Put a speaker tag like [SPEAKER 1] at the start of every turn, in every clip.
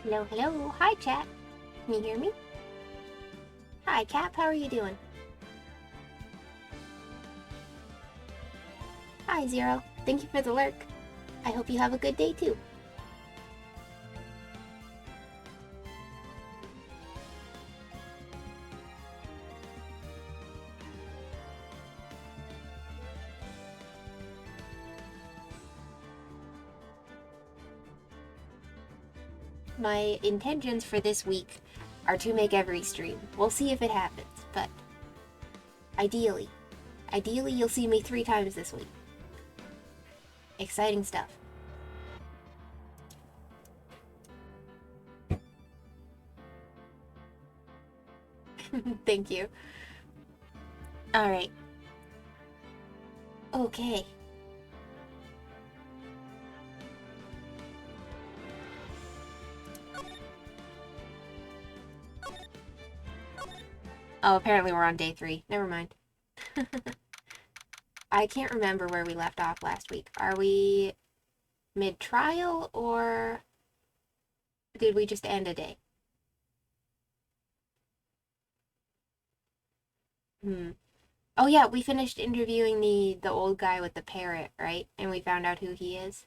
[SPEAKER 1] Hello, hello. Hi, chat. Can you hear me? Hi, Cap. How are you doing? Hi, Zero. Thank you for the lurk. I hope you have a good day, too. My intentions for this week are to make every stream. We'll see if it happens, but ideally you'll see me 3 times this week. Exciting stuff. Thank you. Alright. Okay. Oh, apparently we're on day 3. Never mind. I can't remember where we left off last week. Are we mid-trial, or did we just end a day? Oh yeah, we finished interviewing the old guy with the parrot, right? And we found out who he is.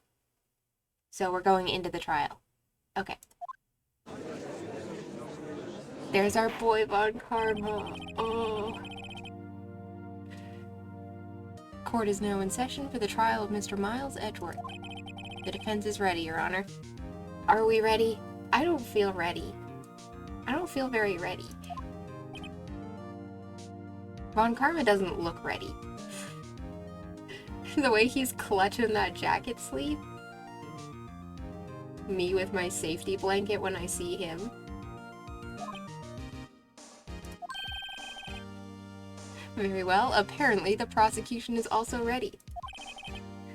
[SPEAKER 1] So we're going into the trial. Okay. There's our boy Von Karma. Oh. Court is now in session for the trial of Mr. Miles Edgeworth. The defense is ready, Your Honor. Are we ready? I don't feel ready. I don't feel very ready. Von Karma doesn't look ready. The way he's clutching that jacket sleeve. Me with my safety blanket when I see him. Very well. Apparently the prosecution is also ready.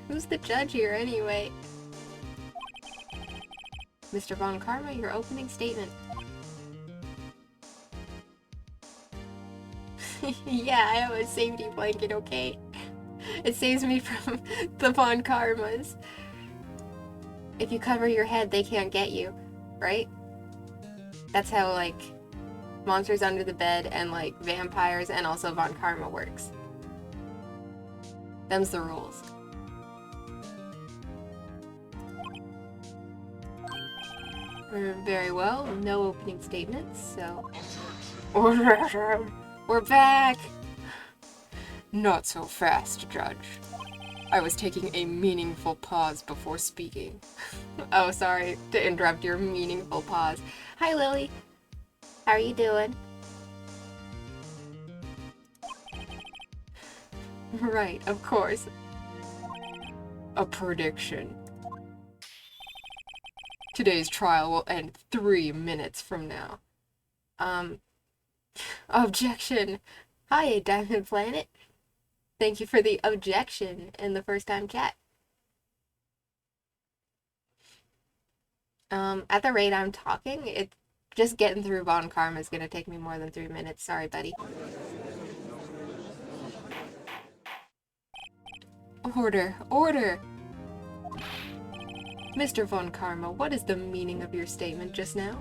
[SPEAKER 1] Who's the judge here anyway? Mr. Von Karma, your opening statement. Yeah, I have a safety blanket, okay? It saves me from the Von Karmas. If you cover your head, they can't get you, right? That's how, like, monsters under the bed and, like, vampires and also Von Karma works. Them's the rules. Very well, no opening statements, so... We're back! Not so fast, Judge. I was taking a meaningful pause before speaking. Oh, sorry to interrupt your meaningful pause. Hi, Lily. How are you doing? Right, of course. A prediction. Today's trial will end 3 minutes from now. Objection. Hi, Diamond Planet. Thank you for the objection in the first time chat. At the rate I'm talking, it's just getting through Von Karma is gonna take me more than 3 minutes. Sorry, buddy. Order, order! Mr. Von Karma, what is the meaning of your statement just now?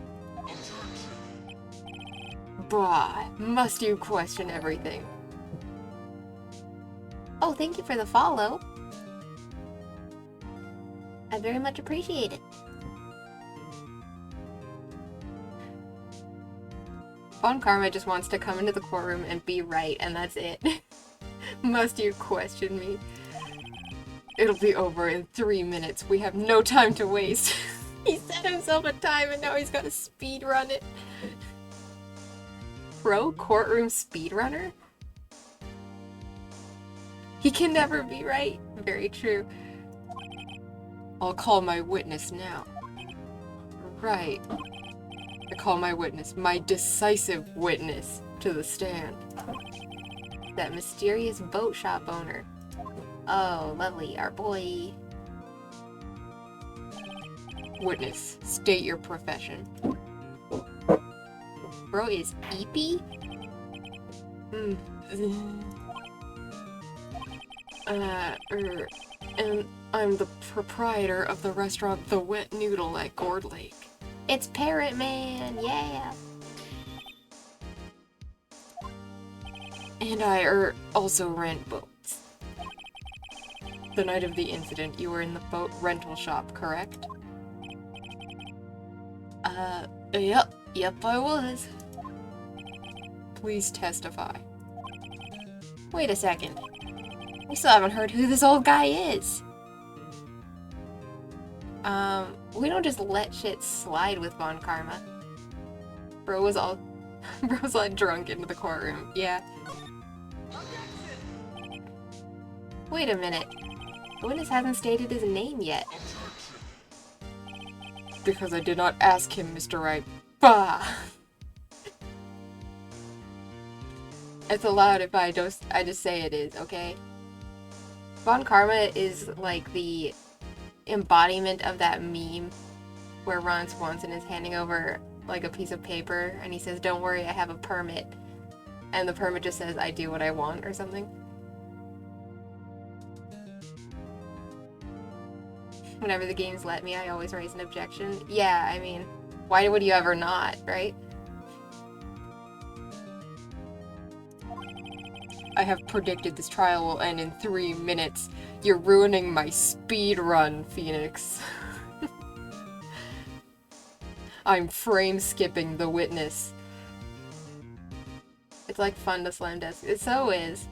[SPEAKER 1] Bah, must you question everything? Oh, thank you for the follow. I very much appreciate it. Von Karma just wants to come into the courtroom and be right, and that's it. Must you question me? It'll be over in 3 minutes. We have no time to waste. He set himself a time and now he's got to speed run it. Pro courtroom speedrunner? He can never be right. Very true. I'll call my witness now. Right. I call my witness, my decisive witness, to the stand. That mysterious boat shop owner. Oh, lovely, our boy. Witness, state your profession. Bro is Eepy? And I'm the proprietor of the restaurant The Wet Noodle at Gourd Lake. It's Parrot Man, yeah! And I also rent boats. The night of the incident, you were in the boat rental shop, correct? Yep, I was. Please testify. Wait a second. We still haven't heard who this old guy is. We don't just let shit slide with Von Karma. Bro was all drunk into the courtroom. Yeah. Wait a minute. The witness hasn't stated his name yet. Because I did not ask him, Mr. Wright. Bah! It's allowed if I just say it is, okay? Von Karma is like the embodiment of that meme where Ron Swanson is handing over like a piece of paper and he says, "Don't worry, I have a permit." And the permit just says, "I do what I want," or something. Whenever the games let me, I always raise an objection. Yeah, I mean, why would you ever not, right? I have predicted this trial will end in 3 minutes. You're ruining my speed run, Phoenix. I'm frame skipping the witness. It's like fun to slam desk. It so is.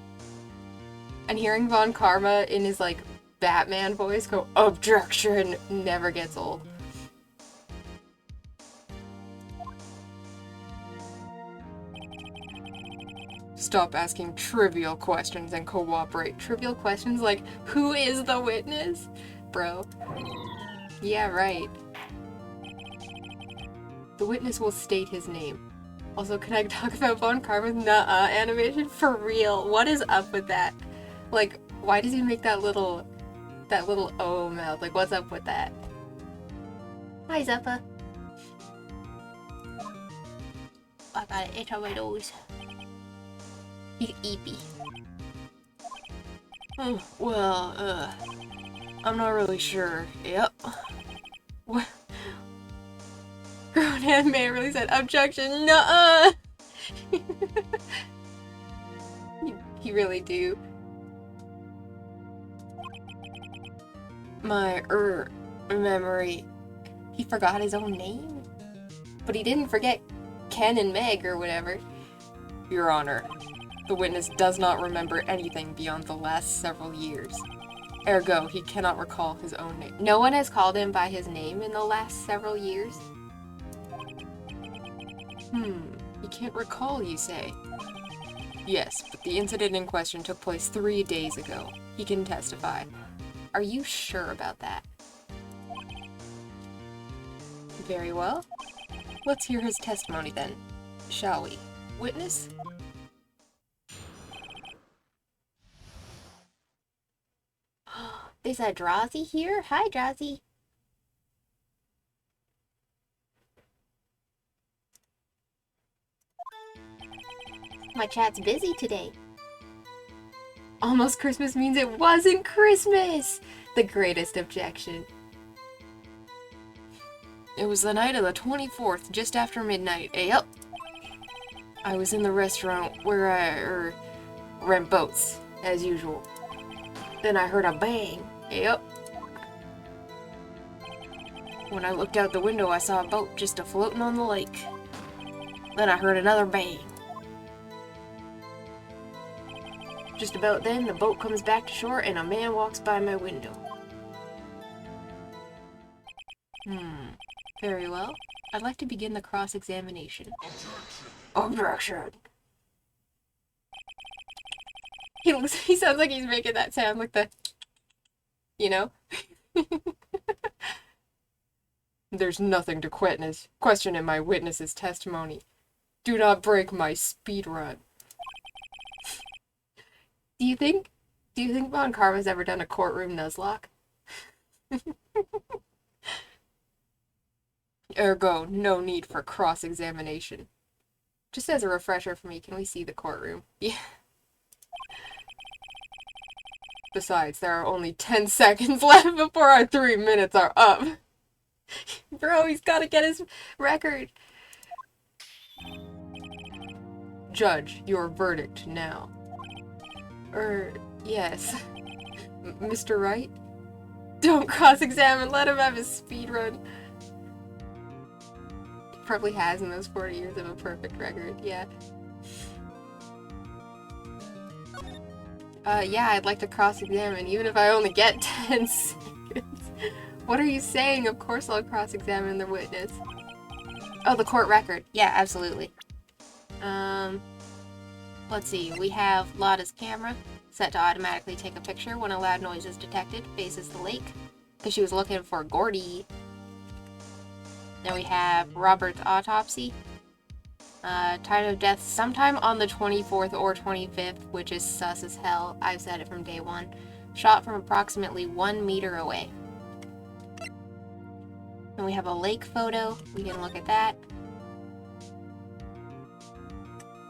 [SPEAKER 1] And hearing Von Karma in his like Batman voice go, "Objection," never gets old. Stop asking trivial questions and cooperate. Trivial questions like, who is the witness? Bro. Yeah, right. The witness will state his name. Also, can I talk about Von Karma's nuh-uh animation? For real, what is up with that? Like, why does he make that little O mouth? Like, what's up with that? Hi, Zeppa. I got an itch on my nose. He's eepy. Oh, well, I'm not really sure. Yep. What? Grown man really said, "Objection, nuh-uh!" You really do. My, memory. He forgot his own name? But he didn't forget Ken and Meg or whatever. Your Honor, the witness does not remember anything beyond the last several years. Ergo, he cannot recall his own name. No one has called him by his name in the last several years? He can't recall, you say? Yes, but the incident in question took place 3 days ago. He can testify. Are you sure about that? Very well. Let's hear his testimony then, shall we? Witness? There's a Drazi here? Hi, Drazi. My chat's busy today. Almost Christmas means it wasn't Christmas! The greatest objection. It was the night of the 24th, just after midnight. Yep. I was in the restaurant where I, rent boats, as usual. Then I heard a bang. Yep. When I looked out the window, I saw a boat just a-floating on the lake. Then I heard another bang. Just about then, the boat comes back to shore and a man walks by my window. Very well. I'd like to begin the cross-examination. Objection! He sounds like he's making that sound like the... You know? There's nothing to question in my witness's testimony. Do not break my speed run. Do you think Von Karma's ever done a courtroom nuzlocke? Ergo, no need for cross-examination. Just as a refresher for me, can we see the courtroom? Yeah. Besides, there are only 10 seconds left before our 3 minutes are up. Bro, he's gotta get his record. Judge, your verdict now. Yes. Mr. Wright? Don't cross-examine, let him have his speed run. Probably has in those 40 years of a perfect record, yeah. Yeah, I'd like to cross-examine, even if I only get 10 seconds. What are you saying? Of course I'll cross-examine the witness. Oh, the court record. Yeah, absolutely. Let's see. We have Lotta's camera, set to automatically take a picture when a loud noise is detected, faces the lake, because she was looking for Gordy. Then we have Robert's autopsy. Time of death sometime on the 24th or 25th, which is sus as hell. I've said it from day one. Shot from approximately 1 meter away. Then we have a lake photo. We can look at that.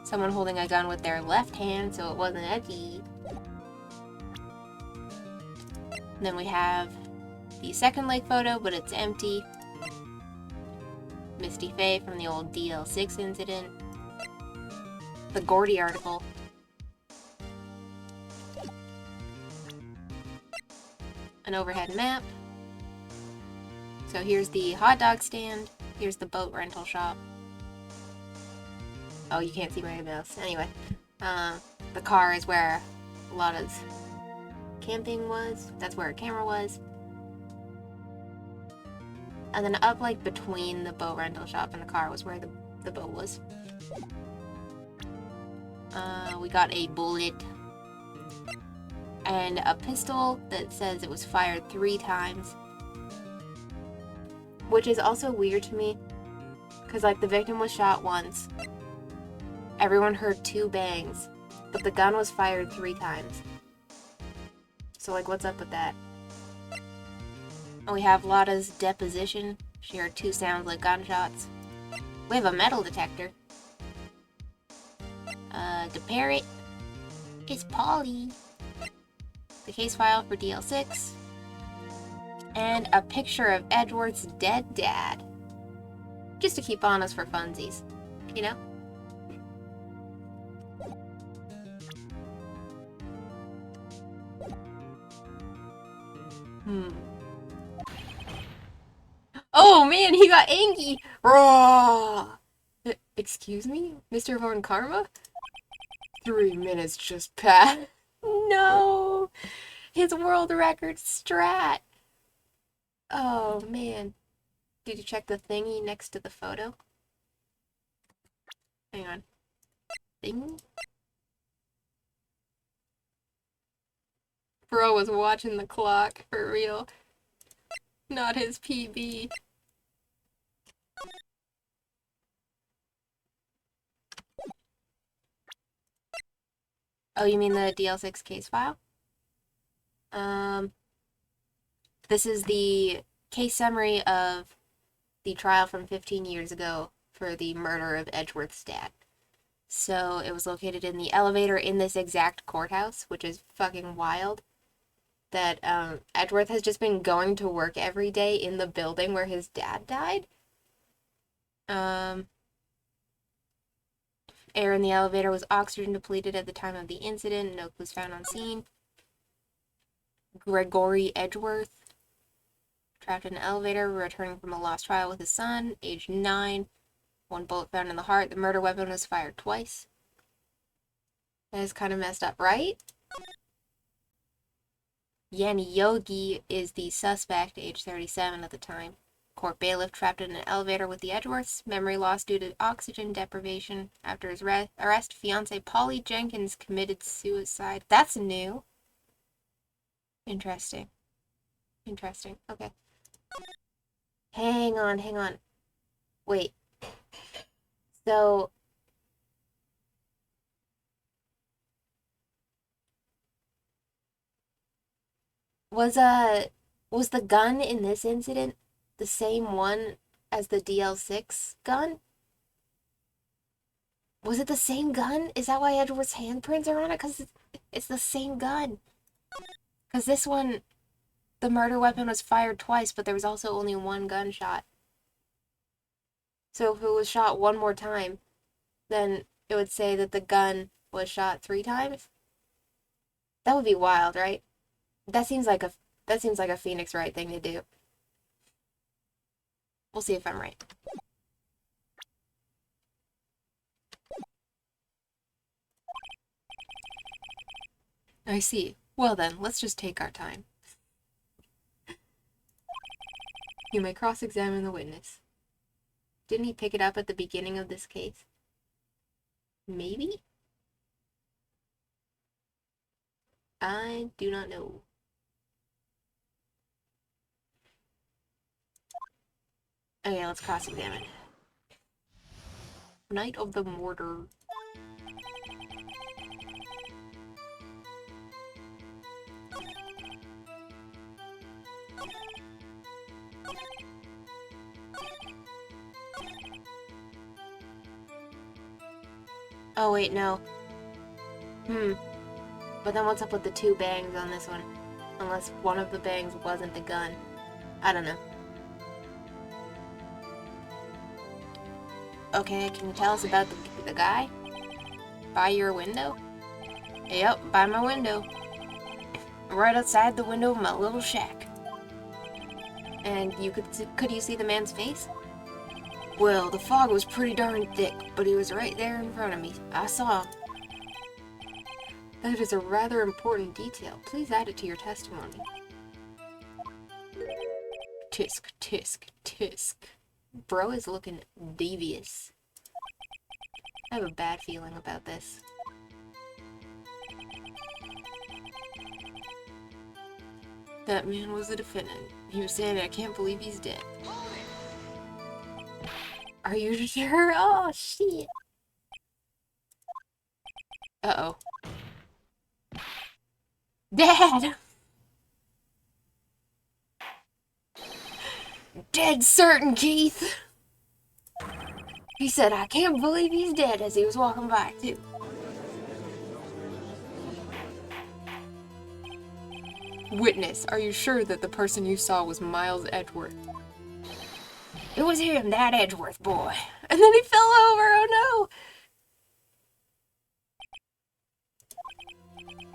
[SPEAKER 1] Someone holding a gun with their left hand, so it wasn't edgy. And then we have the second lake photo, but it's empty. Misty Faye from the old DL6 incident. The Gordy article. An overhead map. So here's the hot dog stand. Here's the boat rental shop. Oh, you can't see my mouse. Anyway, the car is where Lotta's camping was. That's where her camera was. And then up, like, between the boat rental shop and the car was where the boat was. We got a bullet. And a pistol that says it was fired 3 times. Which is also weird to me. Because, like, the victim was shot once. Everyone heard 2 bangs. But the gun was fired 3 times. So, like, what's up with that? And we have Lotta's deposition. She heard 2 sounds like gunshots. We have a metal detector. The parrot is Polly. The case file for DL6. And a picture of Edward's dead dad. Just to keep on us for funsies. You know? Oh man, he got angry! Raw! Excuse me? Mr. Von Karma? 3 minutes just passed. No! His world record strat! Oh man. Did you check the thingy next to the photo? Hang on. Thing? Bro was watching the clock, for real. Not his PB. Oh, you mean the DL6 case file? This is the case summary of the trial from 15 years ago for the murder of Edgeworth's dad. So it was located in the elevator in this exact courthouse, which is fucking wild. That Edgeworth has just been going to work every day in the building where his dad died. Air in the elevator was oxygen depleted at the time of the incident. No clues found on scene. Gregory Edgeworth, trapped in an elevator, returning from a lost trial with his son, aged 9. 1 bullet found in the heart. The murder weapon was fired twice. That is kind of messed up, right? Yanni Yogi is the suspect, age 37 at the time. Court bailiff trapped in an elevator with the Edgeworths. Memory loss due to oxygen deprivation. After his arrest, fiancée Polly Jenkins committed suicide. That's new. Interesting. Interesting. Okay. Hang on. Wait. So... Was the gun in this incident the same one as the DL6 gun? Was it the same gun? Is that why Edward's handprints are on it? Because it's the same gun. Because this one, the murder weapon was fired twice, but there was also only one gunshot. So if it was shot one more time, then it would say that the gun was shot 3 times? That would be wild, right? That seems like a Phoenix Wright thing to do. We'll see if I'm right. I see. Well then, let's just take our time. You may cross-examine the witness. Didn't he pick it up at the beginning of this case? Maybe? I do not know. Okay, let's cross-examine. Night of the murder. Oh wait, no. But then what's up with the 2 bangs on this one? Unless one of the bangs wasn't the gun. I don't know. Okay, can you tell us about the guy? By your window? Yep, by my window. Right outside the window of my little shack. And could you see the man's face? Well, the fog was pretty darn thick, but he was right there in front of me. I saw him. That is a rather important detail. Please add it to your testimony. Tisk, tisk, tisk. Bro is looking devious. I have a bad feeling about this. That man was the defendant. He was saying, I can't believe he's dead. Are you sure? Oh, shit. Uh-oh. Dad! Dead certain, Keith! He said, I can't believe he's dead, as he was walking by, too. Witness, are you sure that the person you saw was Miles Edgeworth? It was him, that Edgeworth boy. And then he fell over, oh no!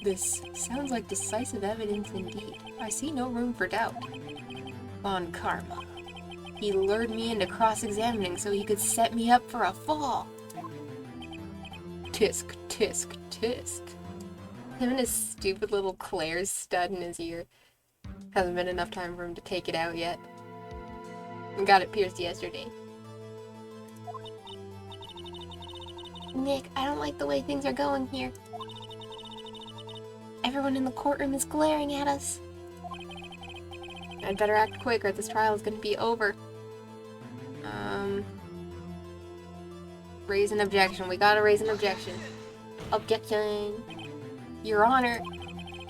[SPEAKER 1] This sounds like decisive evidence indeed. I see no room for doubt. Von Karma. He lured me into cross-examining so he could set me up for a fall. Tisk, tisk, tisk. Him and his stupid little Claire's stud in his ear. Hasn't been enough time for him to take it out yet. And got it pierced yesterday. Nick, I don't like the way things are going here. Everyone in the courtroom is glaring at us. I'd better act quick or this trial is going to be over. Raise an objection. We gotta raise an objection. Objection. Your Honor,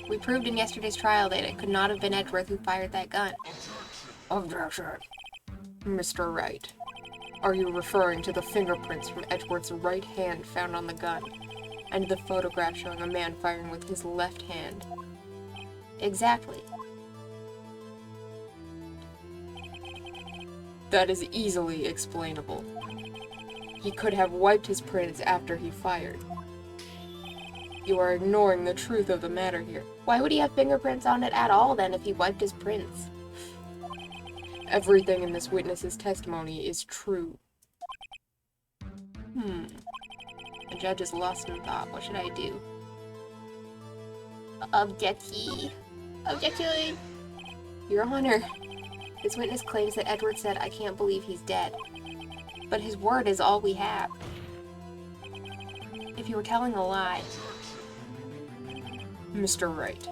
[SPEAKER 1] we proved in yesterday's trial that it could not have been Edgeworth who fired that gun. Objection. Mr. Wright, are you referring to the fingerprints from Edgeworth's right hand found on the gun, and the photograph showing a man firing with his left hand? Exactly. That is easily explainable. He could have wiped his prints after he fired. You are ignoring the truth of the matter here. Why would he have fingerprints on it at all then if he wiped his prints? Everything in this witness's testimony is true. The judge is lost in thought. What should I do? Objection. Objection. Your Honor, this witness claims that Edward said, I can't believe he's dead. But his word is all we have. If you were telling a lie... Mr. Wright,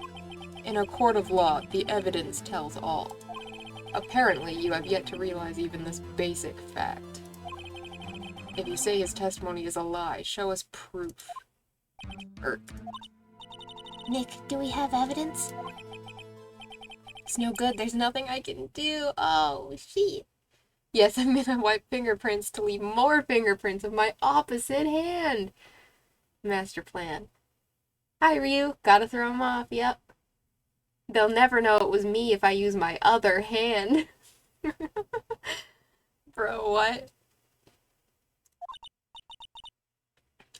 [SPEAKER 1] in a court of law, the evidence tells all. Apparently, you have yet to realize even this basic fact. If you say his testimony is a lie, show us proof. Nick, do we have evidence? It's no good, there's nothing I can do. Oh, shit. Yes, I'm gonna wipe fingerprints to leave more fingerprints of my opposite hand. Master plan. Hi, Ryu. Gotta throw him off, yep. They'll never know it was me if I use my other hand. Bro, what?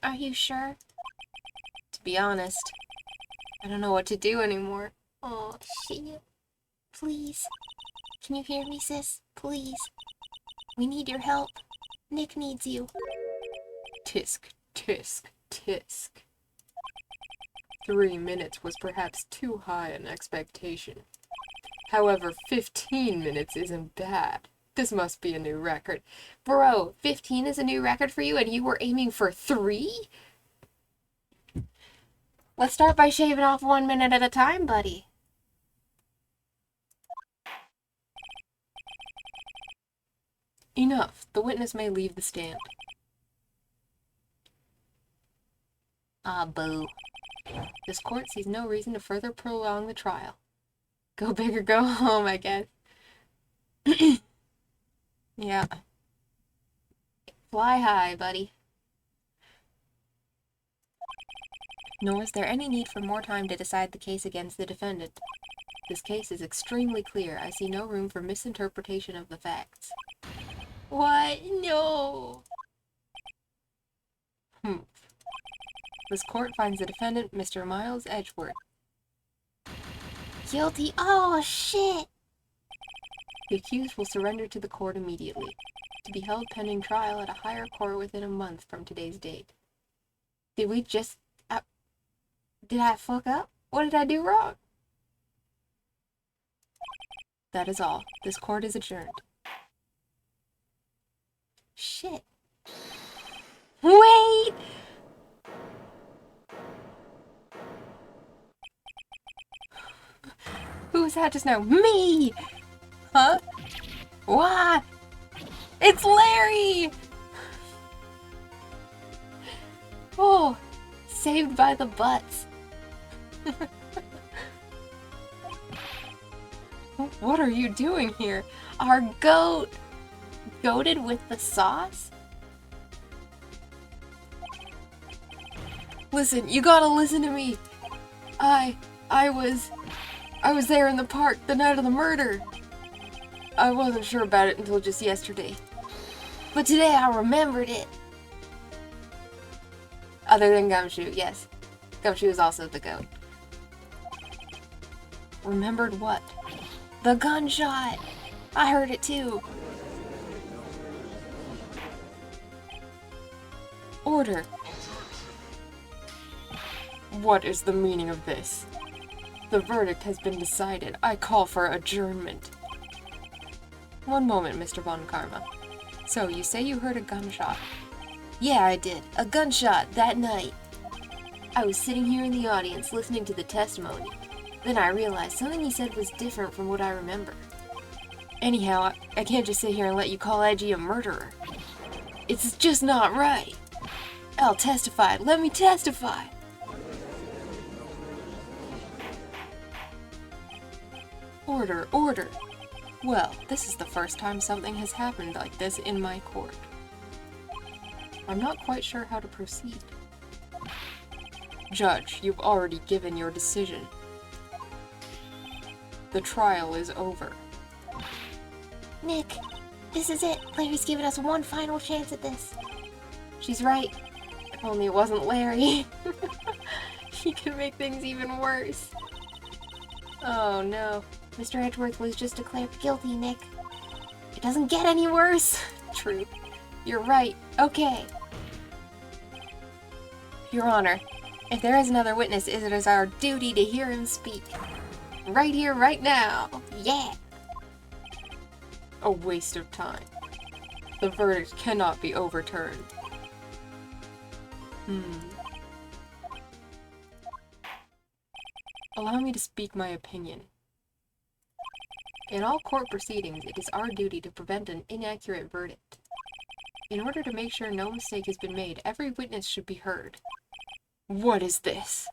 [SPEAKER 1] Are you sure? To be honest, I don't know what to do anymore. Oh, shit. Please. Can you hear me, sis? Please. We need your help. Nick needs you. Tisk, tisk, tisk. 3 minutes was perhaps too high an expectation. However, 15 minutes isn't bad. This must be a new record. Bro, 15 is a new record for you and you were aiming for 3? Let's start by shaving off 1 minute at a time, buddy. Enough. The witness may leave the stand. Ah, boo. This court sees no reason to further prolong the trial. Go big or go home, I guess. Yeah. Fly high, buddy. Nor is there any need for more time to decide the case against the defendant. This case is extremely clear. I see no room for misinterpretation of the facts. What? No. This court finds the defendant, Mr. Miles Edgeworth, guilty. Oh, shit. The accused will surrender to the court immediately, to be held pending trial at a higher court within a month from today's date. Did we just... did I fuck up? What did I do wrong? That is all. This court is adjourned. Shit. Wait! Who was that just now? Me! Huh? What? It's Larry! Oh, saved by the butts. What are you doing here? Our goat! Goated with the sauce? Listen, you gotta listen to me. I was there in the park the night of the murder. I wasn't sure about it until just yesterday. But today I remembered it. Other than Gumshoe, yes. Gumshoe is also the goat. Remembered what? The gunshot! I heard it too. Order. What is the meaning of this? The verdict has been decided. I call for adjournment. One moment, Mr. Von Karma. So, you say you heard a gunshot? Yeah, I did. A gunshot that night. I was sitting here in the audience listening to the testimony. Then I realized something he said was different from what I remember. Anyhow, I can't just sit here and let you call Edgy a murderer. It's just not right. I'll testify. Let me testify. Order, order. Well, this is the first time something has happened like this in my court. I'm not quite sure how to proceed. Judge, you've already given your decision. The trial is over. Nick, this is it. Larry's given us one final chance at this. She's right. If only it wasn't Larry. He can make things even worse. Oh no. Mr. Edgeworth was just declared guilty, Nick. It doesn't get any worse. True. You're right. Okay. Your Honor, if there is another witness, it is our duty to hear him speak. Right here, right now. Yeah. A waste of time. The verdict cannot be overturned. Allow me to speak my opinion. In all court proceedings, it is our duty to prevent an inaccurate verdict. In order to make sure no mistake has been made, every witness should be heard. What is this?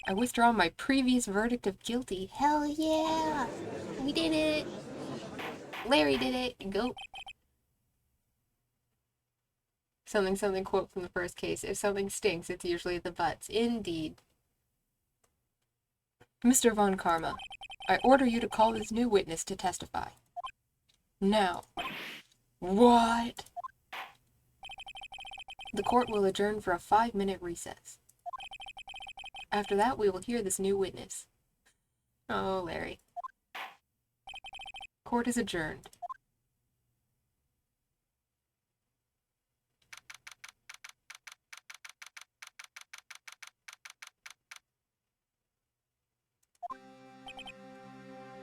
[SPEAKER 1] I withdraw my previous verdict of guilty. Hell yeah! We did it! Larry did it! Go! Something quote from the first case. If something stinks, it's usually the butts. Indeed. Mr. Von Karma, I order you to call this new witness to testify. Now. What? The court will adjourn for a 5-minute recess. After that, we will hear this new witness. Oh, Larry. Court is adjourned.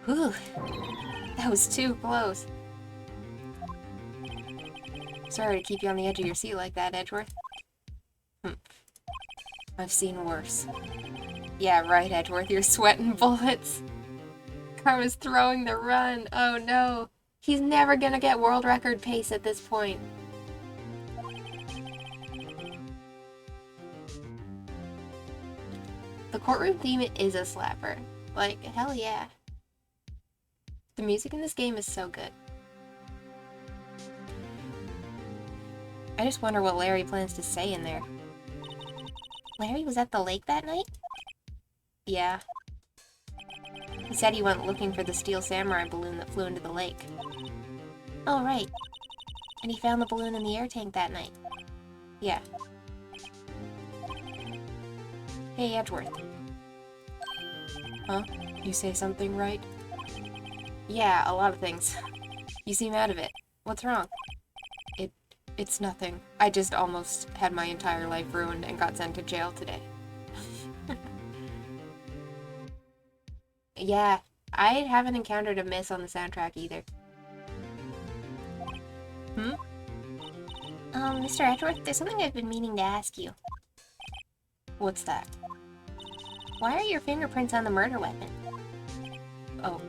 [SPEAKER 1] Whew. That was too close. Sorry to keep you on the edge of your seat like that, Edgeworth. I've seen worse. Yeah, right, Edgeworth, you're sweating bullets. Karma's throwing the run. Oh no. He's never gonna get world record pace at this point. The courtroom theme is a slapper. Like, hell yeah. The music in this game is so good. I just wonder what Larry plans to say in there. Larry was at the lake that night? Yeah. He said he went looking for the steel samurai balloon that flew into the lake. Oh, right. And he found the balloon in the air tank that night. Yeah. Hey, Edgeworth. Huh? You say something, right? Yeah, a lot of things. You seem out of it. What's wrong? It's nothing. I just almost had my entire life ruined and got sent to jail today. Yeah, I haven't encountered a miss on the soundtrack either. Mr. Edgeworth, there's something I've been meaning to ask you. What's that? Why are your fingerprints on the murder weapon? Oh.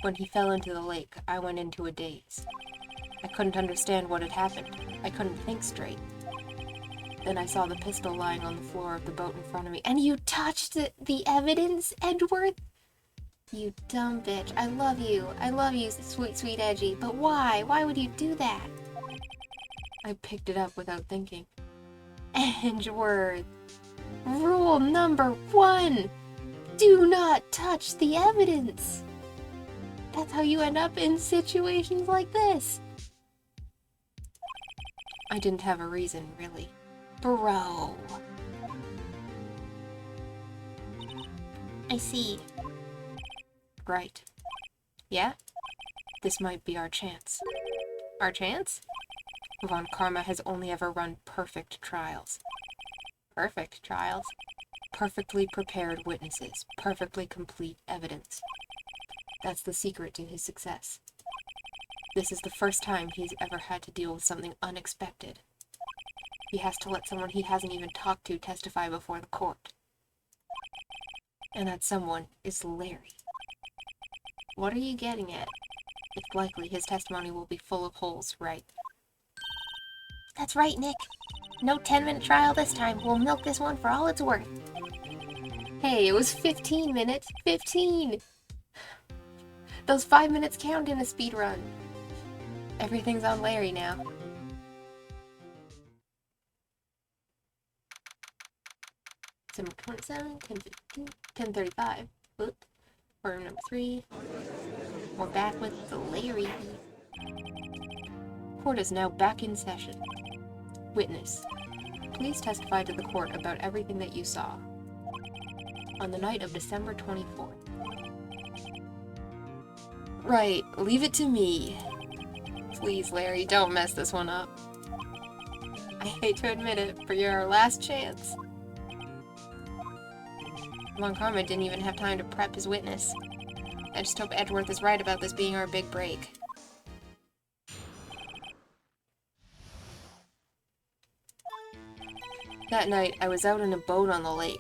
[SPEAKER 1] When he fell into the lake, I went into a daze. I couldn't understand what had happened. I couldn't think straight. Then I saw the pistol lying on the floor of the boat in front of me. And you touched the evidence, Edgeworth? You dumb bitch. I love you. I love you, sweet, sweet Edgy. But why? Why would you do that? I picked it up without thinking. Edgeworth. Rule number 1. Do not touch the evidence. That's how you end up in situations like this. I didn't have a reason, really. Bro. I see. Right. Yeah? This might be our chance. Our chance? Von Karma has only ever run perfect trials. Perfect trials? Perfectly prepared witnesses. Perfectly complete evidence. That's the secret to his success. This is the first time he's ever had to deal with something unexpected. He has to let someone he hasn't even talked to testify before the court. And that someone is Larry. What are you getting at? It's likely his testimony will be full of holes, right? That's right, Nick. No 10-minute trial this time. We'll milk this one for all it's worth. Hey, it was 15 minutes. 15! Those 5 minutes count in a speed run. Everything's on Larry now. December 27, 10:15, 10:35. Whoop. Order number 3. We're back with the Larry. Court is now back in session. Witness, please testify to the court about everything that you saw on the night of December 24th. Right, leave it to me. Please, Larry, don't mess this one up. I hate to admit it, but you're our last chance. Von Karma didn't even have time to prep his witness. I just hope Edgeworth is right about this being our big break. That night, I was out in a boat on the lake.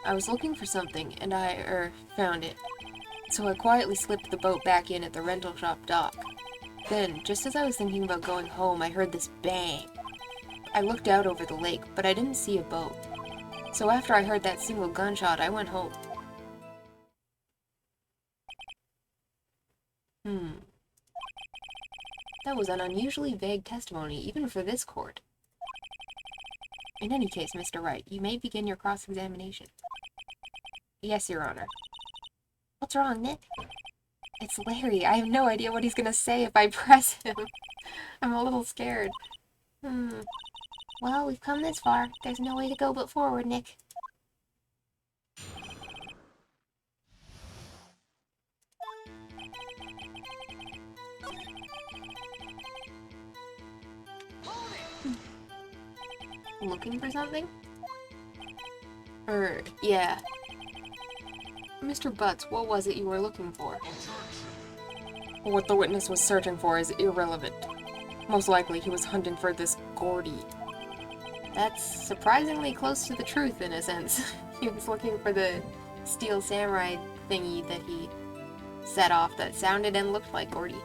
[SPEAKER 1] I was looking for something, and I, found it. So I quietly slipped the boat back in at the rental shop dock. Then, just as I was thinking about going home, I heard this bang. I looked out over the lake, but I didn't see a boat. So after I heard that single gunshot, I went home. That was an unusually vague testimony, even for this court. In any case, Mr. Wright, you may begin your cross-examination. Yes, Your Honor. What's wrong, Nick? It's Larry. I have no idea what he's gonna say if I press him. I'm a little scared. Well, we've come this far. There's no way to go but forward, Nick. Looking for something? Yeah. Mr. Butts, what was it you were looking for? What the witness was searching for is irrelevant. Most likely he was hunting for this Gordy. That's surprisingly close to the truth, in a sense. He was looking for the steel samurai thingy that he set off that sounded and looked like Gordy.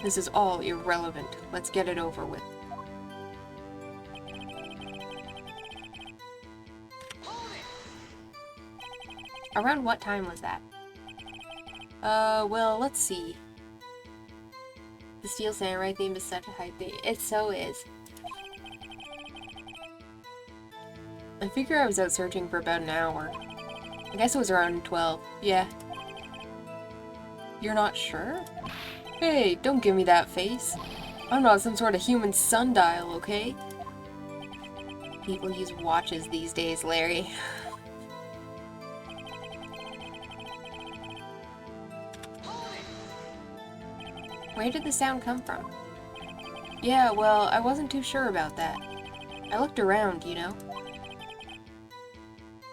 [SPEAKER 1] This is all irrelevant. Let's get it over with. Around what time was that? Well, let's see. The Steel Samurai theme is such a hype thing. It so is. I figure I was out searching for about an hour. I guess it was around 12. Yeah. You're not sure? Hey, don't give me that face. I'm not some sort of human sundial, okay? People use watches these days, Larry. Where did the sound come from? Yeah, well, I wasn't too sure about that. I looked around, you know.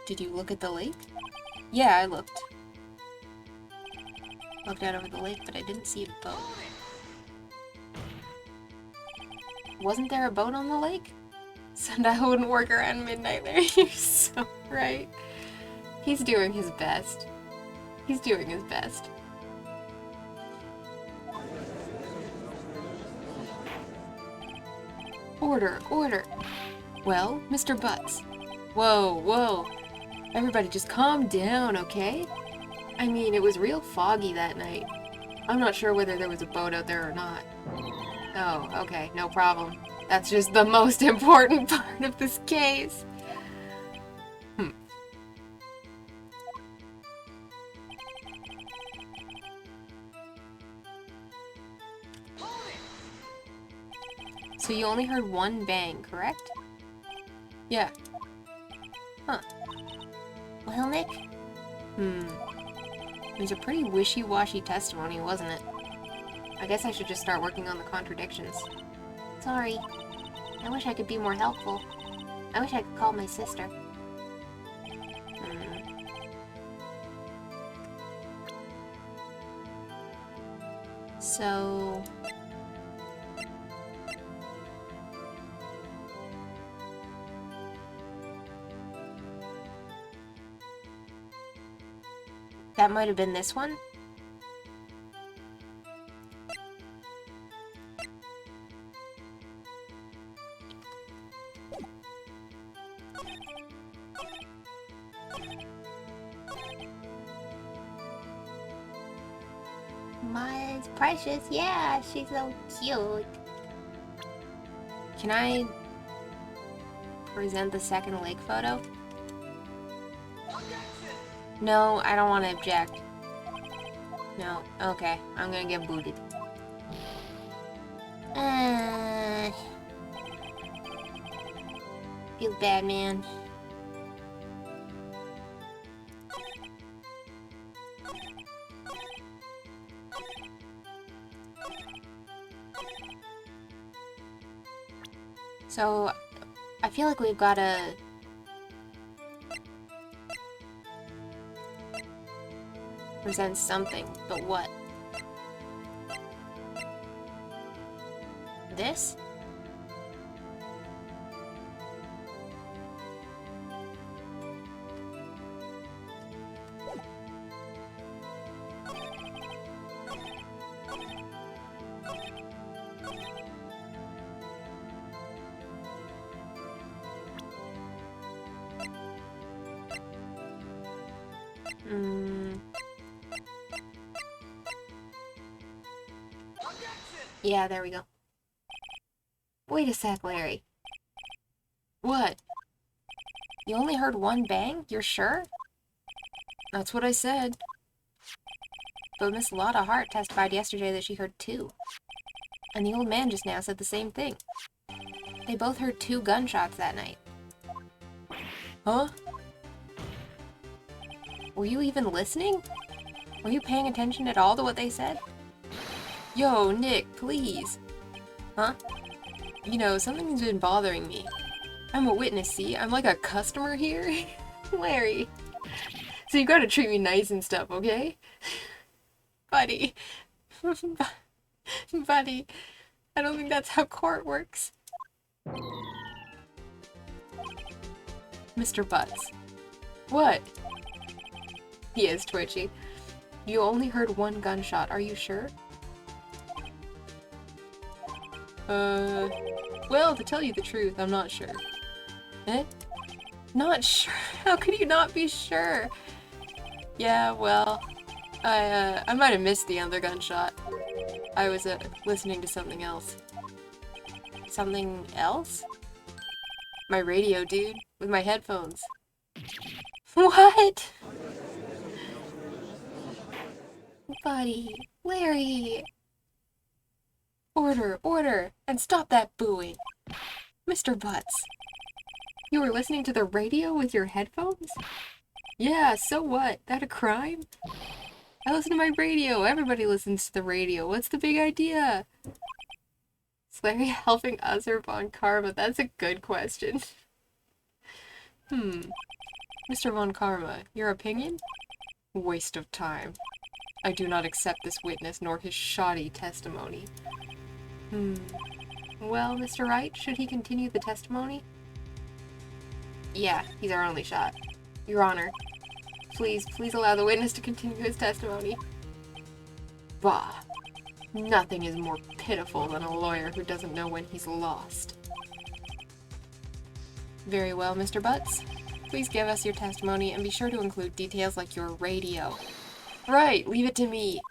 [SPEAKER 1] Did you look at the lake? Yeah, I looked. Looked out over the lake, but I didn't see a boat. Wasn't there a boat on the lake? Sundial wouldn't work around midnight there. You're so right. He's doing his best. He's doing his best. Order, order. Well, Mr. Butts. Whoa, whoa. Everybody just calm down, okay? I mean, it was real foggy that night. I'm not sure whether there was a boat out there or not. Oh, okay, no problem. That's just the most important part of this case. So you only heard one bang, correct? Yeah. Huh. Well, Nick? It was a pretty wishy-washy testimony, wasn't it? I guess I should just start working on the contradictions. Sorry. I wish I could be more helpful. I wish I could call my sister. So... that might have been this one? Mine's precious, yeah, she's so cute. Can I present the second lake photo? No, I don't want to object. No, okay, I'm gonna get booted. Feel bad, man. So, I feel like we've gotta... present something, but what? This? Yeah, there we go. Wait a sec, Larry. What? You only heard one bang? You're sure? That's what I said. But Miss Lotta Hart testified yesterday that she heard two. And the old man just now said the same thing. They both heard 2 gunshots that night. Huh? Were you even listening? Were you paying attention at all to what they said? Yo, Nick, please. Huh? You know, something's been bothering me. I'm a witness, see? I'm like a customer here. Larry. So you gotta treat me nice and stuff, okay? Buddy. Buddy. I don't think that's how court works. Mr. Butts. What? He is twitchy. You only heard 1 gunshot, are you sure? Well, to tell you the truth, I'm not sure. Eh? Not sure? How could you not be sure? Yeah, well, I might have missed the other gunshot. I was, listening to something else. Something else? My radio, dude. With my headphones. What? Buddy. Larry. Order, order, and stop that booing. Mr. Butts. You were listening to the radio with your headphones? Yeah, so what? That a crime? I listen to my radio. Everybody listens to the radio. What's the big idea? Is Larry helping us or Von Karma? That's a good question. Mr. Von Karma, your opinion? Waste of time. I do not accept this witness nor his shoddy testimony. Well, Mr. Wright, should he continue the testimony? Yeah, he's our only shot. Your Honor, please allow the witness to continue his testimony. Bah. Nothing is more pitiful than a lawyer who doesn't know when he's lost. Very well, Mr. Butts. Please give us your testimony and be sure to include details like your radio. Right, leave it to me.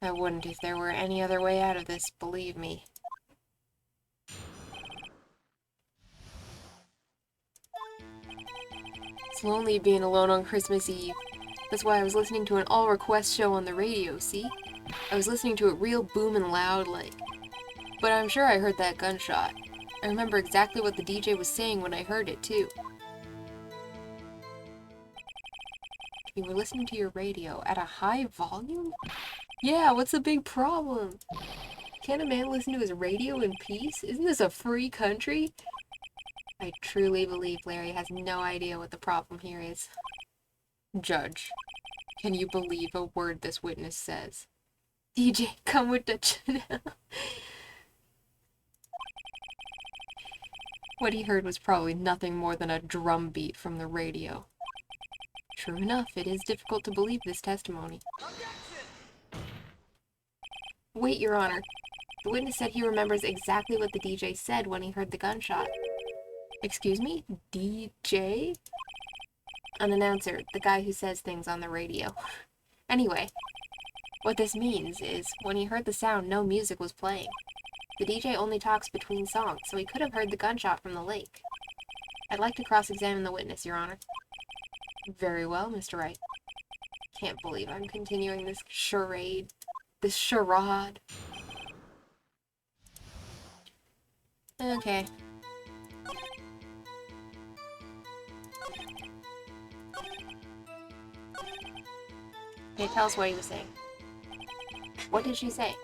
[SPEAKER 1] I wouldn't if there were any other way out of this, believe me. It's lonely being alone on Christmas Eve. That's why I was listening to an all-request show on the radio, see? I was listening to it real booming loud like. But I'm sure I heard that gunshot. I remember exactly what the DJ was saying when I heard it, too. You were listening to your radio at a high volume? Yeah, what's the big problem? Can't a man listen to his radio in peace? Isn't this a free country? I truly believe Larry has no idea what the problem here is. Judge, can you believe a word this witness says? DJ, come with the channel. What he heard was probably nothing more than a drum beat from the radio. True enough, it is difficult to believe this testimony. Wait, Your Honor. The witness said he remembers exactly what the DJ said when he heard the gunshot. Excuse me? DJ? An announcer, the guy who says things on the radio. Anyway, what this means is, when he heard the sound, no music was playing. The DJ only talks between songs, so he could have heard the gunshot from the lake. I'd like to cross-examine the witness, Your Honor. Very well, Mr. Wright. Can't believe I'm continuing this charade. This charade. Okay. Okay, tell us what he was saying. What did she say?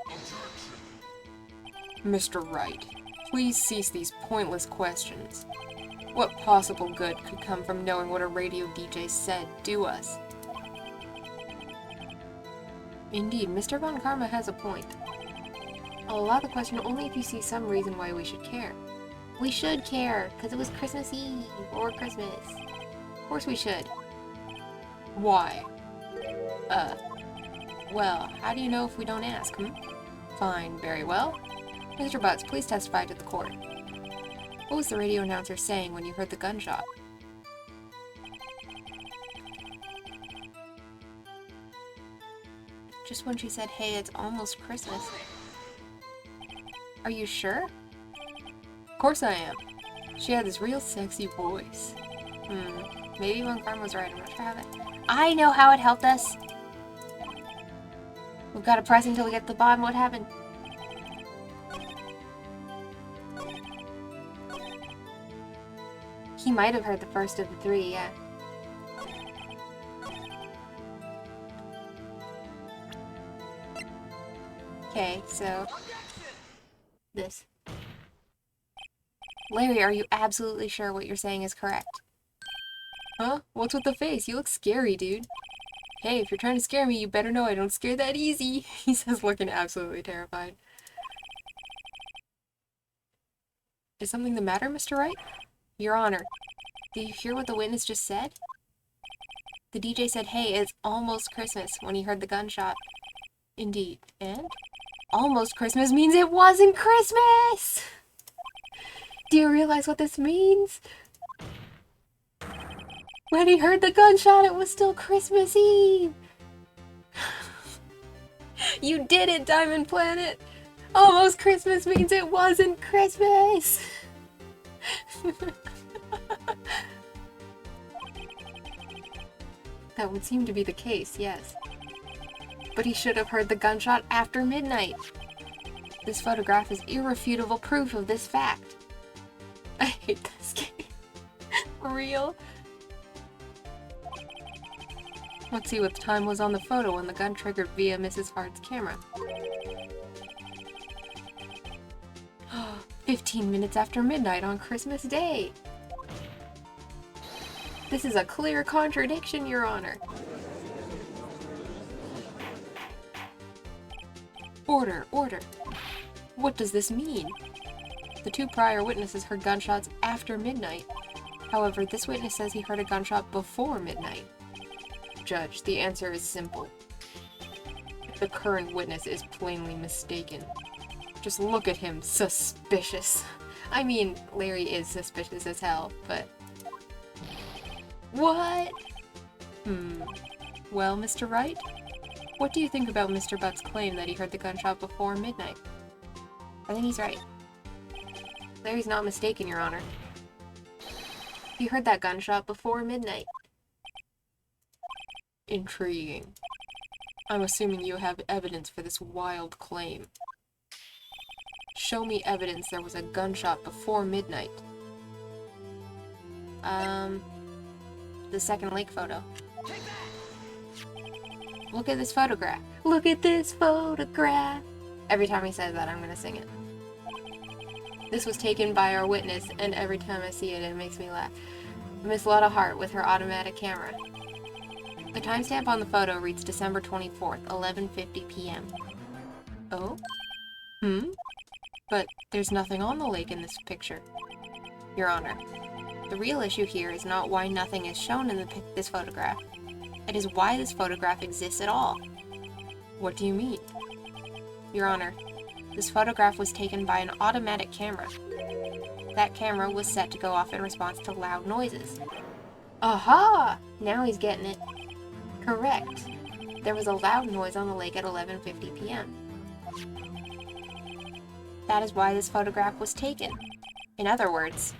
[SPEAKER 1] Mr. Wright, please cease these pointless questions. What possible good could come from knowing what a radio DJ said to us? Indeed, Mr. Von Karma has a point. I'll allow the question only if you see some reason why we should care. We should care, because it was Christmas Eve, or Christmas. Of course we should. Why? Well, how do you know if we don't ask, Fine, very well. Mr. Butts, please testify to the court. What was the radio announcer saying when you heard the gunshot?
[SPEAKER 2] Just when she said, hey, it's almost Christmas. Are you sure?
[SPEAKER 1] Of course I am. She had this real sexy voice. Maybe one Carm was right. I'm not sure how that...
[SPEAKER 2] I know how it helped us. We've got to press until we get to the bottom. What happened? He might have heard the first of the three, yeah. Okay, so... this. Larry, are you absolutely sure what you're saying is correct?
[SPEAKER 1] Huh? What's with the face? You look scary, dude. Hey, if you're trying to scare me, you better know I don't scare that easy, he says, looking absolutely terrified. Is something the matter, Mr. Wright?
[SPEAKER 2] Your Honor, did you hear what the witness just said? The DJ said, hey, it's almost Christmas when he heard the gunshot.
[SPEAKER 1] Indeed. And?
[SPEAKER 2] Almost Christmas means it wasn't Christmas!
[SPEAKER 1] Do you realize what this means? When he heard the gunshot, it was still Christmas Eve! You did it, Diamond Planet! Almost Christmas means it wasn't Christmas! That would seem to be the case, yes. But he should have heard the gunshot after midnight. This photograph is irrefutable proof of this fact. I hate this game. For real? Let's see what the time was on the photo when the gun triggered via Mrs. Hart's camera. 15 minutes after midnight on Christmas Day. This is a clear contradiction, Your Honor. Order, order. What does this mean? The two prior witnesses heard gunshots after midnight. However, this witness says he heard a gunshot before midnight. Judge, the answer is simple. The current witness is plainly mistaken. Just look at him, suspicious. I mean, Larry is suspicious as hell, but... What? Well, Mr. Wright? What do you think about Mr. Butt's claim that he heard the gunshot before midnight?
[SPEAKER 2] I think he's right.
[SPEAKER 1] Larry's not mistaken, Your Honor.
[SPEAKER 2] He heard that gunshot before midnight.
[SPEAKER 1] Intriguing. I'm assuming you have evidence for this wild claim. Show me evidence there was a gunshot before midnight.
[SPEAKER 2] The second lake photo.
[SPEAKER 1] Look at this photograph. Look at this photograph. Every time he says that, I'm gonna sing it. This was taken by our witness, and every time I see it, it makes me laugh. Miss Lotta Hart with her automatic camera. The timestamp on the photo reads December 24th, 11:50 p.m. Oh? But there's nothing on the lake in this picture. Your Honor, the real issue here is not why nothing is shown in this photograph. It is why this photograph exists at all. What do you mean? Your Honor, this photograph was taken by an automatic camera. That camera was set to go off in response to loud noises. Aha! Now he's getting it. Correct. There was a loud noise on the lake at 11:50 p.m. That is why this photograph was taken. In other words,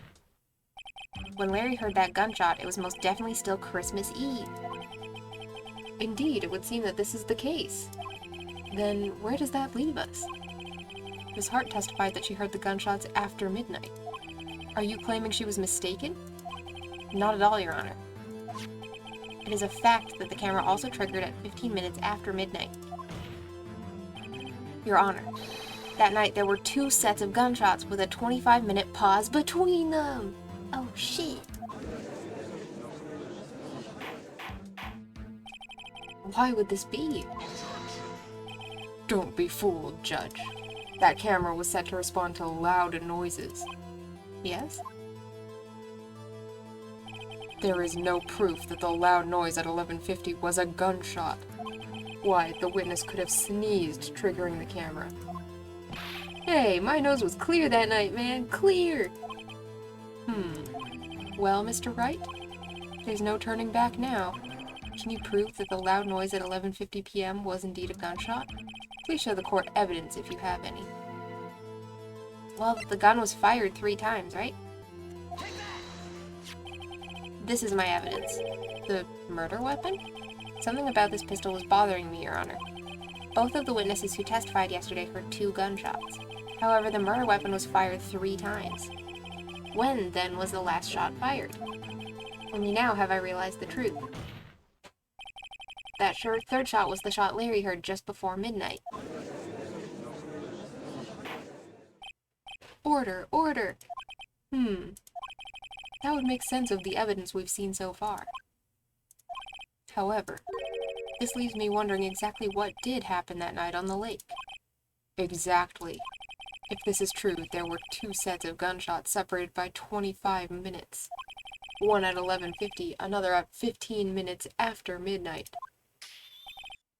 [SPEAKER 1] when Larry heard that gunshot, it was most definitely still Christmas Eve. Indeed, it would seem that this is the case. Then where does that leave us? Miss Hart testified that she heard the gunshots after midnight. Are you claiming she was mistaken? Not at all, Your Honor. It is a fact that the camera also triggered at 15 minutes after midnight. Your Honor, that night there were 2 sets of gunshots with a 25-minute pause between them.
[SPEAKER 2] Oh, shit.
[SPEAKER 1] Why would this be? Don't be fooled, Judge. That camera was set to respond to loud noises. Yes? There is no proof that the loud noise at 11:50 was a gunshot. Why, the witness could have sneezed, triggering the camera. Hey, my nose was clear that night, man. Clear! Well, Mr. Wright? There's no turning back now.
[SPEAKER 2] Can you prove that the loud noise at 11:50 p.m. was indeed a gunshot? Please show the court evidence if you have any. Well, the gun was fired 3 times, right? This is my evidence. The murder weapon? Something about this pistol was bothering me, Your Honor. Both of the witnesses who testified yesterday heard 2 gunshots. However, the murder weapon was fired 3 times. When, then, was the last shot fired? Only now have I realized the truth. That third shot was the shot Larry heard just before midnight. Order! Order! That would make sense of the evidence we've seen so far. However, this leaves me wondering exactly what did happen that night on the lake. Exactly. If this is true, there were 2 sets of gunshots separated by 25 minutes. One at 11:50, another at 15 minutes after midnight.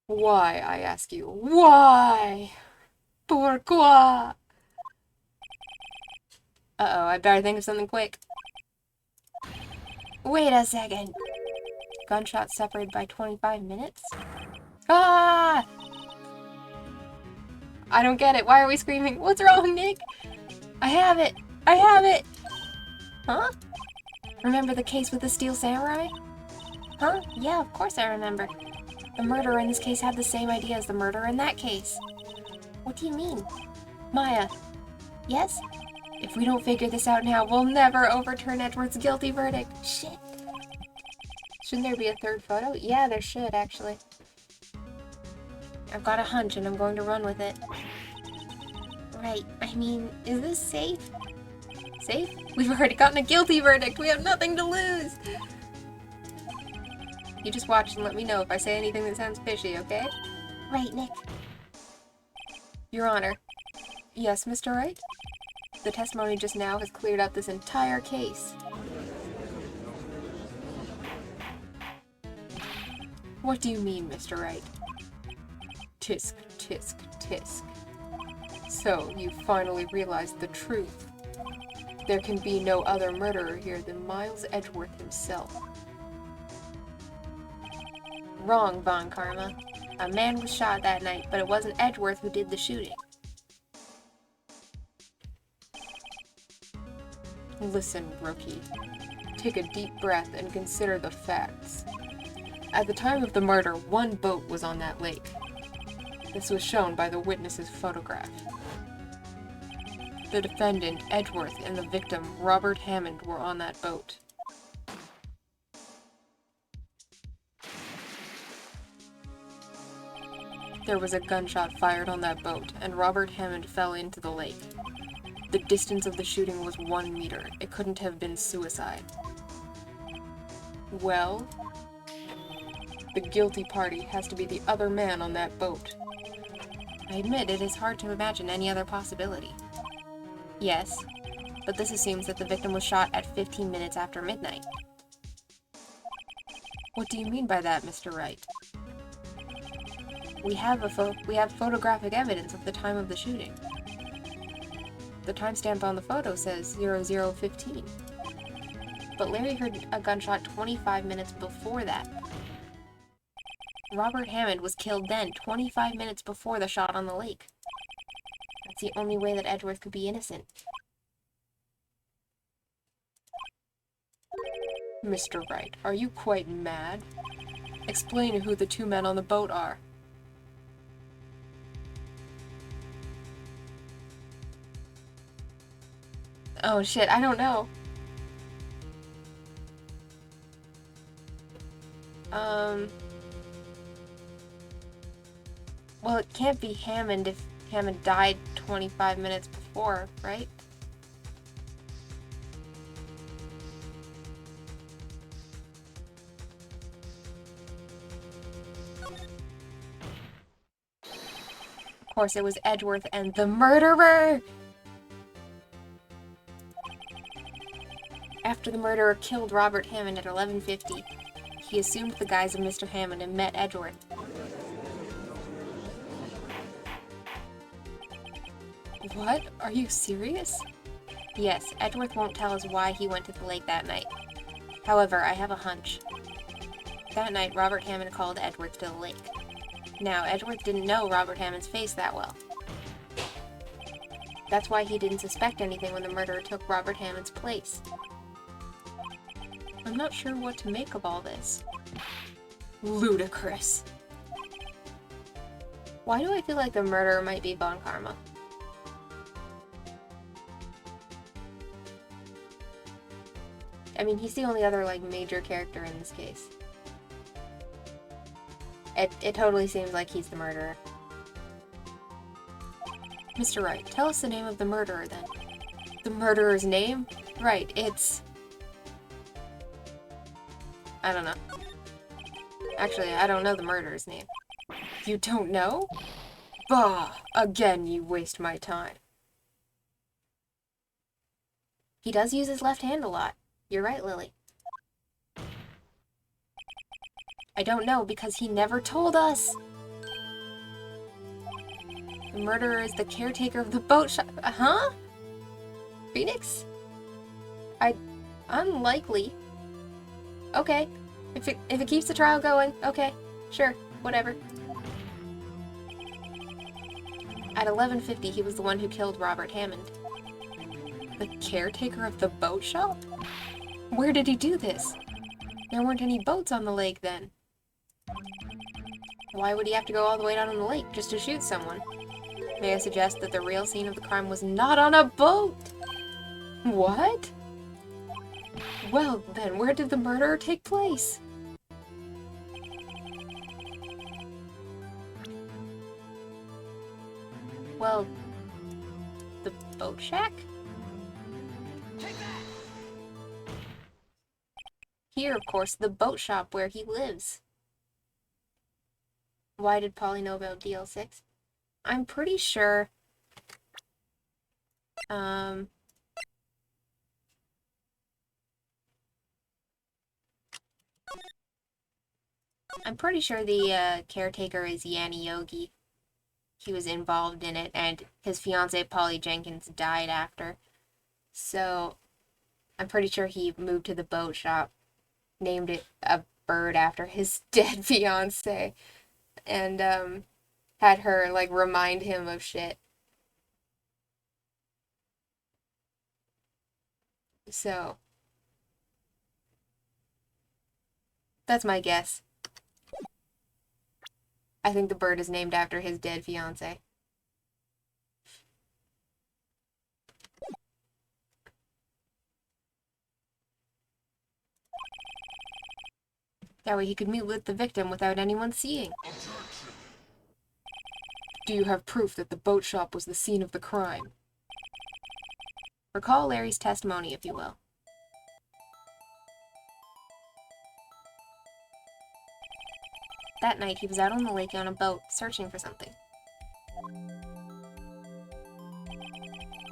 [SPEAKER 2] Why, I ask you, why? Pourquoi? Uh-oh, I better think of something quick. Wait a second. Gunshots separated by 25 minutes? Ah! I don't get it. Why are we screaming? What's wrong, Nick? I have it! I have it! Huh? Remember the case with the Steel Samurai? Huh? Yeah, of course I remember. The murderer in this case had the same idea as the murderer in that case. What do you mean? Maya. Yes? If we don't figure this out now, we'll never overturn Edward's guilty verdict. Shit. Shouldn't there be a 3rd photo? Yeah, there should, actually. I've got a hunch and I'm going to run with it. Right, I mean, is this safe? Safe? We've already gotten a guilty verdict! We have nothing to lose! You just watch and let me know if I say anything that sounds fishy, okay? Right, Nick. Your Honor. Yes, Mr. Wright? The testimony just now has cleared up this entire case. What do you mean, Mr. Wright? Tisk, tisk, tisk. So, you finally realized the truth. There can be no other murderer here than Miles Edgeworth himself. Wrong, Von Karma. A man was shot that night, but it wasn't Edgeworth who did the shooting. Listen, rookie. Take a deep breath and consider the facts. At the time of the murder, 1 boat was on that lake. This was shown by the witness's photograph. The defendant, Edgeworth, and the victim, Robert Hammond, were on that boat. There was a gunshot fired on that boat, and Robert Hammond fell into the lake. The distance of the shooting was 1 meter. It couldn't have been suicide. Well, the guilty party has to be the other man on that boat. I admit it is hard to imagine any other possibility. Yes, but this assumes that the victim was shot at 15 minutes after midnight. What do you mean by that, Mr. Wright? We have photographic evidence of the time of the shooting. The timestamp on the photo says 00:15. But Larry heard a gunshot 25 minutes before that. Robert Hammond was killed then, 25 minutes before the shot on the lake. That's the only way that Edgeworth could be innocent.
[SPEAKER 1] Mr. Wright, are you quite mad? Explain who the 2 men on the boat are.
[SPEAKER 2] Oh shit, I don't know. Well, it can't be Hammond if Hammond died 25 minutes before, right? Of course, it was Edgeworth and the murderer! After the murderer killed Robert Hammond at 11:50, he assumed the guise of Mr. Hammond and met Edgeworth.
[SPEAKER 1] What? Are you serious?
[SPEAKER 2] Yes, Edgeworth won't tell us why he went to the lake that night. However, I have a hunch. That night, Robert Hammond called Edward to the lake. Now, Edward didn't know Robert Hammond's face that well. That's why he didn't suspect anything when the murderer took Robert Hammond's place. I'm not sure what to make of all this. Ludicrous. Why do I feel like the murderer might be Von Karma? I mean, he's the only other, like, major character in this case. It totally seems like he's the murderer. Mr. Wright, tell us the name of the murderer, then. The murderer's name? Right, it's... I don't know. Actually, I don't know the murderer's name. You don't know? Bah! Again, you waste my time. He does use his left hand a lot. You're right, Lily. I don't know, because he never told us! The murderer is the caretaker of the boat shop. Huh? Phoenix? Unlikely. Okay. If it keeps the trial going, okay. Sure. Whatever. At 11:50, he was the one who killed Robert Hammond. The caretaker of the boat shop? Where did he do this? There weren't any boats on the lake then. Why would he have to go all the way down on the lake just to shoot someone? May I suggest that the real scene of the crime was not on a boat? What? Well, then, where did the murder take place? Well, the boat shack? Here, of course, the boat shop where he lives. Why did Polly know about DL6? I'm pretty sure... I'm pretty sure the caretaker is Yanni Yogi. He was involved in it, and his fiancée Polly Jenkins died after. So, I'm pretty sure he moved to the boat shop, named it a bird after his dead fiancée, and had her, like, remind him of shit. So, that's my guess. I think the bird is named after his dead fiancé. That way he could meet with the victim without anyone seeing. Do you have proof that the boat shop was the scene of the crime? Recall Larry's testimony, if you will. That night, he was out on the lake on a boat, searching for something.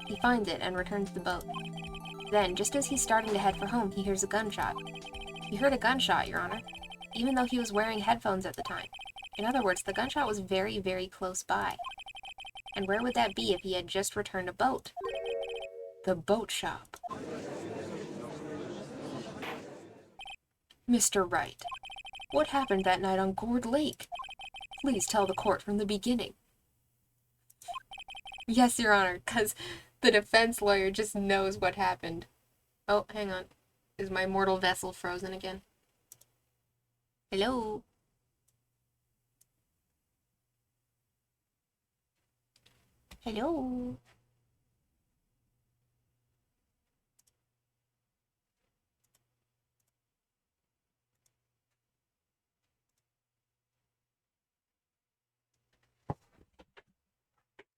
[SPEAKER 2] He finds it and returns the boat. Then, just as he's starting to head for home, he hears a gunshot. He heard a gunshot, Your Honor, even though he was wearing headphones at the time. In other words, the gunshot was very, very close by. And where would that be if he had just returned a boat? The boat shop. Mr. Wright, what happened that night on Gourd Lake? Please tell the court from the beginning. Yes, Your Honor, because the defense lawyer just knows what happened. Oh, hang on. Is my mortal vessel frozen again? Hello? Hello?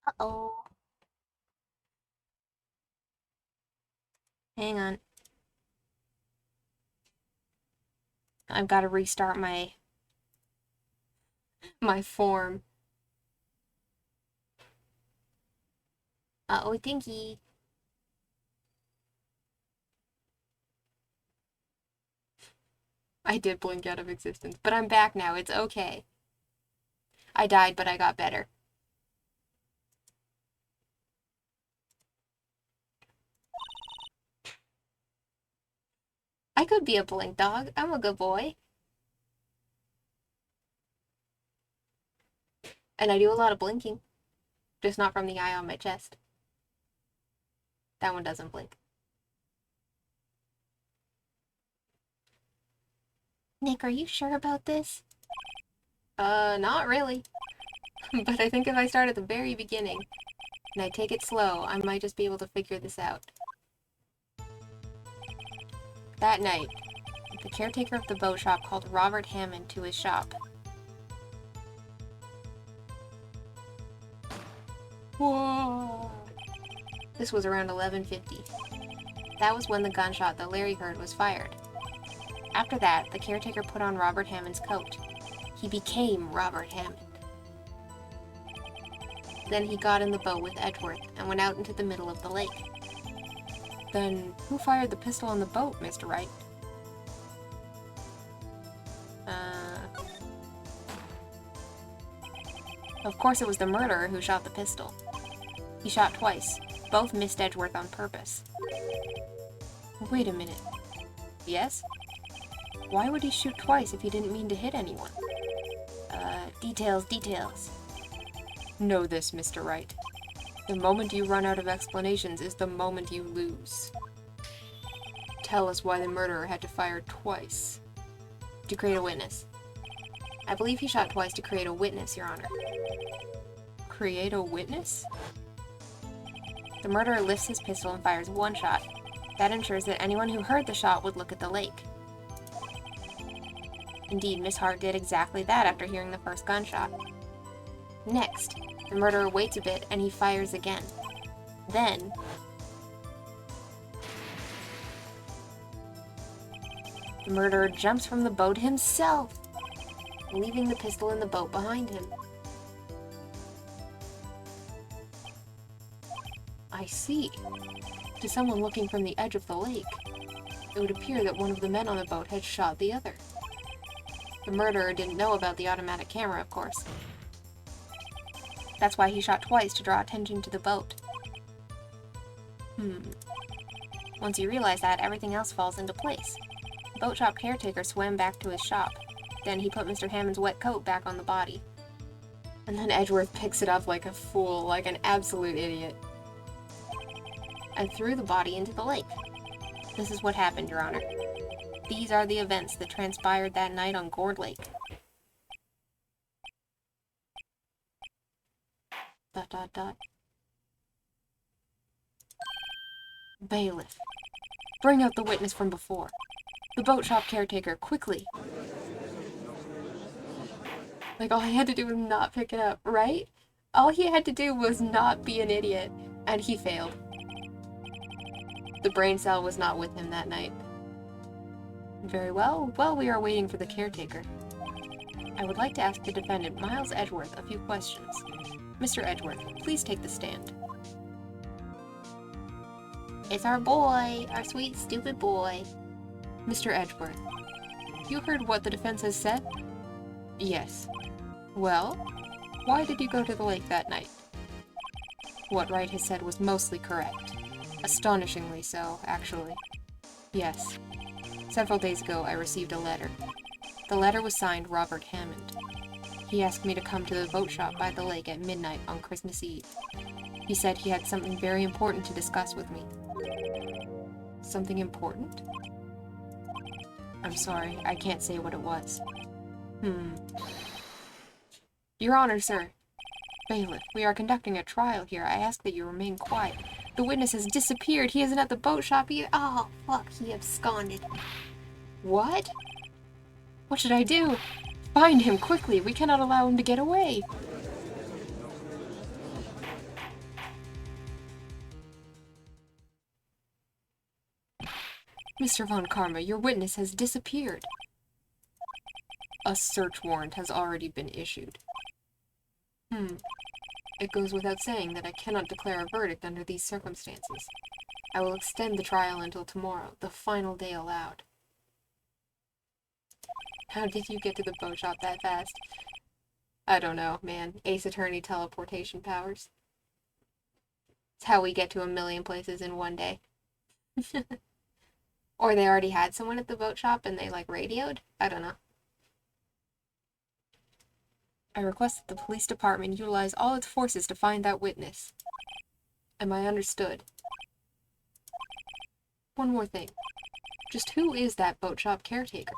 [SPEAKER 2] Uh-oh. Hang on. I've got to restart my form. Uh-oh, thinky. I did blink out of existence, but I'm back now. It's okay. I died, but I got better. I could be a blink dog. I'm a good boy. And I do a lot of blinking, just not from the eye on my chest. That one doesn't blink. Nick, are you sure about this? Not really. But I think if I start at the very beginning, and I take it slow, I might just be able to figure this out. That night, the caretaker of the boat shop called Robert Hammond to his shop. Whoa! This was around 11:50. That was when the gunshot that Larry heard was fired. After that, the caretaker put on Robert Hammond's coat. He became Robert Hammond. Then he got in the boat with Edgeworth and went out into the middle of the lake. Then, who fired the pistol on the boat, Mr. Wright? Of course it was the murderer who shot the pistol. He shot twice. Both missed Edgeworth on purpose. Wait a minute. Yes? Why would he shoot twice if he didn't mean to hit anyone? Details. Know this, Mr. Wright. The moment you run out of explanations is the moment you lose. Tell us why the murderer had to fire twice. To create a witness. I believe he shot twice to create a witness, Your Honor. Create a witness? The murderer lifts his pistol and fires one shot. That ensures that anyone who heard the shot would look at the lake. Indeed, Miss Hart did exactly that after hearing the first gunshot. Next, the murderer waits a bit and he fires again. Then, the murderer jumps from the boat himself, leaving the pistol in the boat behind him. I see. To someone looking from the edge of the lake, it would appear that one of the men on the boat had shot the other. The murderer didn't know about the automatic camera, of course. That's why he shot twice, to draw attention to the boat. Once you realize that, everything else falls into place. The boat shop caretaker swam back to his shop. Then he put Mr. Hammond's wet coat back on the body. And then Edgeworth picks it up like a fool, like an absolute idiot, and threw the body into the lake. This is what happened, Your Honor. These are the events that transpired that night on Gourd Lake. ... Bailiff. Bring out the witness from before. The boat shop caretaker, quickly. Like, all he had to do was not pick it up, right? All he had to do was not be an idiot, and he failed. The brain cell was not with him that night. Very well. While we are waiting for the caretaker, I would like to ask the defendant, Miles Edgeworth, a few questions. Mr. Edgeworth, please take the stand. It's our boy, our sweet, stupid boy. Mr. Edgeworth, you heard what the defense has said? Yes. Well, why did you go to the lake that night? What Wright has said was mostly correct. Astonishingly so, actually. Yes. Several days ago, I received a letter. The letter was signed Robert Hammond. He asked me to come to the boat shop by the lake at midnight on Christmas Eve. He said he had something very important to discuss with me. Something important? I'm sorry, I can't say what it was. Your Honor, sir. Bailiff, we are conducting a trial here. I ask that you remain quiet. The witness has disappeared. He isn't at the boat shop either. Oh, fuck, he absconded. What? What should I do? Find him quickly. We cannot allow him to get away. Mr. Von Karma, your witness has disappeared. A search warrant has already been issued. It goes without saying that I cannot declare a verdict under these circumstances. I will extend the trial until tomorrow, the final day allowed. How did you get to the boat shop that fast? I don't know, man. Ace Attorney teleportation powers. It's how we get to 1,000,000 places in one day. Or they already had someone at the boat shop and they, like, radioed? I don't know.
[SPEAKER 1] I request that the police department utilize all its forces to find that witness. Am I understood? One more thing. Just who is that boat shop caretaker?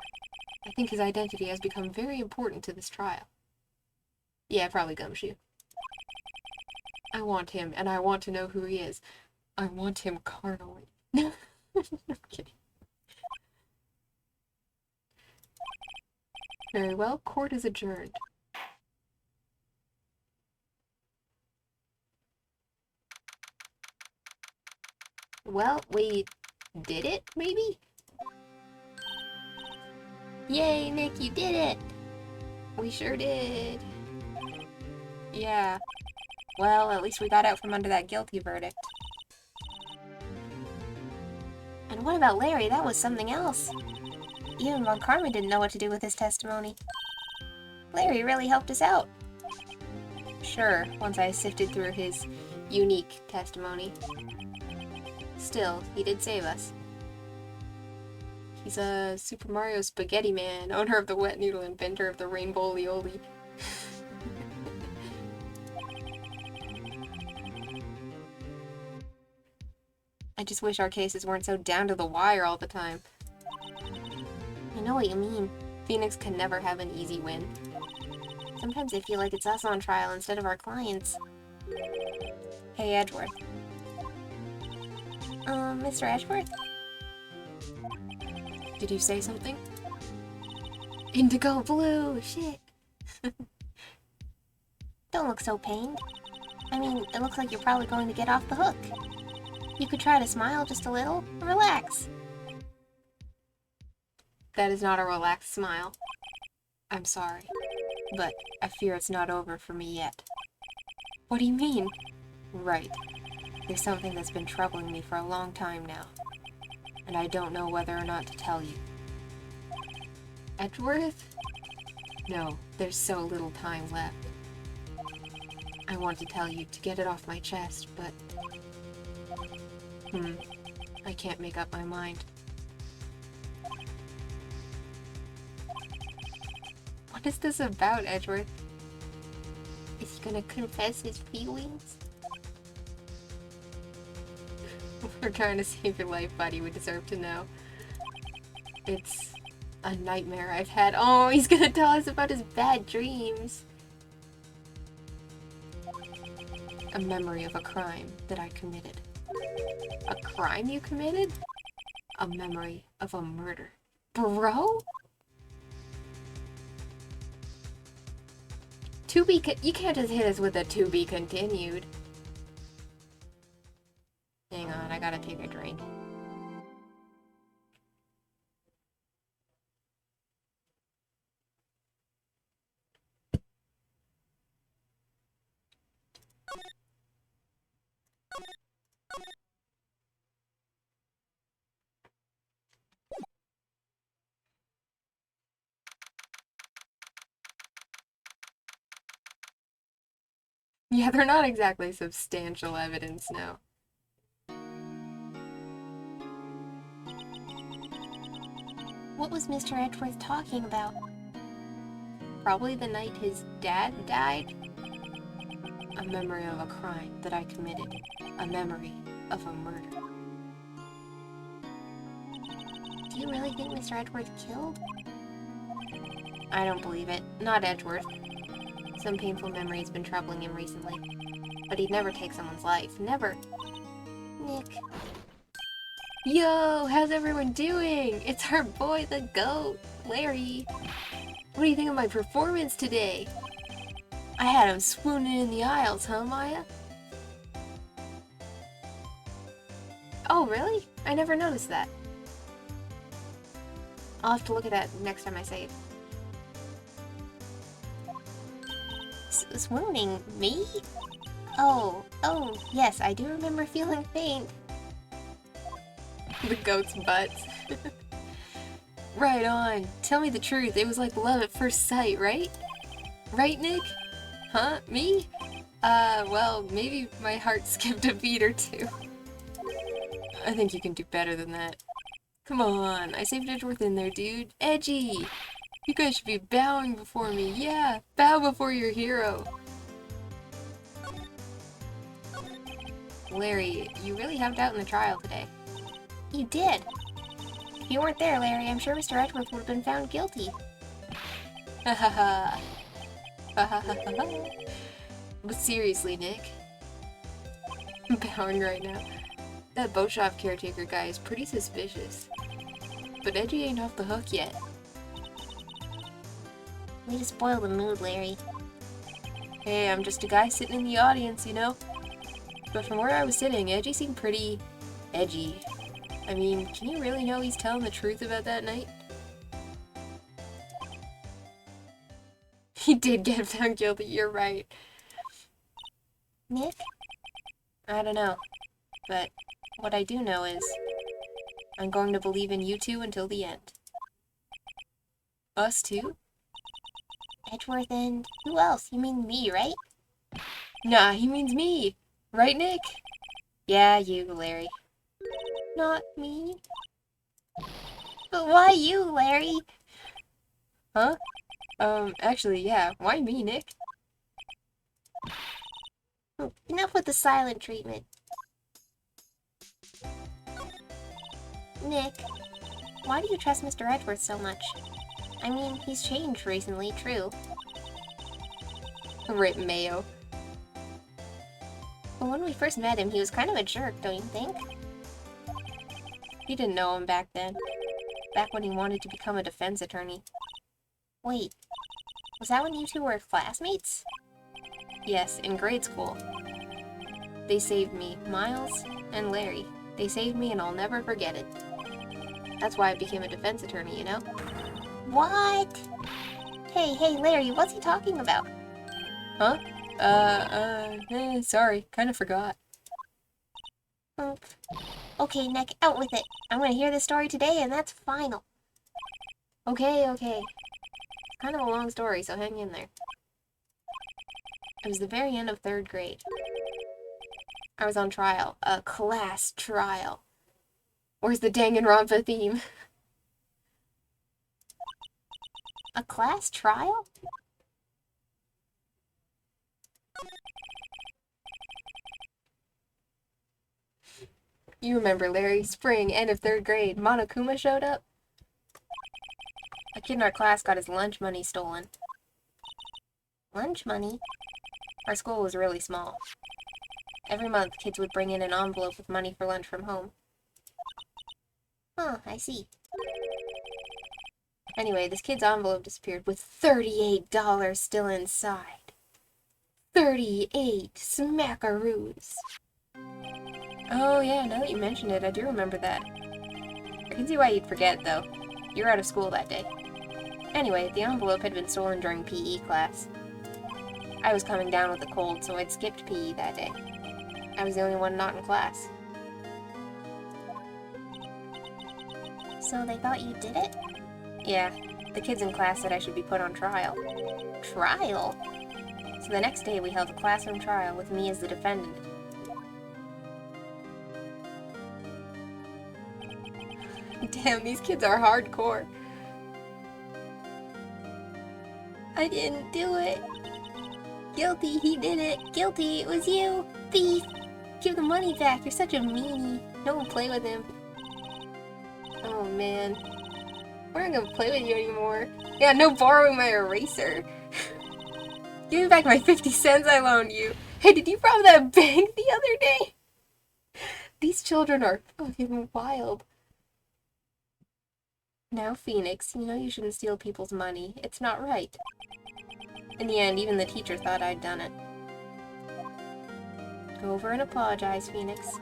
[SPEAKER 1] I think his identity has become very important to this trial. Yeah, probably Gumshoe. I want him, and I want to know who he is. I want him carnally. I'm kidding. Very well, court is adjourned. Well, we did it, maybe?
[SPEAKER 2] Yay, Nick, you did it!
[SPEAKER 1] We sure did.
[SPEAKER 2] Yeah. Well, at least we got out from under that guilty verdict. And what about Larry? That was something else. Even Von Karman didn't know what to do with his testimony. Larry really helped us out.
[SPEAKER 1] Sure, once I sifted through his unique testimony. Still, he did save us. He's a Super Mario Spaghetti Man, owner of the wet noodle, inventor of the rainbow lioli. I just wish our cases weren't so down to the wire all the time.
[SPEAKER 2] I know what you mean.
[SPEAKER 1] Phoenix can never have an easy win.
[SPEAKER 2] Sometimes I feel like it's us on trial instead of our clients.
[SPEAKER 1] Hey, Edgeworth.
[SPEAKER 2] Mr. Edgeworth?
[SPEAKER 1] Did you say something?
[SPEAKER 2] Indigo blue! Shit! Don't look so pained. I mean, it looks like you're probably going to get off the hook. You could try to smile just a little. Relax.
[SPEAKER 1] That is not a relaxed smile. I'm sorry, but I fear it's not over for me yet. What do you mean? Right. There's something that's been troubling me for a long time now, and I don't know whether or not to tell you. Edgeworth? No, there's so little time left. I want to tell you to get it off my chest, but... I can't make up my mind. What is this about, Edgeworth?
[SPEAKER 2] Is he gonna confess his feelings?
[SPEAKER 1] We're trying to save your life, buddy. We deserve to know. It's a nightmare I've had. Oh, he's gonna tell us about his bad dreams. A memory of a crime that I committed. A crime you committed? A memory of a murder. Bro? You can't just hit us with a to be continued. Hang on, I gotta take a drink. Yeah, they're not exactly substantial evidence now.
[SPEAKER 2] What was Mr. Edgeworth talking about?
[SPEAKER 1] Probably the night his dad died. A memory of a crime that I committed. A memory of a murder.
[SPEAKER 2] Do you really think Mr. Edgeworth killed?
[SPEAKER 1] I don't believe it. Not Edgeworth. Some painful memory has been troubling him recently. But he'd never take someone's life. Never.
[SPEAKER 2] Nick.
[SPEAKER 1] Yo, how's everyone doing? It's our boy, the GOAT, Larry. What do you think of my performance today? I had him swooning in the aisles, huh, Maya? Oh, really? I never noticed that. I'll have to look at that next time I save.
[SPEAKER 2] Swooning? Me? Oh, yes, I do remember feeling faint.
[SPEAKER 1] The goat's butts. Right on. Tell me the truth. It was like love at first sight, right? Right, Nick? Huh? Me? Well, maybe my heart skipped a beat or two. I think you can do better than that. Come on, I saved Edgeworth in there, dude. Edgy! You guys should be bowing before me. Yeah, bow before your hero. Larry, you really helped out in the trial today.
[SPEAKER 2] You did. If you weren't there, Larry, I'm sure Mr. Edgeworth would have been found guilty.
[SPEAKER 1] Ha ha ha. Ha ha ha ha. But seriously, Nick. I'm bowing right now. That boat shop caretaker guy is pretty suspicious. But Edgy ain't off the hook yet.
[SPEAKER 2] Way to spoil the mood, Larry.
[SPEAKER 1] Hey, I'm just a guy sitting in the audience, you know? But from where I was sitting, Edgy seemed pretty edgy. I mean, can you really know he's telling the truth about that night? He did get found guilty, you're right.
[SPEAKER 2] Nick?
[SPEAKER 1] I don't know. But what I do know is I'm going to believe in you two until the end. Us two?
[SPEAKER 2] Edgeworth and... who else? You mean me, right?
[SPEAKER 1] Nah, he means me. Right, Nick? Yeah, you, Larry.
[SPEAKER 2] Not me. But why you, Larry?
[SPEAKER 1] Huh? Actually, yeah. Why me, Nick?
[SPEAKER 2] Enough with the silent treatment. Nick, why do you trust Mr. Edgeworth so much? I mean, he's changed recently, true.
[SPEAKER 1] Rip Mayo.
[SPEAKER 2] But when we first met him, he was kind of a jerk, don't you think?
[SPEAKER 1] He didn't know him back then. Back when he wanted to become a defense attorney.
[SPEAKER 2] Wait, was that when you two were classmates?
[SPEAKER 1] Yes, in grade school. They saved me, Miles and Larry. They saved me and I'll never forget it. That's why I became a defense attorney, you know?
[SPEAKER 2] What? Hey, Larry, what's he talking about?
[SPEAKER 1] Huh? Sorry, kinda forgot.
[SPEAKER 2] Okay, Nick, out with it. I'm gonna hear this story today and that's final.
[SPEAKER 1] Okay. It's kind of a long story, so hang in there. It was the very end of 3rd grade. I was on trial. A class trial. Where's the Danganronpa theme?
[SPEAKER 2] A class trial?
[SPEAKER 1] You remember, Larry, spring, end of 3rd grade, Monokuma showed up? A kid in our class got his lunch money stolen.
[SPEAKER 2] Lunch money?
[SPEAKER 1] Our school was really small. Every month, kids would bring in an envelope with money for lunch from home.
[SPEAKER 2] Huh, I see.
[SPEAKER 1] Anyway, this kid's envelope disappeared with $38 still inside. 38 smackaroos. Oh yeah, now that you mention it, I do remember that. I can see why you'd forget, though. You were out of school that day. Anyway, the envelope had been stolen during PE class. I was coming down with a cold, so I'd skipped PE that day. I was the only one not in class.
[SPEAKER 2] So they thought you did it?
[SPEAKER 1] Yeah, the kids in class said I should be put on trial.
[SPEAKER 2] Trial?
[SPEAKER 1] So the next day we held a classroom trial with me as the defendant. Damn, these kids are hardcore.
[SPEAKER 2] I didn't do it. Guilty, he did it. Guilty, it was you. Thief. Give the money back, you're such a meanie. Don't play with him.
[SPEAKER 1] Oh man. We're not gonna play with you anymore. Yeah, no borrowing my eraser. Give me back my 50 cents I loaned you. Hey, did you rob that bank the other day? These children are fucking wild. Now, Phoenix, you know you shouldn't steal people's money. It's not right. In the end, even the teacher thought I'd done it. Go over and apologize, Phoenix.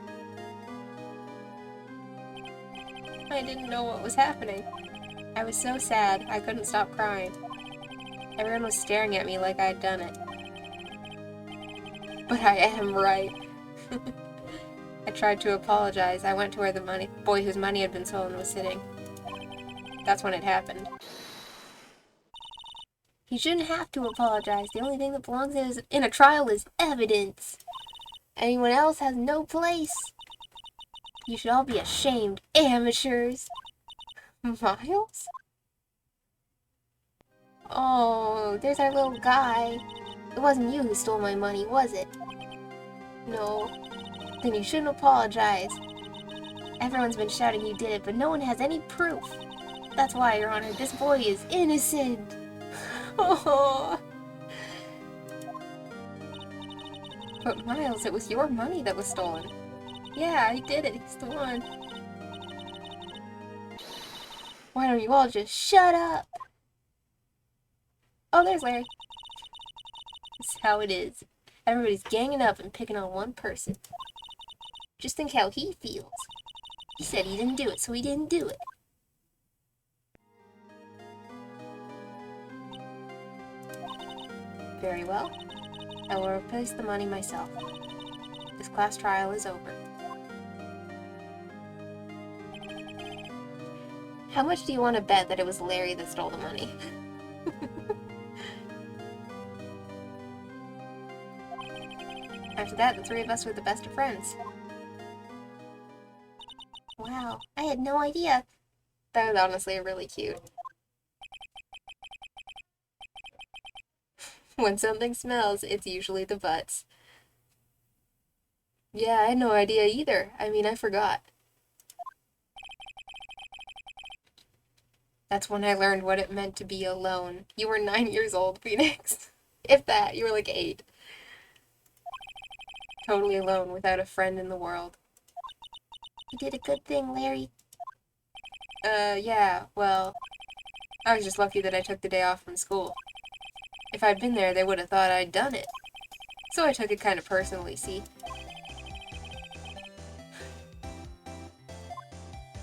[SPEAKER 1] I didn't know what was happening. I was so sad, I couldn't stop crying. Everyone was staring at me like I'd done it. But I am right. I tried to apologize. I went to where the boy whose money had been stolen was sitting. That's when it happened.
[SPEAKER 2] He shouldn't have to apologize. The only thing that belongs in a trial is evidence. Anyone else has no place. You should all be ashamed, amateurs.
[SPEAKER 1] Miles?
[SPEAKER 2] no, there's our little guy. It wasn't you who stole my money, was it? No. Then you shouldn't apologize. Everyone's been shouting you did it, but no one has any proof. That's why, Your Honor, this boy is innocent. Oh. But Miles, it was your money that was stolen. Yeah, I did it. He's the one. Why don't you all just shut up? Oh, there's Larry. That's how it is. Everybody's ganging up and picking on one person. Just think how he feels. He said he didn't do it, so he didn't do it. Very well. I will replace the money myself. This class trial is over. How much do you want to bet that it was Larry that stole the money? After that, the three of us were the best of friends. Wow, I had no idea. That was honestly really cute. When something smells, it's usually the butts. Yeah, I had no idea either. I mean, I forgot. That's when I learned what it meant to be alone. You were 9 years old, Phoenix. If that, you were like 8. Totally alone, without a friend in the world. You did a good thing, Larry. Yeah, well, I was just lucky that I took the day off from school. If I'd been there, they would have thought I'd done it. So I took it kind of personally, see?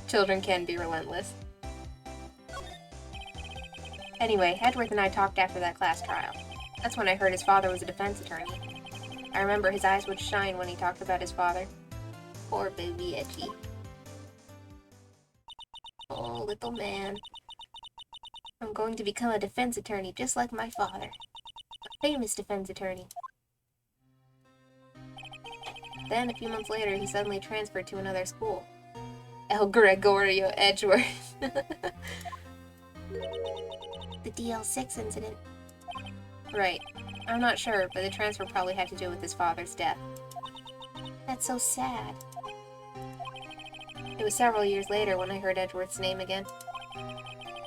[SPEAKER 2] Children can be relentless. Anyway, Edgeworth and I talked after that class trial. That's when I heard his father was a defense attorney. I remember his eyes would shine when he talked about his father. Poor baby Edgy. Oh, little man. I'm going to become a defense attorney just like my father. A famous defense attorney. Then, a few months later, he suddenly transferred to another school. El Gregorio Edgeworth. The DL6 incident. Right. I'm not sure, but the transfer probably had to do with his father's death. That's so sad. It was several years later when I heard Edgeworth's name again.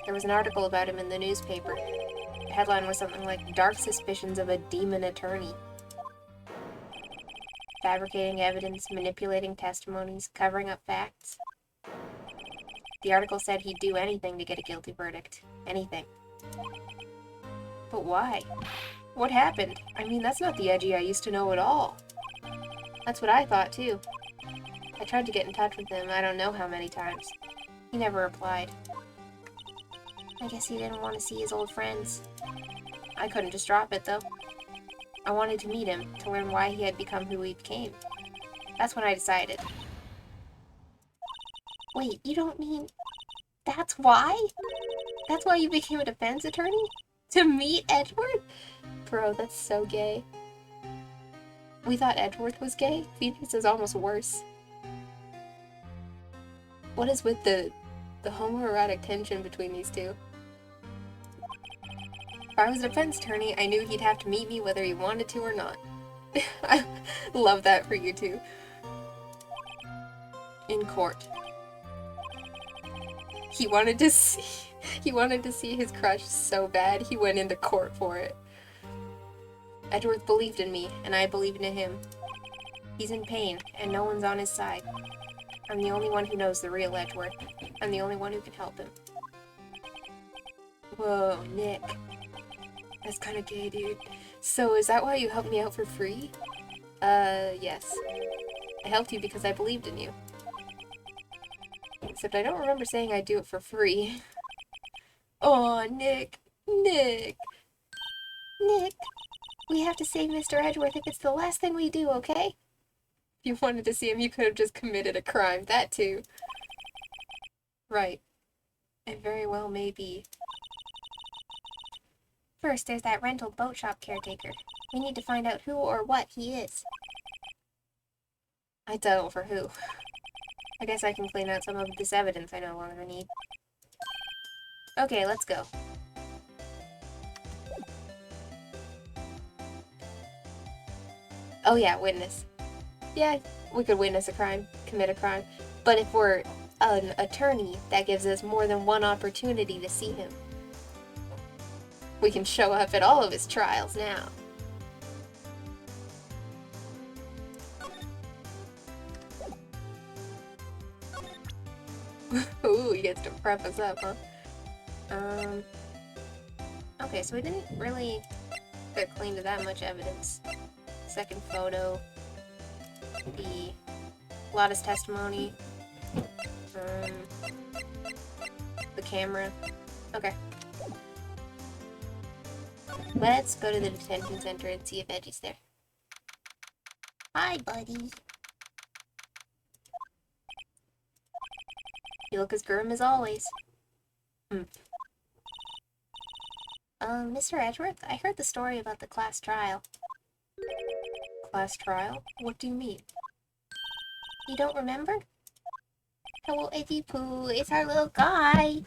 [SPEAKER 2] There was an article about him in the newspaper. The headline was something like, "Dark Suspicions of a Demon Attorney." Fabricating evidence, manipulating testimonies, covering up facts. The article said he'd do anything to get a guilty verdict. Anything. But why? What happened? I mean, that's not the Edgy I used to know at all. That's what I thought, too. I tried to get in touch with him I don't know how many times. He never replied. I guess he didn't want to see his old friends. I couldn't just drop it, though. I wanted to meet him, to learn why he had become who he became. That's when I decided. Wait, you don't mean... That's why? That's why you became a defense attorney? To meet Edgeworth? Bro, that's so gay. We thought Edgeworth was gay? Phoenix is almost worse. What is with the homoerotic tension between these two? If I was a defense attorney, I knew he'd have to meet me whether he wanted to or not. I love that for you too. In court. He wanted to see his crush so bad, he went into court for it. Edgeworth believed in me, and I believed in him. He's in pain, and no one's on his side. I'm the only one who knows the real Edgeworth. I'm the only one who can help him. Whoa, Nick. That's kinda gay, dude. So, is that why you helped me out for free? Yes. I helped you because I believed in you. Except I don't remember saying I'd do it for free. Aw, Nick. Nick. Nick. We have to save Mr. Edgeworth if it's the last thing we do, okay? If you wanted to see him, you could have just committed a crime. That too. Right. It very well may be. First, there's that rental boat shop caretaker. We need to find out who or what he is. I don't for who. I guess I can clean out some of this evidence I no longer need. Okay, let's go. Oh yeah, witness. Yeah, we could witness a crime, commit a crime. But if we're an attorney, that gives us more than one opportunity to see him. We can show up at all of his trials now. Ooh, he gets to prep us up, huh? Okay, so we didn't really get clean to that much evidence. Second photo, the Lotta's testimony, the camera. Okay. Let's go to the detention center and see if Edgy's there. Hi, buddy. You look as grim as always. Mr. Edgeworth, I heard the story about the class trial.
[SPEAKER 1] Class trial? What do you mean?
[SPEAKER 2] You don't remember? Hello, Edgy Poo. It's our little guy.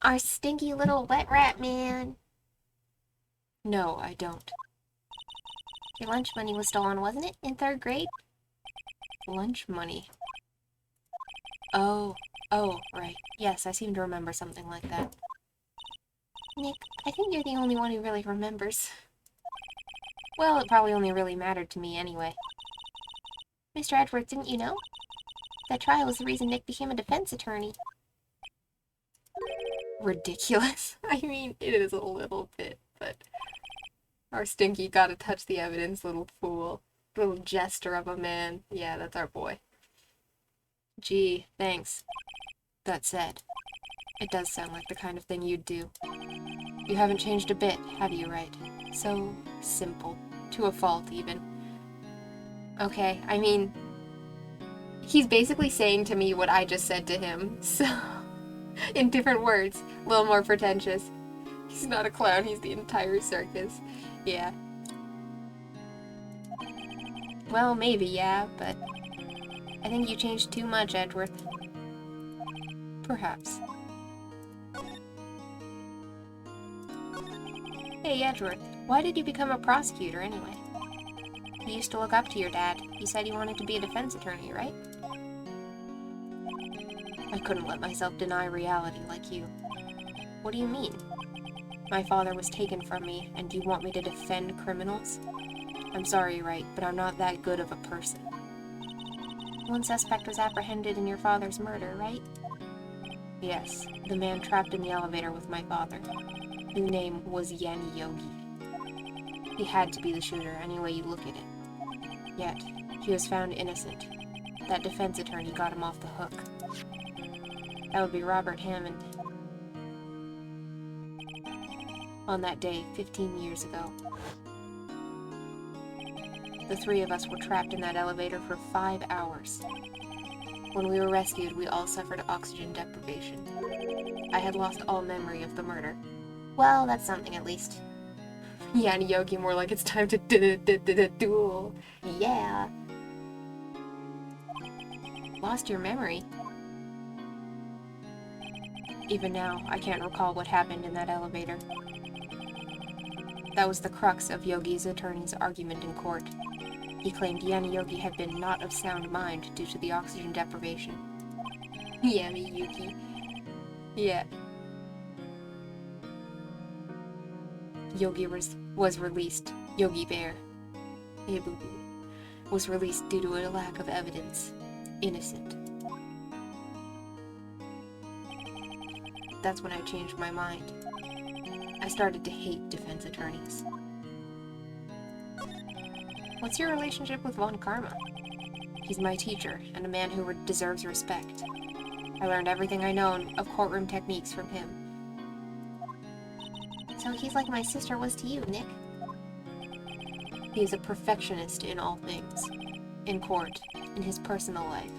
[SPEAKER 2] Our stinky little wet rat man.
[SPEAKER 1] No, I don't.
[SPEAKER 2] Your lunch money was stolen, wasn't it? In 3rd grade?
[SPEAKER 1] Lunch money? Oh, right. Yes, I seem to remember something like that.
[SPEAKER 2] Nick, I think you're the only one who really remembers.
[SPEAKER 1] Well, it probably only really mattered to me anyway.
[SPEAKER 2] Mr. Edgeworth, didn't you know? That trial was the reason Nick became a defense attorney.
[SPEAKER 1] Ridiculous. I mean, it is a little bit, but... Our stinky gotta touch the evidence, little fool. Little jester of a man. Yeah, that's our boy. Gee, thanks. That said, it does sound like the kind of thing you'd do. You haven't changed a bit, have you, Wright? So simple. To a fault, even. Okay, I mean... He's basically saying to me what I just said to him, so... in different words. A little more pretentious. He's not a clown, he's the entire circus. Yeah.
[SPEAKER 2] Well, maybe, yeah, but... I think you changed too much, Edgeworth.
[SPEAKER 1] Perhaps.
[SPEAKER 2] Hey, Edgeworth, why did you become a prosecutor, anyway? You used to look up to your dad. He said he wanted to be a defense attorney, right?
[SPEAKER 1] I couldn't let myself deny reality like you.
[SPEAKER 2] What do you mean?
[SPEAKER 1] My father was taken from me, and you want me to defend criminals? I'm sorry, Wright, but I'm not that good of a person.
[SPEAKER 2] One suspect was apprehended in your father's murder, right?
[SPEAKER 1] Yes, the man trapped in the elevator with my father. His name was Yanni Yogi. He had to be the shooter, any way you look at it. Yet, he was found innocent. That defense attorney got him off the hook. That would be Robert Hammond. On that day, 15 years ago. The 3 of us were trapped in that elevator for 5 hours. When we were rescued, we all suffered oxygen deprivation. I had lost all memory of the murder.
[SPEAKER 2] Well, that's something at least.
[SPEAKER 1] Yanni Yogi, more like it's time to duel.
[SPEAKER 2] Yeah. Lost your memory?
[SPEAKER 1] Even now, I can't recall what happened in that elevator. That was the crux of Yogi's attorney's argument in court. He claimed Yanni Yogi had been not of sound mind due to the oxygen deprivation. Yanni Yuki. Yeah. Yogi was released. Yogi Bear. Hey, boo-boo. Was released due to a lack of evidence. Innocent. That's when I changed my mind. I started to hate defense attorneys.
[SPEAKER 2] What's your relationship with Von Karma?
[SPEAKER 1] He's my teacher, and a man who deserves respect. I learned everything I know of courtroom techniques from him.
[SPEAKER 2] So he's like my sister was to you, Nick.
[SPEAKER 1] He is a perfectionist in all things. In court, in his personal life.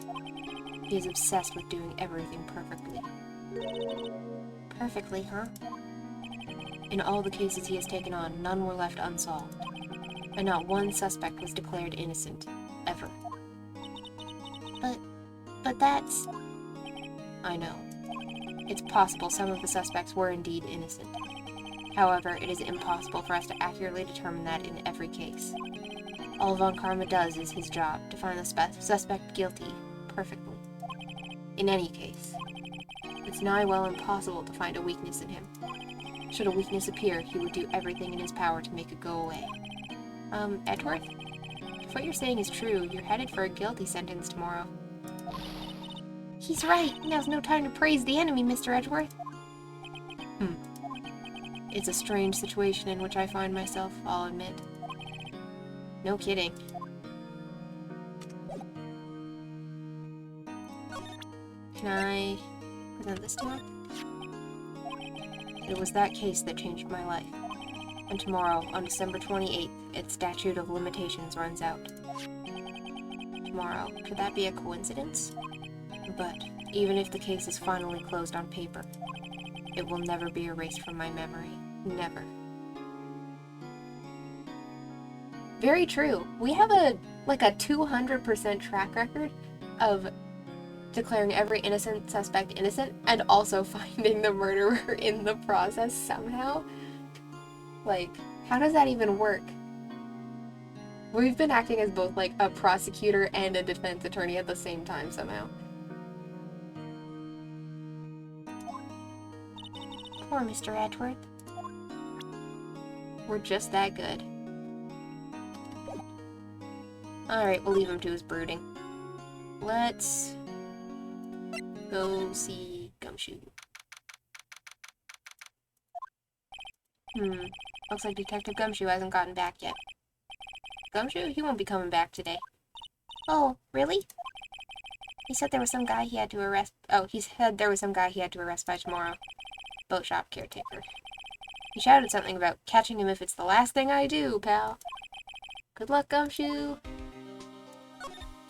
[SPEAKER 1] He is obsessed with doing everything perfectly.
[SPEAKER 2] Perfectly, huh?
[SPEAKER 1] In all the cases he has taken on, none were left unsolved. And not one suspect was declared innocent. Ever.
[SPEAKER 2] But that's...
[SPEAKER 1] I know. It's possible some of the suspects were indeed innocent. However, it is impossible for us to accurately determine that in every case.
[SPEAKER 2] All Von Karma does is his job, to find the suspect guilty perfectly. In any case, it's nigh well impossible to find a weakness in him. Should a weakness appear, he would do everything in his power to make it go away. Edgeworth? If what you're saying is true, you're headed for a guilty sentence tomorrow. He's right. Now's no time to praise the enemy, Mr. Edgeworth. It's a strange situation in which I find myself, I'll admit. No kidding. Can I present this to him? It was that case that changed my life. And tomorrow, on December 28th, its statute of limitations runs out. Tomorrow, could that be a coincidence? But, even if the case is finally closed on paper, it will never be erased from my memory. Never. Very true. We have a 200% track record of declaring every innocent suspect innocent and also finding the murderer in the process somehow. Like, how does that even work? We've been acting as both, like, a prosecutor and a defense attorney at the same time somehow. Poor Mr. Edgeworth.
[SPEAKER 1] We're just that good.
[SPEAKER 2] Alright, we'll leave him to his brooding. Let's go see Gumshoe.
[SPEAKER 1] Looks like Detective Gumshoe hasn't gotten back yet.
[SPEAKER 2] Gumshoe? He won't be coming back today. Oh, really? He said there was some guy he had to arrest. Oh, he said there was some guy he had to arrest by tomorrow. Boat shop caretaker. He shouted something about catching him if it's the last thing I do, pal. Good luck, Gumshoe.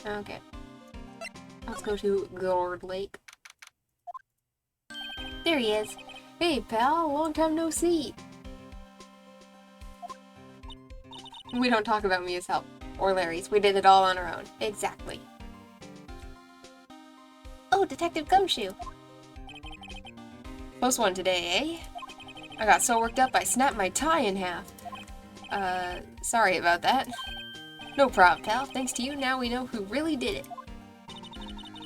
[SPEAKER 1] Okay. Let's go to Gourd Lake.
[SPEAKER 2] There he is.
[SPEAKER 1] Hey, pal. Long time no see. We don't talk about Mia's help. Or Larry's. We did it all on our own.
[SPEAKER 2] Exactly. Oh, Detective Gumshoe.
[SPEAKER 1] Close one today, eh? I got so worked up I snapped my tie in half. Sorry about that. No problem, pal. Thanks to you, now we know who really did it.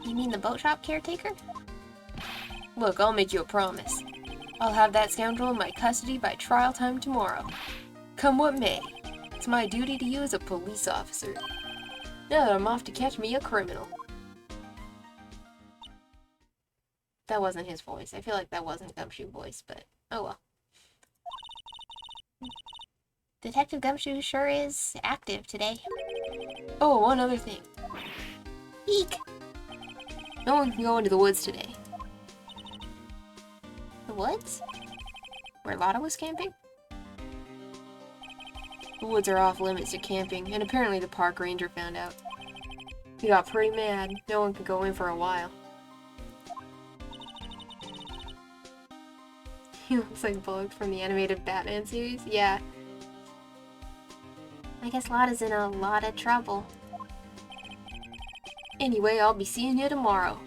[SPEAKER 2] You mean the boat shop caretaker?
[SPEAKER 1] Look, I'll make you a promise. I'll have that scoundrel in my custody by trial time tomorrow. Come what may. It's my duty to you as a police officer. Now that I'm off to catch me a criminal.
[SPEAKER 2] That wasn't his voice. I feel like that wasn't Gumshoe's voice, but oh well. Detective Gumshoe sure is active today.
[SPEAKER 1] Oh, one other thing.
[SPEAKER 2] Eek!
[SPEAKER 1] No one can go into the woods today.
[SPEAKER 2] The woods?
[SPEAKER 1] Where Lotta was camping? The woods are off limits to camping, and apparently the park ranger found out. He got pretty mad. No one could go in for a while. He looks like Bullock from the animated Batman series. Yeah.
[SPEAKER 2] I guess Lotta's in a lot of trouble.
[SPEAKER 1] Anyway, I'll be seeing you tomorrow.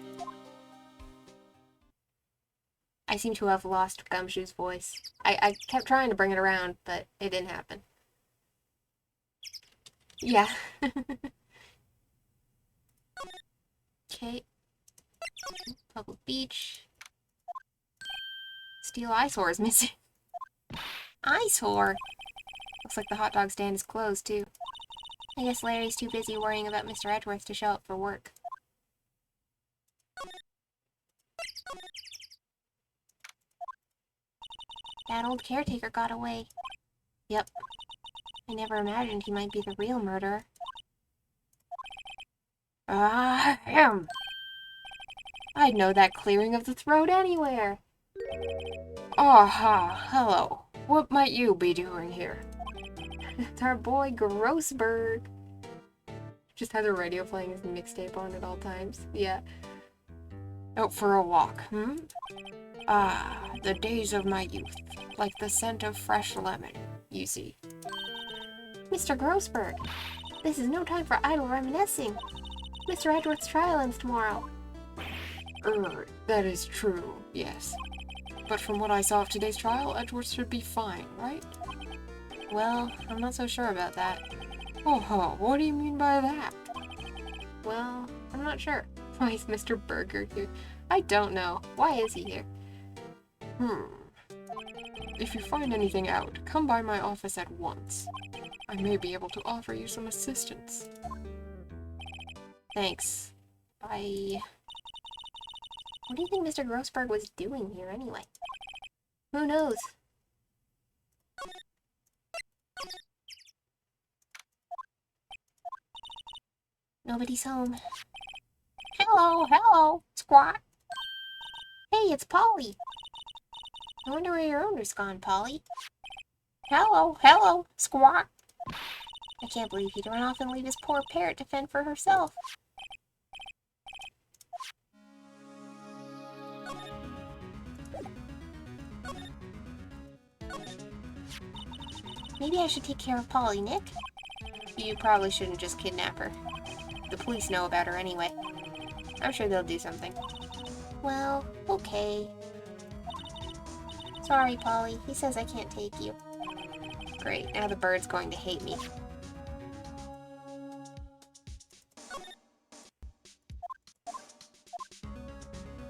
[SPEAKER 1] I seem to have lost Gumshoe's voice. I kept trying to bring it around, but it didn't happen. Yeah.
[SPEAKER 2] Okay. Public beach.
[SPEAKER 1] Steel eyesore is missing.
[SPEAKER 2] Eyesore?
[SPEAKER 1] Looks like the hot dog stand is closed, too.
[SPEAKER 2] I guess Larry's too busy worrying about Mr. Edgeworth to show up for work. That old caretaker got away.
[SPEAKER 1] Yep.
[SPEAKER 2] I never imagined he might be the real murderer.
[SPEAKER 1] Ahem. I'd know that clearing of the throat anywhere. Aha, hello. What might you be doing here? It's our boy Grossberg. Just has a radio playing his mixtape on at all times. Yeah. Out for a walk, hmm? Ah, the days of my youth. Like the scent of fresh lemon, you see.
[SPEAKER 2] Mr. Grossberg, this is no time for idle reminiscing. Mr. Edgeworth's trial ends tomorrow.
[SPEAKER 1] That is true, yes. But from what I saw of today's trial, Edgeworth should be fine, right? Well, I'm not so sure about that. Oh, what do you mean by that? Well, I'm not sure. Why is Mr. Burger here? I don't know. Why is he here? If you find anything out, come by my office at once. I may be able to offer you some assistance. Thanks. Bye.
[SPEAKER 2] What do you think Mr. Grossberg was doing here anyway? Who knows? Nobody's home. Hello, Squat. Hey, it's Polly. I wonder where your owner's gone, Polly. Hello, Squat. I can't believe he'd run off and leave his poor parrot to fend for herself. Maybe I should take care of Polly, Nick.
[SPEAKER 1] You probably shouldn't just kidnap her. The police know about her anyway. I'm sure they'll do something.
[SPEAKER 2] Well, okay. Sorry, Polly. He says I can't take you.
[SPEAKER 1] Great, now the bird's going to hate me.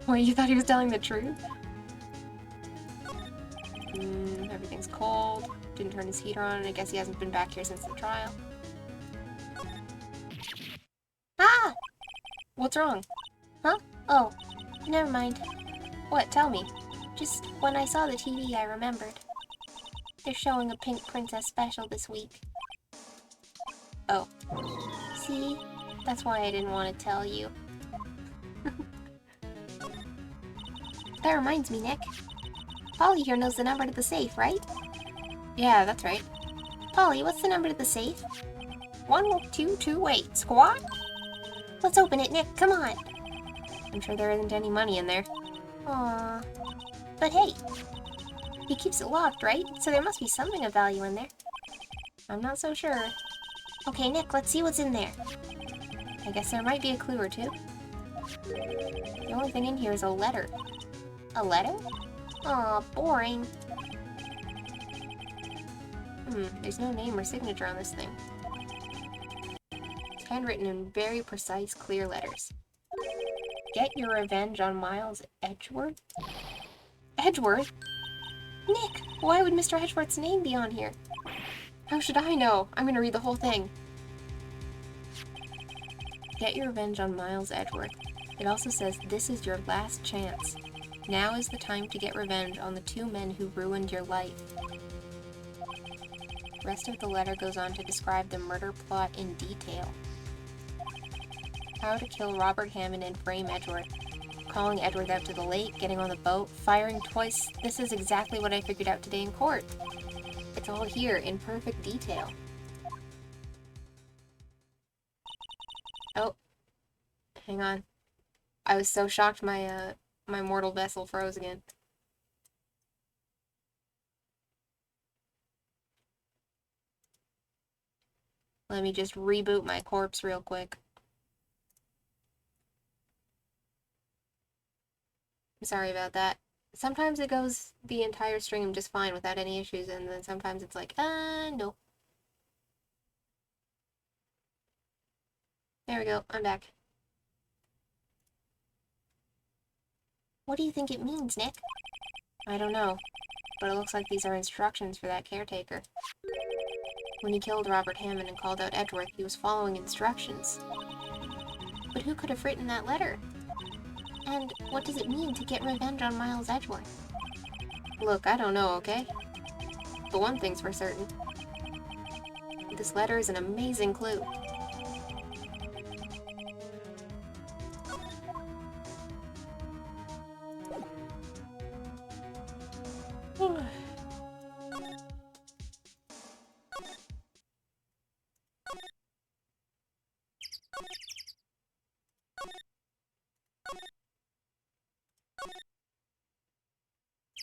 [SPEAKER 1] Wait, you thought he was telling the truth? Everything's cold. Didn't turn his heater on, and I guess he hasn't been back here since the trial.
[SPEAKER 2] Ah!
[SPEAKER 1] What's wrong?
[SPEAKER 2] Huh? Oh, never mind.
[SPEAKER 1] What? Tell me.
[SPEAKER 2] Just when I saw the TV, I remembered. They're showing a Pink Princess special this week.
[SPEAKER 1] Oh.
[SPEAKER 2] See? That's why I didn't want to tell you. That reminds me, Nick. Polly here knows the number to the safe, right?
[SPEAKER 1] Yeah, that's right.
[SPEAKER 2] Polly, what's the number to the safe?
[SPEAKER 1] 12228. Squat?
[SPEAKER 2] Let's open it, Nick. Come on.
[SPEAKER 1] I'm sure there isn't any money in there.
[SPEAKER 2] Aww. But hey, he keeps it locked, right? So there must be something of value in there.
[SPEAKER 1] I'm not so sure.
[SPEAKER 2] Okay, Nick, let's see what's in there.
[SPEAKER 1] I guess there might be a clue or two. The only thing in here is a letter.
[SPEAKER 2] A letter? Aw, boring.
[SPEAKER 1] There's no name or signature on this thing. It's handwritten in very precise, clear letters. Get your revenge on Miles Edgeworth? Edgeworth?
[SPEAKER 2] Nick, why would Mr. Edgeworth's name be on here?
[SPEAKER 1] How should I know? I'm gonna read the whole thing. Get your revenge on Miles Edgeworth. It also says, this is your last chance. Now is the time to get revenge on the two men who ruined your life. The rest of the letter goes on to describe the murder plot in detail. How to kill Robert Hammond and frame Edgeworth. Calling Edward out to the lake, getting on the boat, firing twice. This is exactly what I figured out today in court. It's all here in perfect detail. Oh. Hang on. I was so shocked my mortal vessel froze again. Let me just reboot my corpse real quick. I'm sorry about that. Sometimes it goes the entire stream just fine without any issues, and then sometimes it's like, no. There we go, I'm back.
[SPEAKER 2] What do you think it means, Nick?
[SPEAKER 1] I don't know, but it looks like these are instructions for that caretaker. When he killed Robert Hammond and called out Edgeworth, he was following instructions.
[SPEAKER 2] But who could have written that letter? And what does it mean to get revenge on Miles Edgeworth?
[SPEAKER 1] Look, I don't know, okay? But one thing's for certain. This letter is an amazing clue.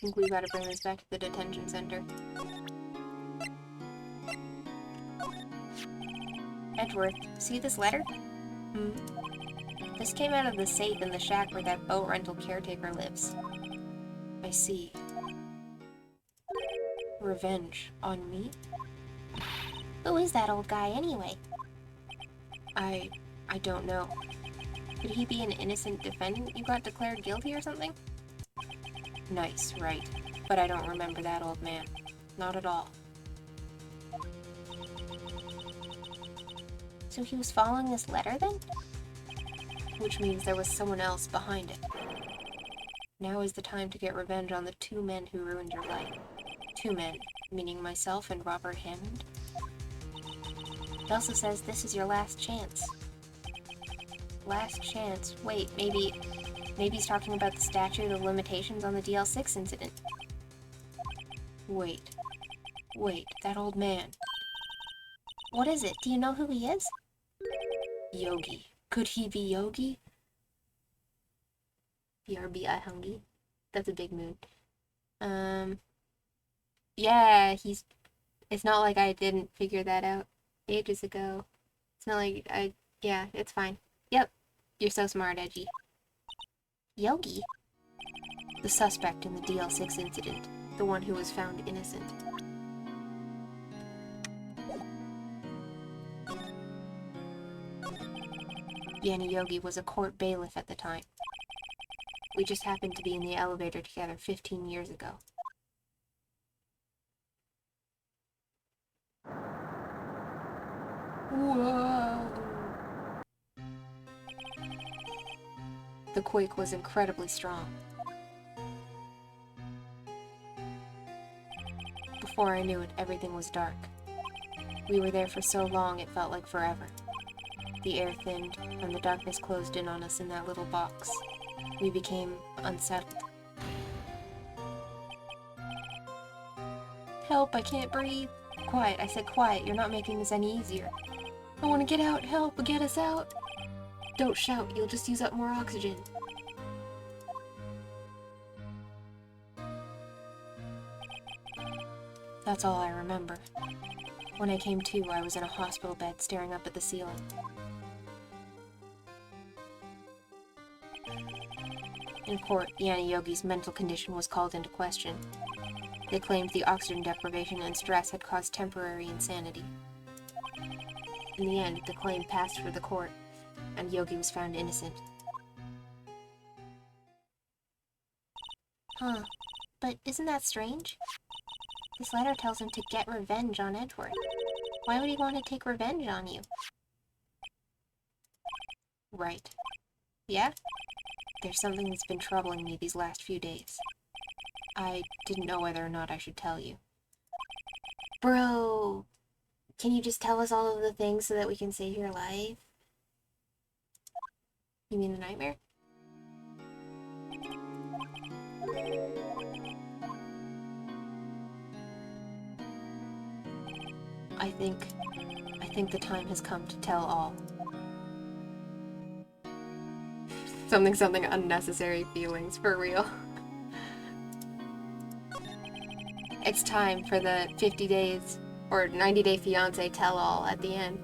[SPEAKER 1] I think we gotta bring this back to the detention center. Edgeworth, see this letter? This came out of the safe in the shack where that boat rental caretaker lives. I see. Revenge on me?
[SPEAKER 2] Who is that old guy, anyway?
[SPEAKER 1] I don't know.
[SPEAKER 2] Could he be an innocent defendant you got declared guilty or something?
[SPEAKER 1] Nice, right. But I don't remember that old man. Not at all.
[SPEAKER 2] So he was following this letter, then?
[SPEAKER 1] Which means there was someone else behind it. Now is the time to get revenge on the 2 men who ruined your life. 2 men, meaning myself and Robert Hammond.
[SPEAKER 2] It also says this is your last chance. Last chance? Wait, maybe he's talking about the statute of limitations on the DL6 incident.
[SPEAKER 1] Wait, that old man.
[SPEAKER 2] What is it? Do you know who he is?
[SPEAKER 1] Yogi. Could he be Yogi?
[SPEAKER 2] BRB, hungry. That's a big mood.
[SPEAKER 1] Yeah, it's not like I didn't figure that out ages ago. It's not like yeah, it's fine. Yep, you're so smart, Edgy.
[SPEAKER 2] Yogi?
[SPEAKER 1] The suspect in the DL6 incident. The one who was found innocent. Yanni Yogi was a court bailiff at the time. We just happened to be in the elevator together 15 years ago. Whoa! The quake was incredibly strong. Before I knew it, everything was dark. We were there for so long it felt like forever. The air thinned, and the darkness closed in on us in that little box. We became unsettled. Help, I can't breathe. Quiet, I said quiet, you're not making this any easier. I want to get out, help, get us out. Don't shout, you'll just use up more oxygen. That's all I remember. When I came to, I was in a hospital bed staring up at the ceiling. In court, Yanni Yogi's mental condition was called into question. They claimed the oxygen deprivation and stress had caused temporary insanity. In the end, the claim passed for the court, and Yogi was found innocent.
[SPEAKER 2] Huh. But isn't that strange? This letter tells him to get revenge on Edward. Why would he want to take revenge on you?
[SPEAKER 1] Right. Yeah? There's something that's been troubling me these last few days. I didn't know whether or not I should tell you.
[SPEAKER 2] Bro, can you just tell us all of the things so that we can save your life?
[SPEAKER 1] You mean the nightmare? I think the time has come to tell all. Something unnecessary feelings, for real. It's time for the 50 days or 90-day fiancé tell-all at the end.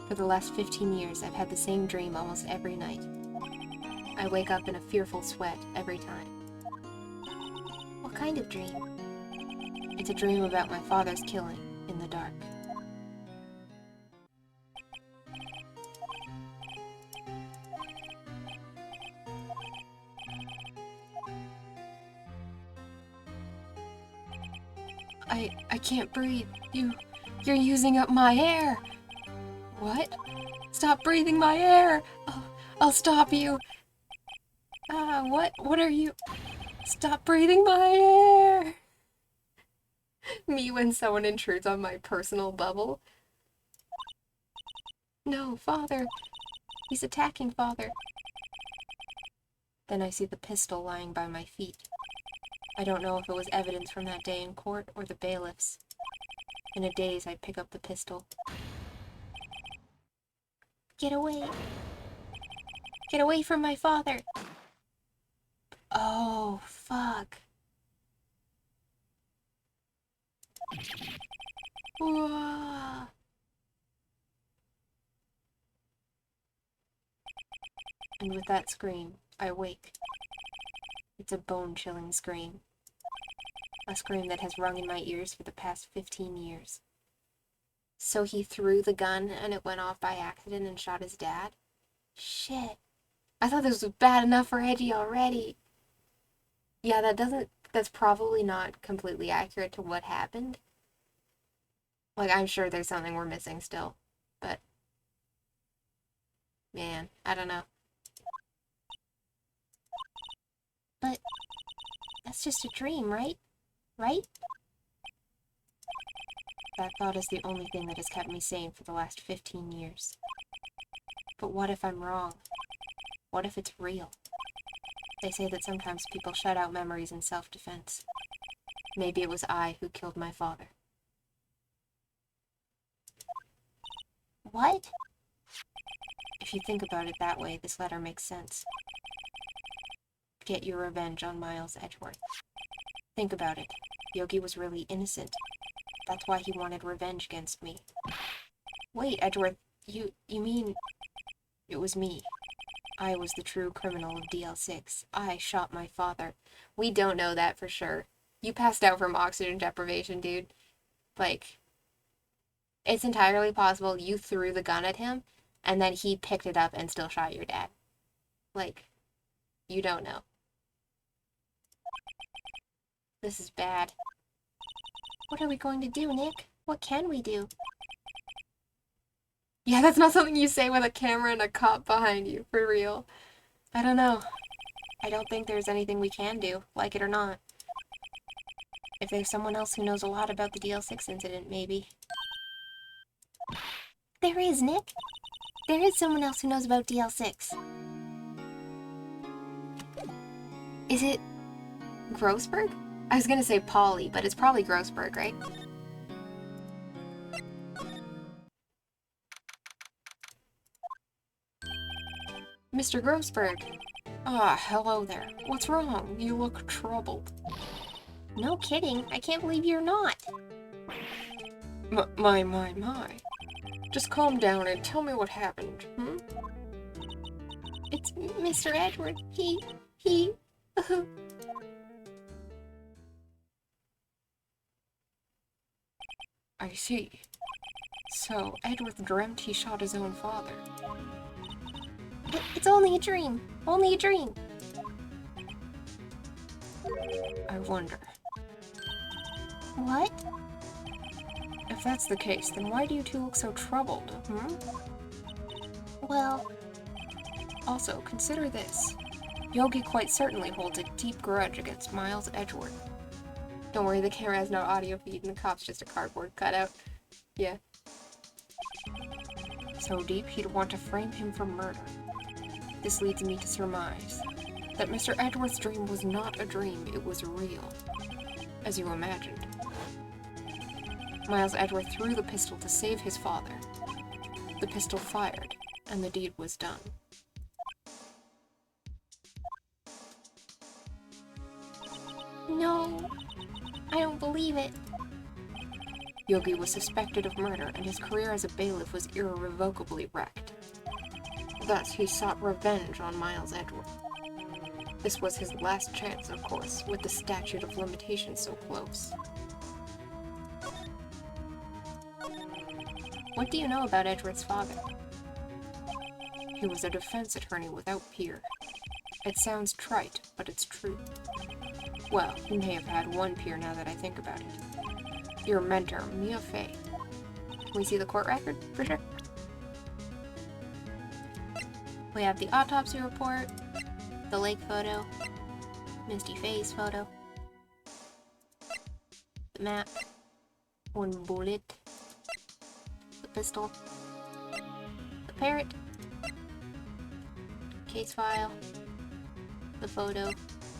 [SPEAKER 1] For the last 15 years, I've had the same dream almost every night. I wake up in a fearful sweat every time.
[SPEAKER 2] What kind of dream?
[SPEAKER 1] It's a dream about my father's killing in the dark. I can't breathe. You're using up my air. What? Stop breathing my air. I'll stop you. What are you? Stop breathing my air. Me when someone intrudes on my personal bubble. No, Father. He's attacking, Father. Then I see the pistol lying by my feet. I don't know if it was evidence from that day in court or the bailiffs. In a daze, I pick up the pistol.
[SPEAKER 2] Get away. Get away from my father.
[SPEAKER 1] Oh, fuck. Whoa. And with that scream, I wake. It's a bone-chilling scream.
[SPEAKER 2] A scream that has rung in my ears for the past 15 years. So he threw the gun and it went off by accident and shot his dad? Shit. I thought this was bad enough for Edgy already. Yeah, that's probably not completely accurate to what happened. Like, I'm sure there's something we're missing still. But, man, I don't know. But, that's just a dream, right? Right? That thought is the only thing that has kept me sane for the last 15 years. But what if I'm wrong? What if it's real? They say that sometimes people shut out memories in self-defense. Maybe it was I who killed my father. What? If you think about it that way, this letter makes sense. Get your revenge on Miles Edgeworth. Think about it. Yogi was really innocent. That's why he wanted revenge against me. Wait, Edgeworth, you mean... It was me. I was the true criminal of DL6. I shot my father. We don't know that for sure. You passed out from oxygen deprivation, dude. Like, it's entirely possible you threw the gun at him, and then he picked it up and still shot your dad. Like, you don't know. This is bad. What are we going to do, Nick? What can we do? Yeah, that's not something you say with a camera and a cop behind you, for real. I don't know. I don't think there's anything we can do, like it or not. If there's someone else who knows a lot about the DL6 incident, maybe. There is, Nick. There is someone else who knows about DL6. Is it Grossberg? I was gonna say Polly, but it's probably Grossberg, right? Mr. Grossberg. Ah, hello there. What's wrong? You look troubled. No kidding. I can't believe you're not. My. Just calm down and tell me what happened, hmm? It's Mr. Edward. He... I see. So, Edward dreamt he shot his own father. It's only a dream. Only a dream. I wonder. What? If that's the case, then why do you two look so troubled, hmm? Well... Also, consider this. Yogi quite certainly holds a deep grudge against Miles Edgeworth. Don't worry, the camera has no audio feed and the cop's just a cardboard cutout. Yeah. So deep, he'd want to frame him for murder. This leads me to surmise that Mr. Edgeworth's dream was not a dream, it was real. As you imagined. Miles Edgeworth threw the pistol to save his father. The pistol fired, and the deed was done. No, I don't believe it. Yogi was suspected of murder, and his career as a bailiff was irrevocably wrecked. Thus, he sought revenge on Miles Edgeworth. This was his last chance, of course, with the statute of limitations so close. What do you know about Edgeworth's father? He was a defense attorney without peer. It sounds trite, but it's true. Well, he may have had one peer now that I think about it. Your mentor, Mia Fey. Can we see the court record, for sure? We have the autopsy report, the lake photo, Misty Fey's photo, the map, one bullet, the pistol, the parrot, case file, the photo,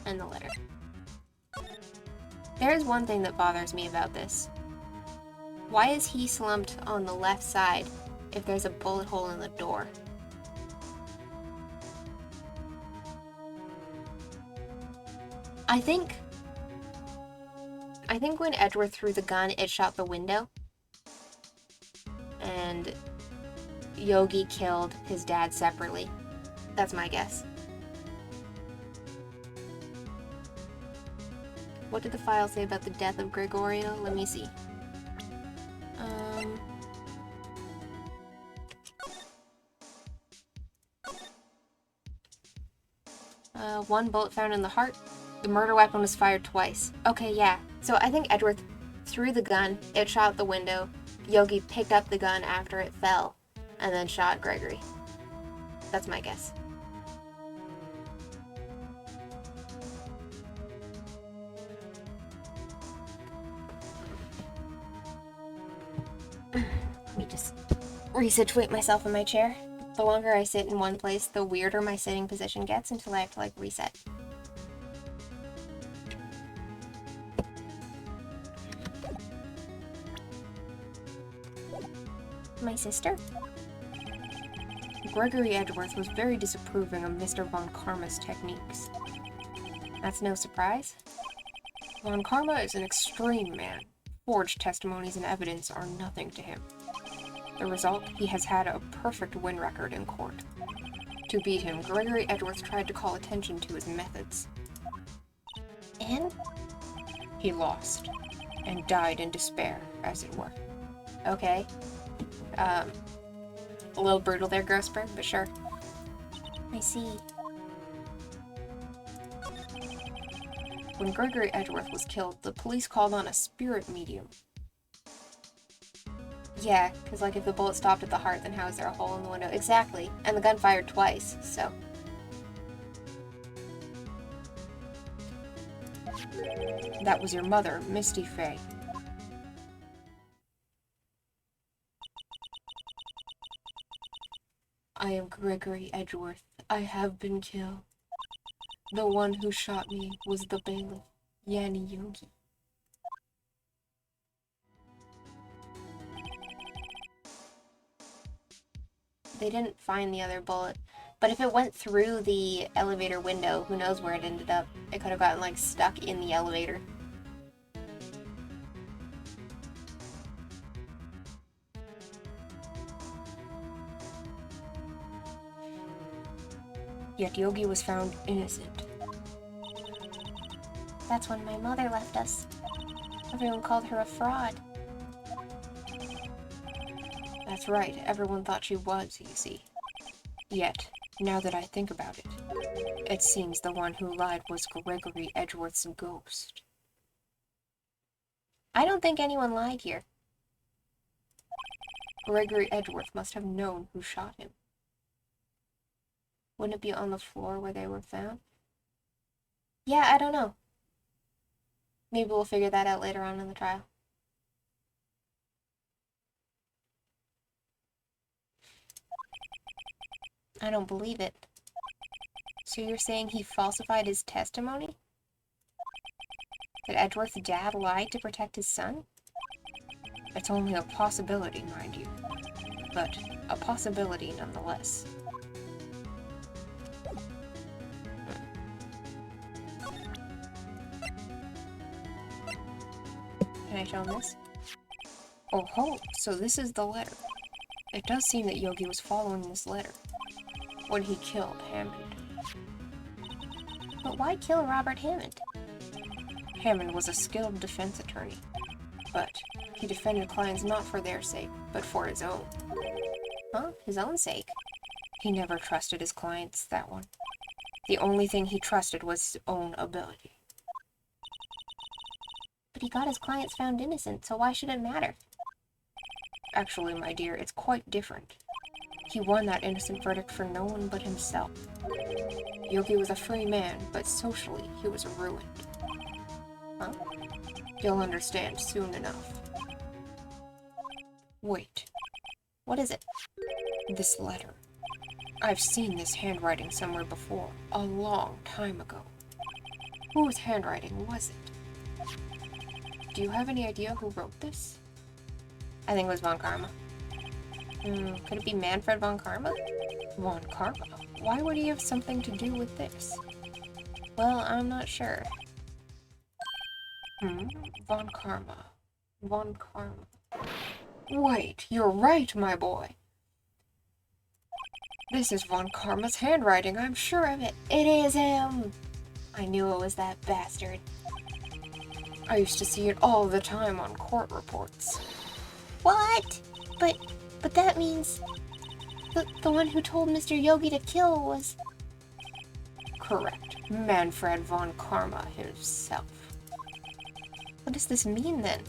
[SPEAKER 2] and the letter. There is one thing that bothers me about this. Why is he slumped on the left side if there's a bullet hole in the door? I think when Edgeworth threw the gun, it shot the window. And Yogi killed his dad separately. That's my guess. What did the file say about the death of Gregorio? Let me see. One bullet found in the heart. The murder weapon was fired twice. Okay, yeah. So I think Edgeworth threw the gun, it shot out the window. Yogi picked up the gun after it fell, and then shot Gregory. That's my guess. Let me just resituate myself in my chair. The longer I sit in one place, the weirder my sitting position gets until I have to, reset. My sister? Gregory Edgeworth was very disapproving of Mr. Von Karma's techniques. That's no surprise. Von Karma is an extreme man. Forged testimonies and evidence are nothing to him. The result, he has had a perfect win record in court. To beat him, Gregory Edgeworth tried to call attention to his methods. And? He lost, and died in despair, as it were. Okay. A little brutal there, Grossberg, but sure. I see. When Gregory Edgeworth was killed, the police called on a spirit medium. Yeah, because, if the bullet stopped at the heart, then how is there a hole in the window? Exactly. And the gun fired twice, so. That was your mother, Misty Fey. I am Gregory Edgeworth. I have been killed. The one who shot me was the bailiff, Yanni Yogi. They didn't find the other bullet, but if it went through the elevator window, who knows where it ended up. It could have gotten, stuck in the elevator. Yet Yogi was found innocent. That's when my mother left us. Everyone called her a fraud. That's right, everyone thought she was, you see. Yet, now that I think about it, it seems the one who lied was Gregory Edgeworth's ghost. I don't think anyone lied here. Gregory Edgeworth must have known who shot him. Wouldn't it be on the floor where they were found? Yeah, I don't know. Maybe we'll figure that out later on in the trial. I don't believe it. So you're saying he falsified his testimony? That Edgeworth's dad lied to protect his son? It's only a possibility, mind you. But a possibility nonetheless. Can I show him this? Oh ho, so this is the letter. It does seem that Yogi was following this letter when he killed Hammond. But why kill Robert Hammond? Hammond was a skilled defense attorney, but he defended clients not for their sake, but for his own. Huh? His own sake? He never trusted his clients, that one. The only thing he trusted was his own ability. But he got his clients found innocent, so why should it matter? Actually, my dear, it's quite different. He won that innocent verdict for no one but himself. Yogi was a free man, but socially he was ruined. Huh? You'll understand soon enough. Wait. What is it? This letter. I've seen this handwriting somewhere before, a long time ago. Whose handwriting was it? Do you have any idea who wrote this? I think it was Von Karma. Could it be Manfred Von Karma? Von Karma? Why would he have something to do with this? Well, I'm not sure. Von Karma. Von Karma. Wait, you're right, my boy. This is Von Karma's handwriting, I'm sure of it. It is him! I knew it was that bastard.
[SPEAKER 1] I used to see it all the time on court reports.
[SPEAKER 2] What? But that means the one who told Mr. Yogi to kill was...
[SPEAKER 1] Correct. Manfred von Karma himself.
[SPEAKER 2] What does this mean then?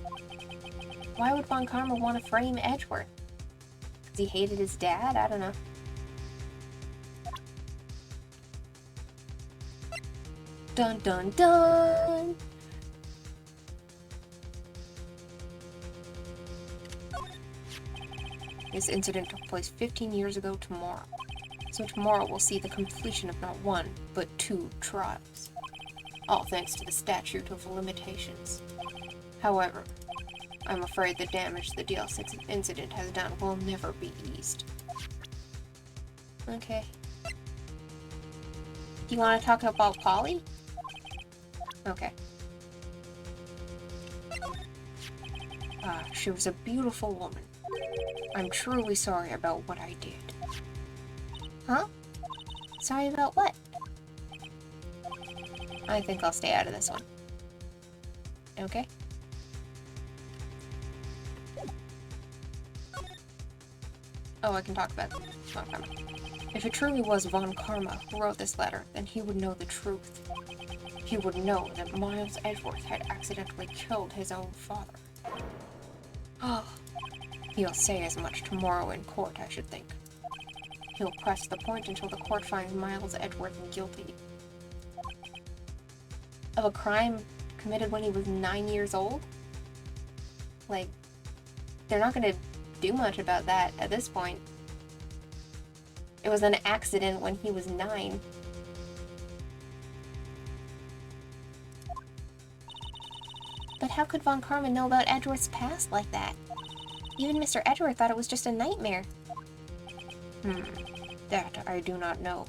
[SPEAKER 2] Why would von Karma want to frame Edgeworth? Because he hated his dad? I don't know. Dun dun dun!
[SPEAKER 1] This incident took place 15 years ago tomorrow. So tomorrow we'll see the completion of not one, but 2 trials. All thanks to the statute of limitations. However, I'm afraid the damage the DL6 incident has done will never be eased.
[SPEAKER 2] Okay. Do you want to talk about Polly?
[SPEAKER 1] Okay. She was a beautiful woman. I'm truly sorry about what I did.
[SPEAKER 2] Huh? Sorry about what?
[SPEAKER 1] I think I'll stay out of this one. Okay? Oh, I can talk about Von Karma. If it truly was Von Karma who wrote this letter, then he would know the truth. He would know that Miles Edgeworth had accidentally killed his own father. Oh, he'll say as much tomorrow in court, I should think. He'll press the point until the court finds Miles Edgeworth guilty.
[SPEAKER 2] Of a crime committed when he was 9 years old? Like, they're not gonna do much about that at this point. It was an accident when he was 9. But how could Von Karma know about Edgeworth's past like that? Even Mr. Edgeworth thought it was just a nightmare.
[SPEAKER 1] That I do not know.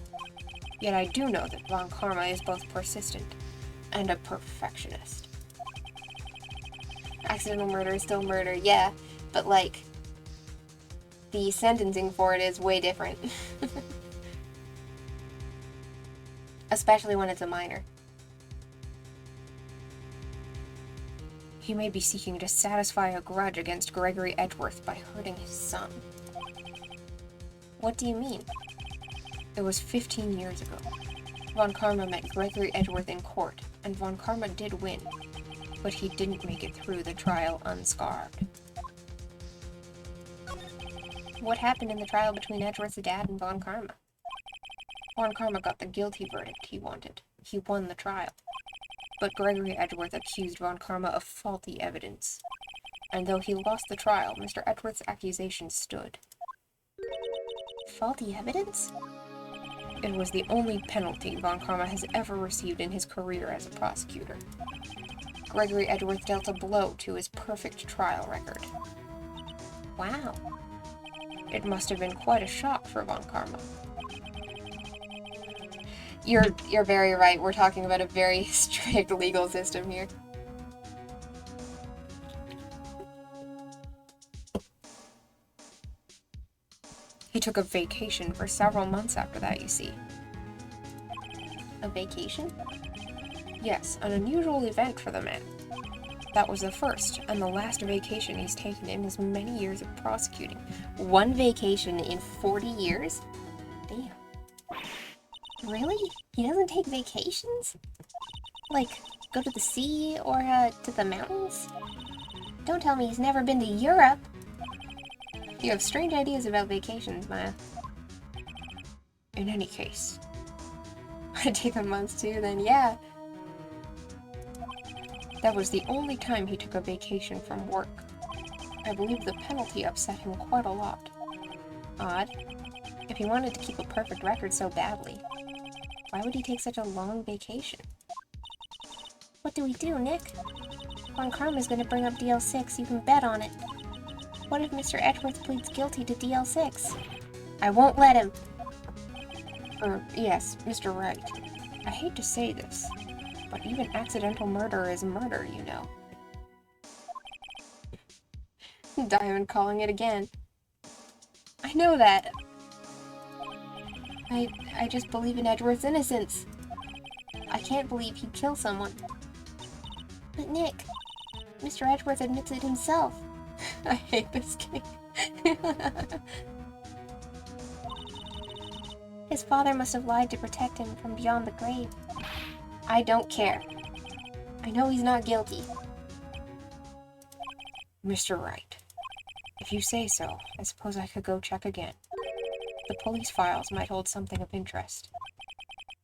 [SPEAKER 1] Yet I do know that Von Karma is both persistent and a perfectionist.
[SPEAKER 2] Accidental murder is still murder, yeah, but like, the sentencing for it is way different. Especially when it's a minor.
[SPEAKER 1] He may be seeking to satisfy a grudge against Gregory Edgeworth by hurting his son.
[SPEAKER 2] What do you mean?
[SPEAKER 1] It was 15 years ago. Von Karma met Gregory Edgeworth in court, and Von Karma did win, but he didn't make it through the trial unscarred.
[SPEAKER 2] What happened in the trial between Edgeworth's dad and Von Karma?
[SPEAKER 1] Von Karma got the guilty verdict he wanted. He won the trial. But Gregory Edgeworth accused Von Karma of faulty evidence. And though he lost the trial, Mr. Edgeworth's accusation stood.
[SPEAKER 2] Faulty evidence?
[SPEAKER 1] It was the only penalty Von Karma has ever received in his career as a prosecutor. Gregory Edgeworth dealt a blow to his perfect trial record.
[SPEAKER 2] Wow.
[SPEAKER 1] It must have been quite a shock for Von Karma.
[SPEAKER 2] You're very right. We're talking about a very strict legal system here.
[SPEAKER 1] He took a vacation for several months after that, you see.
[SPEAKER 2] A vacation?
[SPEAKER 1] Yes, an unusual event for the man. That was the first and the last vacation he's taken in his many years of prosecuting.
[SPEAKER 2] One vacation in 40 years? Damn. Really? He doesn't take vacations? Like, go to the sea or to the mountains? Don't tell me he's never been to Europe.
[SPEAKER 1] You have strange ideas about vacations, Maya. In any case.
[SPEAKER 2] I'd take a month too, then yeah.
[SPEAKER 1] That was the only time he took a vacation from work. I believe the penalty upset him quite a lot.
[SPEAKER 2] Odd. If he wanted to keep a perfect record so badly, why would he take such a long vacation? What do we do, Nick? Von Karma's gonna bring up DL6, you can bet on it. What if Mr. Edgeworth pleads guilty to DL6? I won't let him.
[SPEAKER 1] Yes, Mr. Wright. I hate to say this, but even accidental murder is murder, you know.
[SPEAKER 2] Diamond calling it again. I know that. I just believe in Edgeworth's innocence. I can't believe he'd kill someone. But Nick, Mr. Edgeworth admits it himself. I hate this game. His father must have lied to protect him from beyond the grave. I don't care. I know he's not guilty.
[SPEAKER 1] Mr. Wright, if you say so, I suppose I could go check again. The police files might hold something of interest.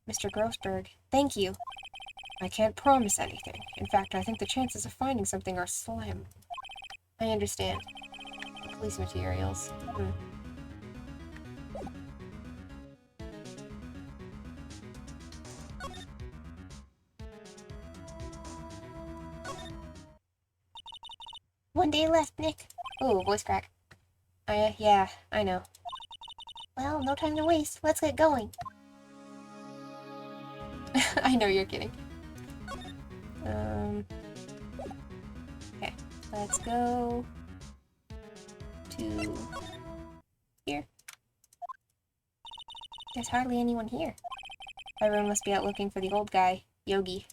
[SPEAKER 2] Mr. Grossberg, thank you.
[SPEAKER 1] I can't promise anything. In fact, I think the chances of finding something are slim.
[SPEAKER 2] I understand. Police materials. One day left, Nick. Ooh, voice crack. Yeah, I know. Well, no time to waste. Let's get going. I know you're kidding. Okay, let's go to here. There's hardly anyone here. Everyone must be out looking for the old guy, Yogi.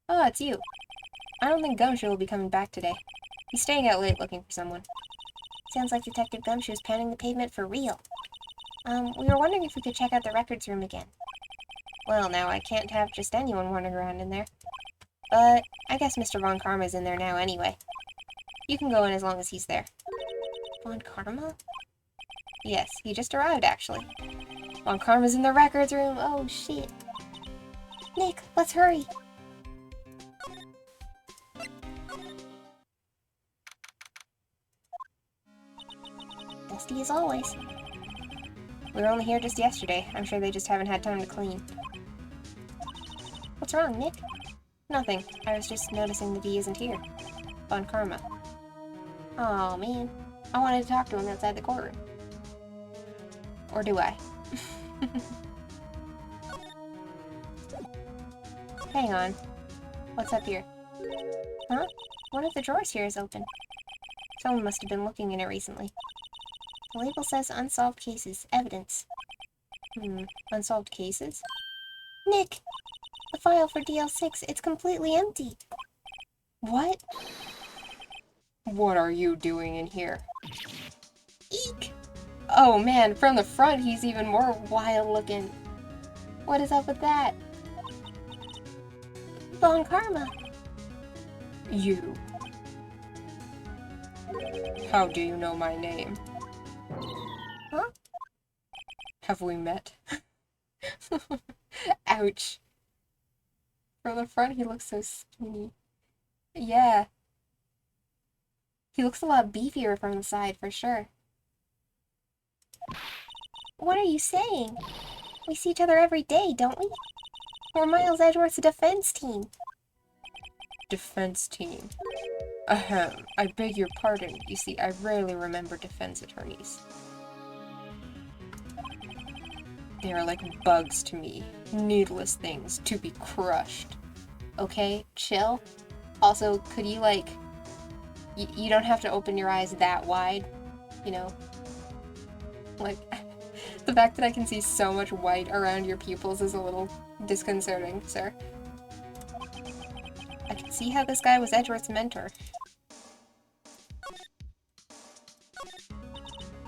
[SPEAKER 2] Oh, it's you. I don't think Gumshoe will be coming back today. He's staying out late looking for someone. Sounds like Detective Gumshoe is pounding the pavement for real. We were wondering if we could check out the records room again. Well, now, I can't have just anyone wandering around in there. But I guess Mr. Von Karma's in there now anyway. You can go in as long as he's there. Von Karma? Yes, he just arrived, actually. Von Karma's in the records room. Oh, shit. Nick, let's hurry. Dusty as always. We were only here just yesterday. I'm sure they just haven't had time to clean. What's wrong, Nick? Nothing. I was just noticing that he isn't here. Von Karma. Aw, man. I wanted to talk to him outside the courtroom. Or do I? Hang on. What's up here? Huh? One of the drawers here is open. Someone must have been looking in it recently. The label says unsolved cases. Evidence. Unsolved cases? Nick! The file for DL6, it's completely empty. What?
[SPEAKER 1] What are you doing in here?
[SPEAKER 2] Eek! Oh man, from the front he's even more wild looking. What is up with that? Von Karma.
[SPEAKER 1] You. How do you know my name?
[SPEAKER 2] Huh?
[SPEAKER 1] Have we met?
[SPEAKER 2] Ouch. From the front, he looks so skinny. Yeah. He looks a lot beefier from the side, for sure. What are you saying? We see each other every day, don't we? We're Miles Edgeworth's defense team.
[SPEAKER 1] Defense team. Ahem. I beg your pardon. You see, I rarely remember defense attorneys. They are like bugs to me. Needless things to be crushed.
[SPEAKER 2] Okay, chill. Also, could you, like... You don't have to open your eyes that wide, you know? Like, the fact that I can see so much white around your pupils is a little disconcerting, sir. I can see how this guy was Edgeworth's mentor.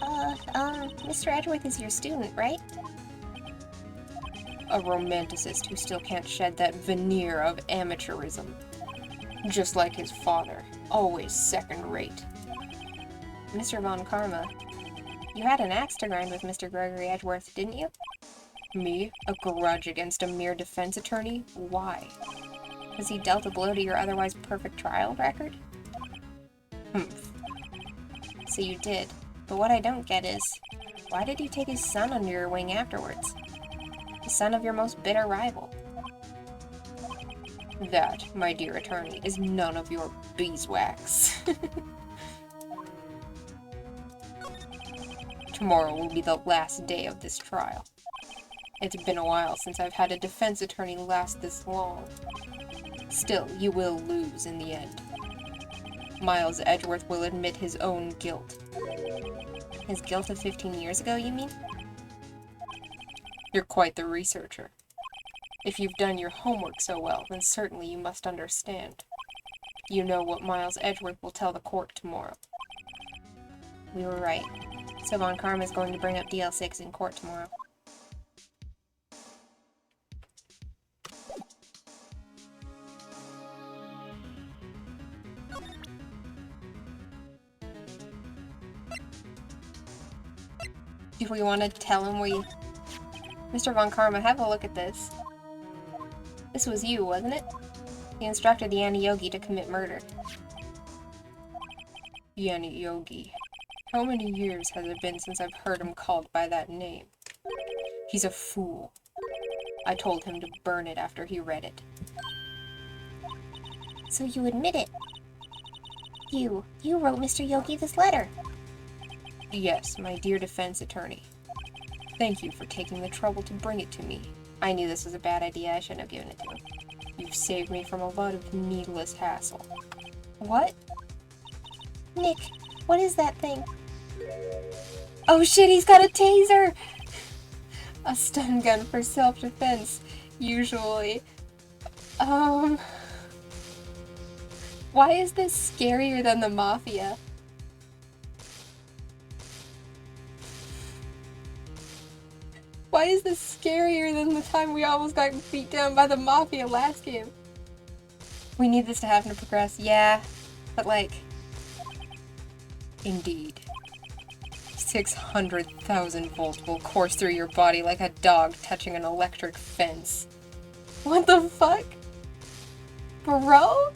[SPEAKER 2] Mr. Edgeworth is your student, right?
[SPEAKER 1] A romanticist who still can't shed that veneer of amateurism. Just like his father, always second-rate.
[SPEAKER 2] Mr. Von Karma, you had an axe to grind with Mr. Gregory Edgeworth, didn't you?
[SPEAKER 1] Me? A grudge against a mere defense attorney? Why?
[SPEAKER 2] Has he dealt a blow to your otherwise perfect trial record?
[SPEAKER 1] Humph.
[SPEAKER 2] So you did. But what I don't get is, why did you take his son under your wing afterwards? The son of your most bitter rival.
[SPEAKER 1] That, my dear attorney, is none of your beeswax. Tomorrow will be the last day of this trial. It's been a while since I've had a defense attorney last this long. Still, you will lose in the end. Miles Edgeworth will admit his own guilt.
[SPEAKER 2] His guilt of 15 years ago, you mean?
[SPEAKER 1] You're quite the researcher. If you've done your homework so well, then certainly you must understand.
[SPEAKER 2] You know what Miles Edgeworth will tell the court tomorrow. We were right. So Von Karma is going to bring up DL6 in court tomorrow. Do we want to tell him we... Mr. Von Karma, have a look at this. This was you, wasn't it? You instructed the Ani-Yogi to commit murder. The Ani-Yogi. How many years has it been since I've heard him called by that name? He's a fool. I told him to burn it after he read it. So you admit it? You wrote Mr. Yogi this letter. Yes, my dear defense attorney. Thank you for taking the trouble to bring it to me. I knew this was a bad idea. I shouldn't have given it to him. You've saved me from a lot of needless hassle. What? Nick, what is that thing? Oh shit, he's got a taser! A stun gun for self-defense, usually. Why is this scarier than the Mafia? Why is this scarier than the time we almost got beat down by the Mafia last game? We need this to happen to progress, yeah. But like... Indeed. 600,000 volts will course through your body like a dog touching an electric fence. What the fuck? Bro?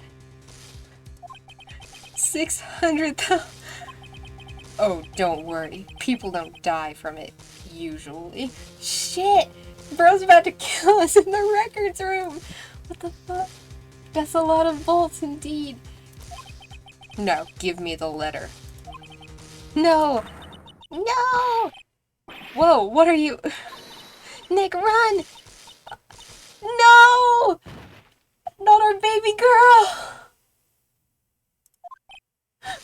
[SPEAKER 2] 600,000... Oh, don't worry. People don't die from it, usually. Shit! Bro's about to kill us in the records room! What the fuck? That's a lot of volts indeed. No, give me the letter. No! No! Whoa, what are you... Nick, run! No! Not our baby girl!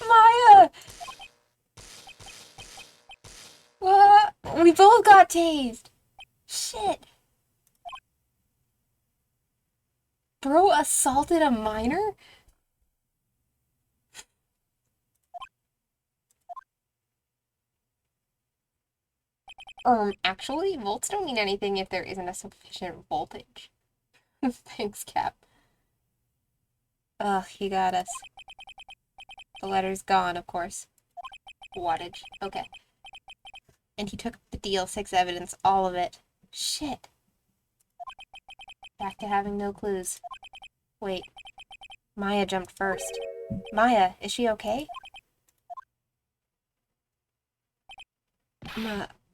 [SPEAKER 2] Maya! What? We both got tased! Shit! Bro assaulted a minor? Actually, volts don't mean anything if there isn't a sufficient voltage. Thanks, Cap. Ugh, he got us. The letter's gone, of course. Wattage. Okay. And he took the DL6 evidence, all of it. Shit. Back to having no clues. Wait. Maya jumped first. Maya, is she okay?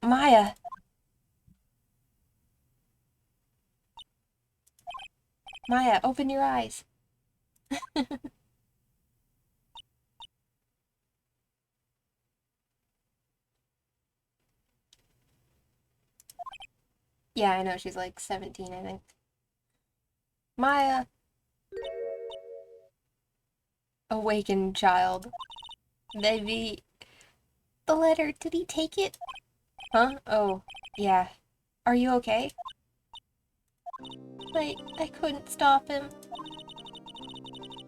[SPEAKER 2] Maya! Maya, open your eyes. Yeah, I know, she's like 17, I think. Maya! Awakened child. Baby. The letter, did he take it? Huh? Oh, yeah. Are you okay? I couldn't stop him.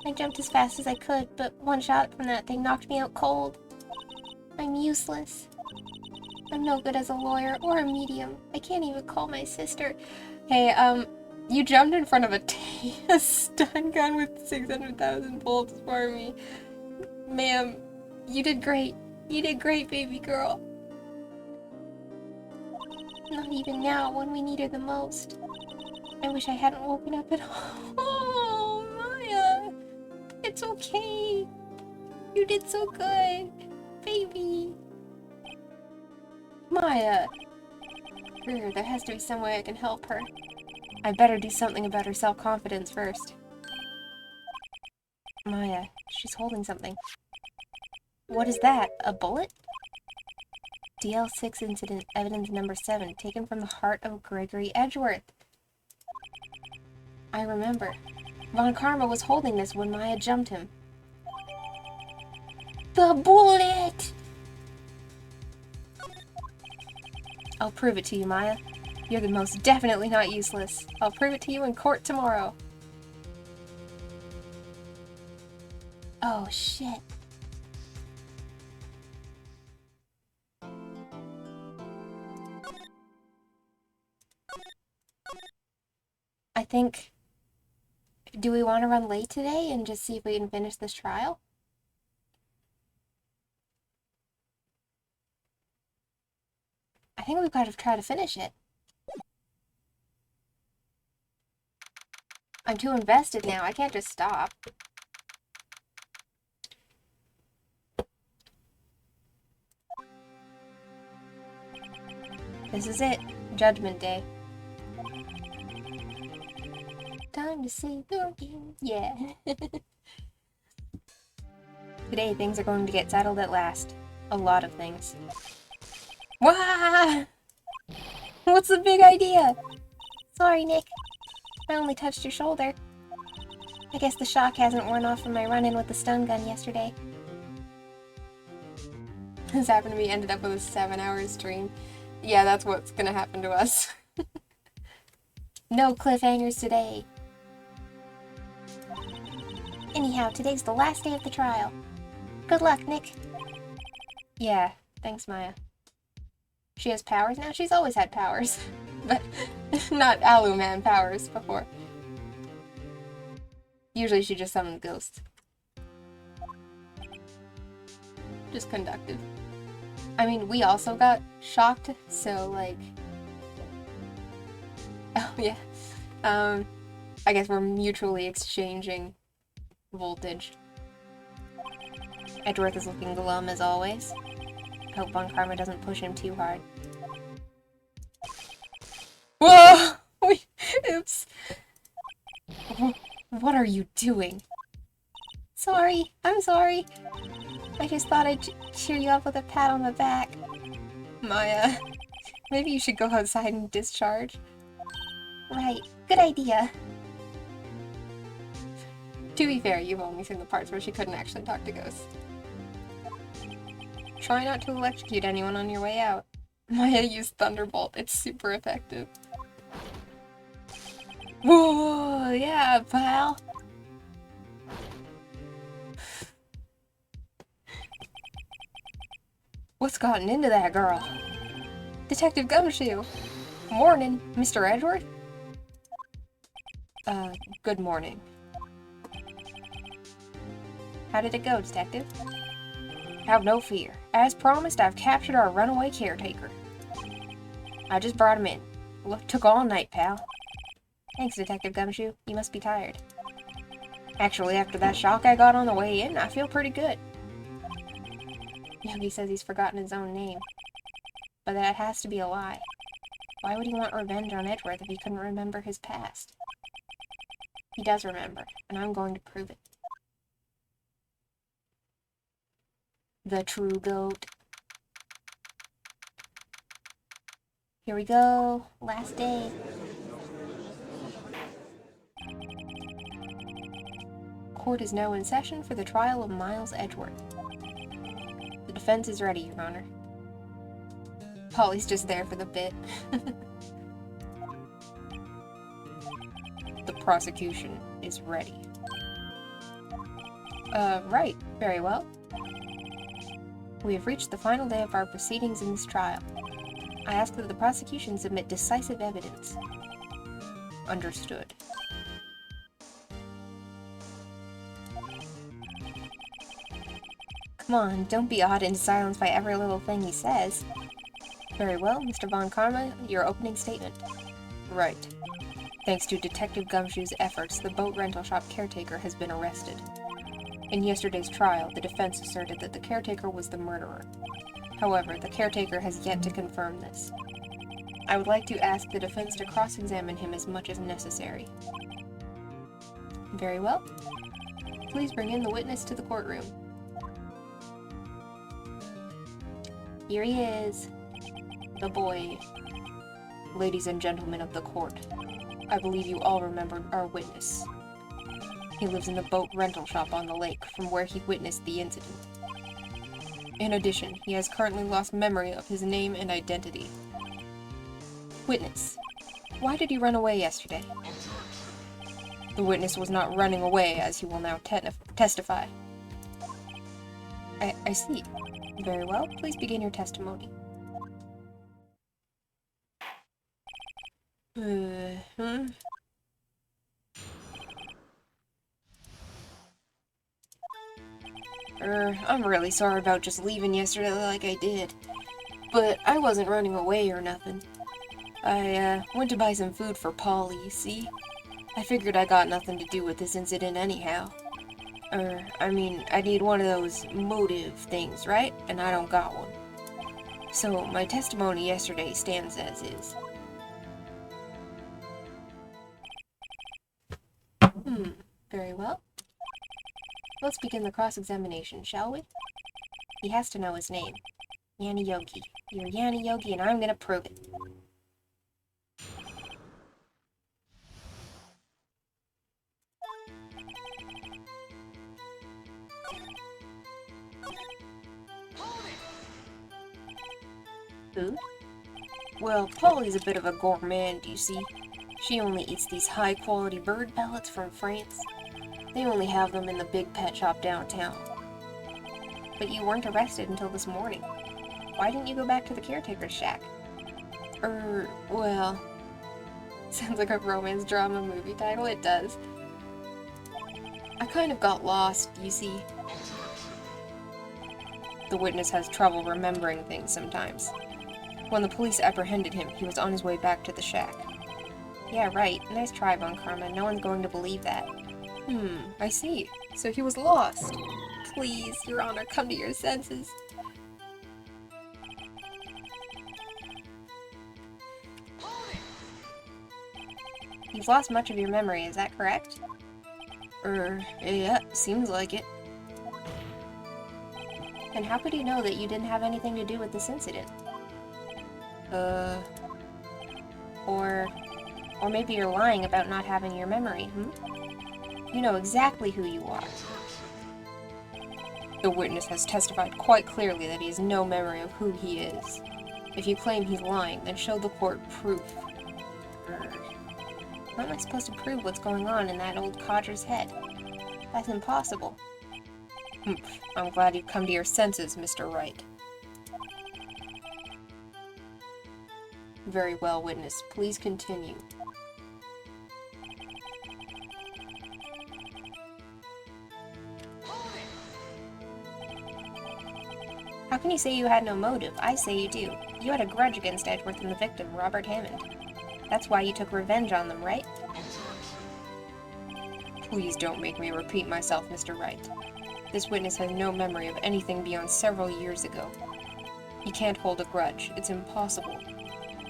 [SPEAKER 2] I jumped as fast as I could, but one shot from that thing knocked me out cold. I'm useless. I'm no good as a lawyer or a medium. I can't even call my sister. Hey, you jumped in front of a stun gun with 600,000 volts for me. Ma'am, you did great. You did great, baby girl. Not even now, when we need her the most. I wish I hadn't woken up at all. Oh, Maya. It's okay. You did so good. Baby. Maya. There has to be some way I can help her. I better do something about her self-confidence first. Maya, she's holding something. What is that? A bullet? DL6 incident evidence number 7, taken from the heart of Gregory Edgeworth. I remember. Von Karma was holding this when Maya jumped him. The bullet! I'll prove it to you, Maya. You're the most definitely not useless. I'll prove it to you in court tomorrow. Oh, shit. I think... Do we want to run late today and just see if we can finish this trial? I think we've got to try to finish it. I'm too invested now. I can't just stop. This is it. Judgment Day. Time to see the game. Yeah. Today, things are going to get settled at last. A lot of things. Wah! What's the big idea? Sorry, Nick. I only touched your shoulder. I guess the shock hasn't worn off from my run-in with the stun gun yesterday. This happened to me, ended up with a 7-hour stream. Yeah, that's what's gonna happen to us. No cliffhangers today. Anyhow, today's the last day of the trial. Good luck, Nick. Yeah, thanks, Maya. She has powers now? She's always had powers. But not Aluman powers before. Usually she just summons ghosts. Just conductive. I mean, we also got shocked, so like... Oh, yeah. I guess we're mutually exchanging voltage. Edgeworth is looking glum as always. Hope Von Karma doesn't push him too hard. Whoa! Wait, oops. What are you doing? Sorry, I'm sorry. I just thought I'd cheer you up with a pat on the back. Maya, maybe you should go outside and discharge. Right, good idea. To be fair, you've only seen the parts where she couldn't actually talk to ghosts. Try not to electrocute anyone on your way out. Maya used Thunderbolt, it's super effective. Whoa, yeah, pal. What's gotten into that girl? Detective Gumshoe. Morning, Mr. Edgeworth? Good morning. How did it go, Detective? Have no fear. As promised, I've captured our runaway caretaker. I just brought him in. Look, took all night, pal. Thanks, Detective Gumshoe. You must be tired. Actually, after that shock I got on the way in, I feel pretty good. Yogi says he's forgotten his own name. But that has to be a lie. Why would he want revenge on Edgeworth if he couldn't remember his past? He does remember, and I'm going to prove it. The true goat. Here we go. Last day. Court is now in session for the trial of Miles Edgeworth. The defense is ready, Your Honor. Polly's just there for the bit. The prosecution is ready. Right. Very well. We have reached the final day of our proceedings in this trial. I ask that the prosecution submit decisive evidence. Understood. Come on, don't be awed into silence by every little thing he says. Very well, Mr. Von Karma, your opening statement. Right. Thanks to Detective Gumshoe's efforts, the boat rental shop caretaker has been arrested. In yesterday's trial, the defense asserted that the caretaker was the murderer. However, the caretaker has yet to confirm this. I would like to ask the defense to cross-examine him as much as necessary. Very well. Please bring in the witness to the courtroom. Here he is. The boy. Ladies and gentlemen of the court, I believe you all remember our witness. He lives in the boat rental shop on the lake, from where he witnessed the incident. In addition, he has currently lost memory of his name and identity. Witness, why did he run away yesterday? The witness was not running away, as he will now testify. I see. Very well. Please begin your testimony. I'm really sorry about just leaving yesterday like I did. But I wasn't running away or nothing. I, went to buy some food for Polly, you see? I figured I got nothing to do with this incident anyhow. I mean, I need one of those motive things, right? And I don't got one. So, my testimony yesterday stands as is. Very well. Let's begin the cross-examination, shall we? He has to know his name. Yanni Yogi. You're Yanni Yogi, and I'm gonna prove it. Who? Well, Polly's a bit of a gourmand, you see. She only eats these high-quality bird pellets from France. They only have them in the big pet shop downtown. But you weren't arrested until this morning. Why didn't you go back to the caretaker's shack? Well... Sounds like a romance drama movie title, it does. I kind of got lost, you see. The witness has trouble remembering things sometimes. When the police apprehended him, he was on his way back to the shack. Yeah, right. Nice try, Von Karma. No one's going to believe that. I see. So he was lost. Please, Your Honor, come to your senses. You've lost much of your memory, is that correct? Yeah, seems like it. Then how could he know that you didn't have anything to do with this incident? Or maybe you're lying about not having your memory, You know exactly who you are. The witness has testified quite clearly that he has no memory of who he is. If you claim he's lying, then show the court proof. How am I supposed to prove what's going on in that old codger's head? That's impossible. I'm glad you've come to your senses, Mr. Wright. Very well, witness. Please continue. How can you say you had no motive? I say you do. You had a grudge against Edgeworth and the victim, Robert Hammond. That's why you took revenge on them, right? Please don't make me repeat myself, Mr. Wright. This witness has no memory of anything beyond several years ago. He can't hold a grudge. It's impossible.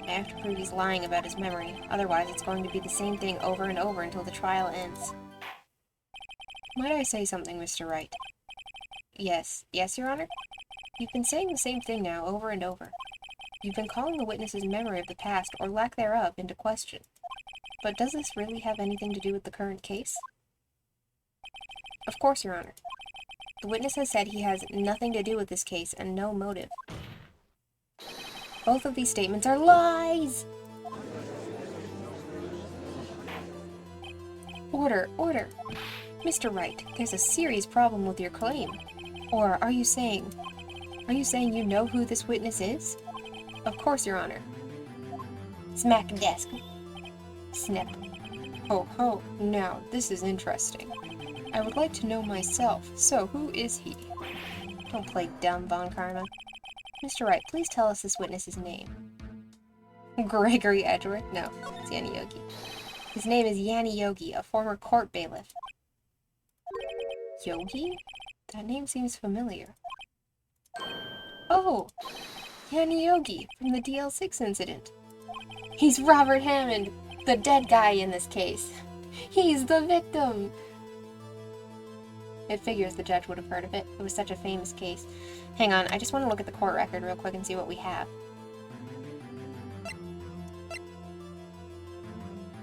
[SPEAKER 2] I have to prove he's lying about his memory. Otherwise, it's going to be the same thing over and over until the trial ends. Might I say something, Mr. Wright? Yes. Yes, Your Honor? You've been saying the same thing now over and over. You've been calling the witness's memory of the past, or lack thereof, into question. But does this really have anything to do with the current case? Of course, Your Honor. The witness has said he has nothing to do with this case and no motive. Both of these statements are lies! Order, order! Mr. Wright, there's a serious problem with your claim. Or are you saying you know who this witness is? Of course, Your Honor. Smack desk. Snip. Ho ho, now this is interesting. I would like to know myself, so who is he? Don't play dumb, Von Karma. Mr. Wright, please tell us this witness's name. Gregory Edgeworth? No, it's Yanni Yogi. His name is Yanni Yogi, a former court bailiff. Yogi? That name seems familiar. Oh! Yanni Yogi, from the DL6 incident. He's Robert Hammond, the dead guy in this case. He's the victim! It figures the judge would have heard of it. It was such a famous case. Hang on, I just want to look at the court record real quick and see what we have.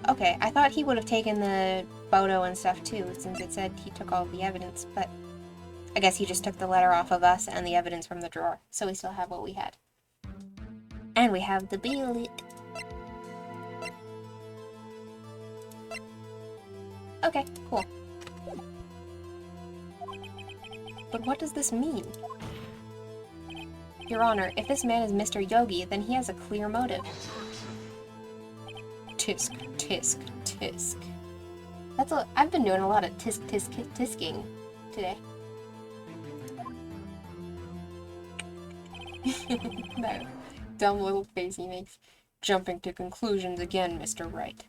[SPEAKER 2] Okay, I thought he would have taken the photo and stuff too, since it said he took all the evidence, but I guess he just took the letter off of us and the evidence from the drawer, so we still have what we had. And we have the billet. Okay, cool. But what does this mean? Your Honor, if this man is Mr. Yogi, then he has a clear motive.
[SPEAKER 1] Tisk, tisk, tisk.
[SPEAKER 2] I've been doing a lot of tisking today.
[SPEAKER 1] That dumb little face he makes. Jumping to conclusions again, Mr. Wright.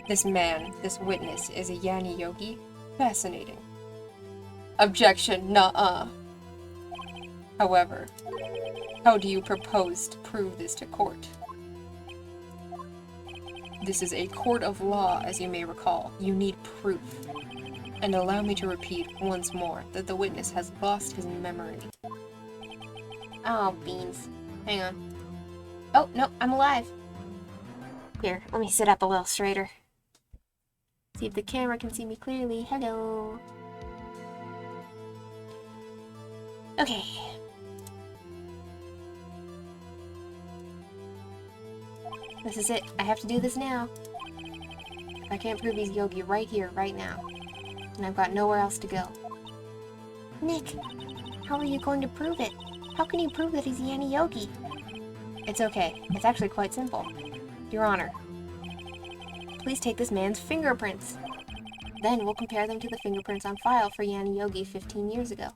[SPEAKER 1] This man, this witness, is a Yanni Yogi? Fascinating. Objection, nuh-uh. However, how do you propose to prove this to court? This is a court of law, as you may recall. You need proof. And allow me to repeat once more that the witness has lost his memory.
[SPEAKER 2] Oh, beans. Hang on. Oh, no, I'm alive. Here, let me sit up a little straighter. See if the camera can see me clearly. Hello. Okay. This is it. I have to do this now. I can't prove he's Yogi right here, right now. And I've got nowhere else to go. Nick, how are you going to prove it? How can you prove that he's Yanni Yogi? It's okay. It's actually quite simple. Your Honor, please take this man's fingerprints. Then we'll compare them to the fingerprints on file for Yanni Yogi 15 years ago.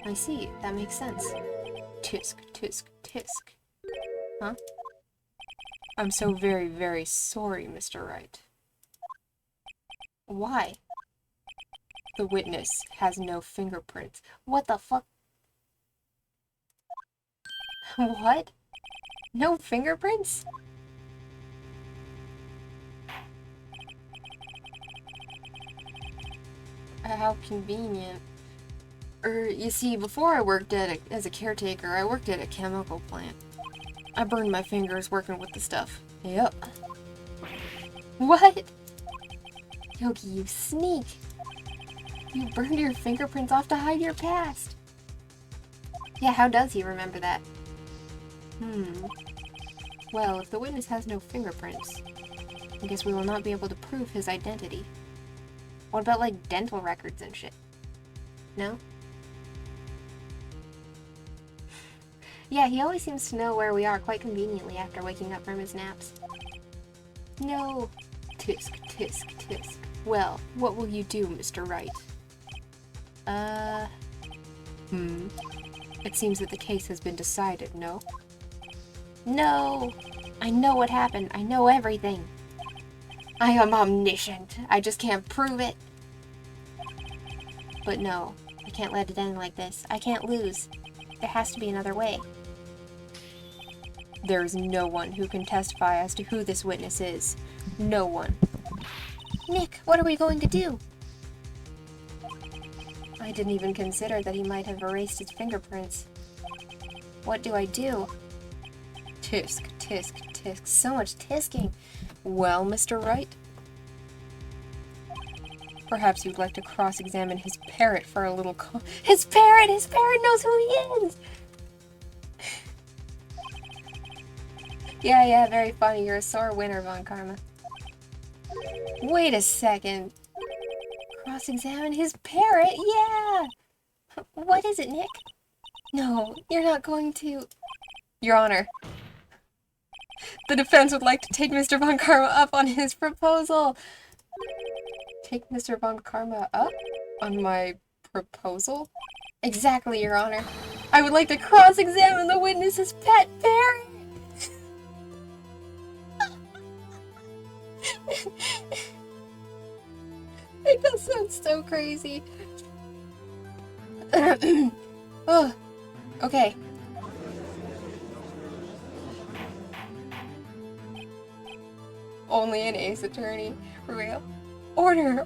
[SPEAKER 2] I see. That makes sense.
[SPEAKER 1] Tisk, tisk, tisk. Huh? I'm so very, very sorry, Mr. Wright.
[SPEAKER 2] Why?
[SPEAKER 1] The witness has no fingerprints.
[SPEAKER 2] What the fuck? What? No fingerprints?
[SPEAKER 1] How convenient. You see, before I worked as a caretaker, I worked at a chemical plant. I burned my fingers working with the stuff. Yep.
[SPEAKER 2] What? Yogi, you sneak. You burned your fingerprints off to hide your past. Yeah, how does he remember that?
[SPEAKER 1] Well, if the witness has no fingerprints, I guess we will not be able to prove his identity.
[SPEAKER 2] What about, like, dental records and shit? No? Yeah, he always seems to know where we are quite conveniently after waking up from his naps.
[SPEAKER 1] No. Tisk, tisk, tisk. Well, what will you do, Mr. Wright? It seems that the case has been decided, no?
[SPEAKER 2] No! I know what happened. I know everything.
[SPEAKER 1] I am omniscient. I just can't prove it.
[SPEAKER 2] But no, I can't let it end like this. I can't lose. There has to be another way.
[SPEAKER 1] There is no one who can testify as to who this witness is. No one.
[SPEAKER 2] Nick, what are we going to do?
[SPEAKER 1] I didn't even consider that he might have erased his fingerprints.
[SPEAKER 2] What do I do?
[SPEAKER 1] Tisk, tisk, tisk.
[SPEAKER 2] So much tisking.
[SPEAKER 1] Well, Mr. Wright? Perhaps you'd like to cross-examine his parrot for a little
[SPEAKER 2] His parrot! His parrot knows who he is!
[SPEAKER 1] Yeah, very funny. You're a sore winner, Von Karma. Wait a second.
[SPEAKER 2] Cross-examine his parrot? Yeah! What is it, Nick?
[SPEAKER 1] No, you're not going to... Your Honor. The defense would like to take Mr. Von Karma up on his proposal. Take Mr. Von Karma up on my proposal?
[SPEAKER 2] Exactly, Your Honor.
[SPEAKER 1] I would like to cross-examine the witness's pet parrot. It does sound so crazy. Oh, okay. Only an ace attorney. For real? Order!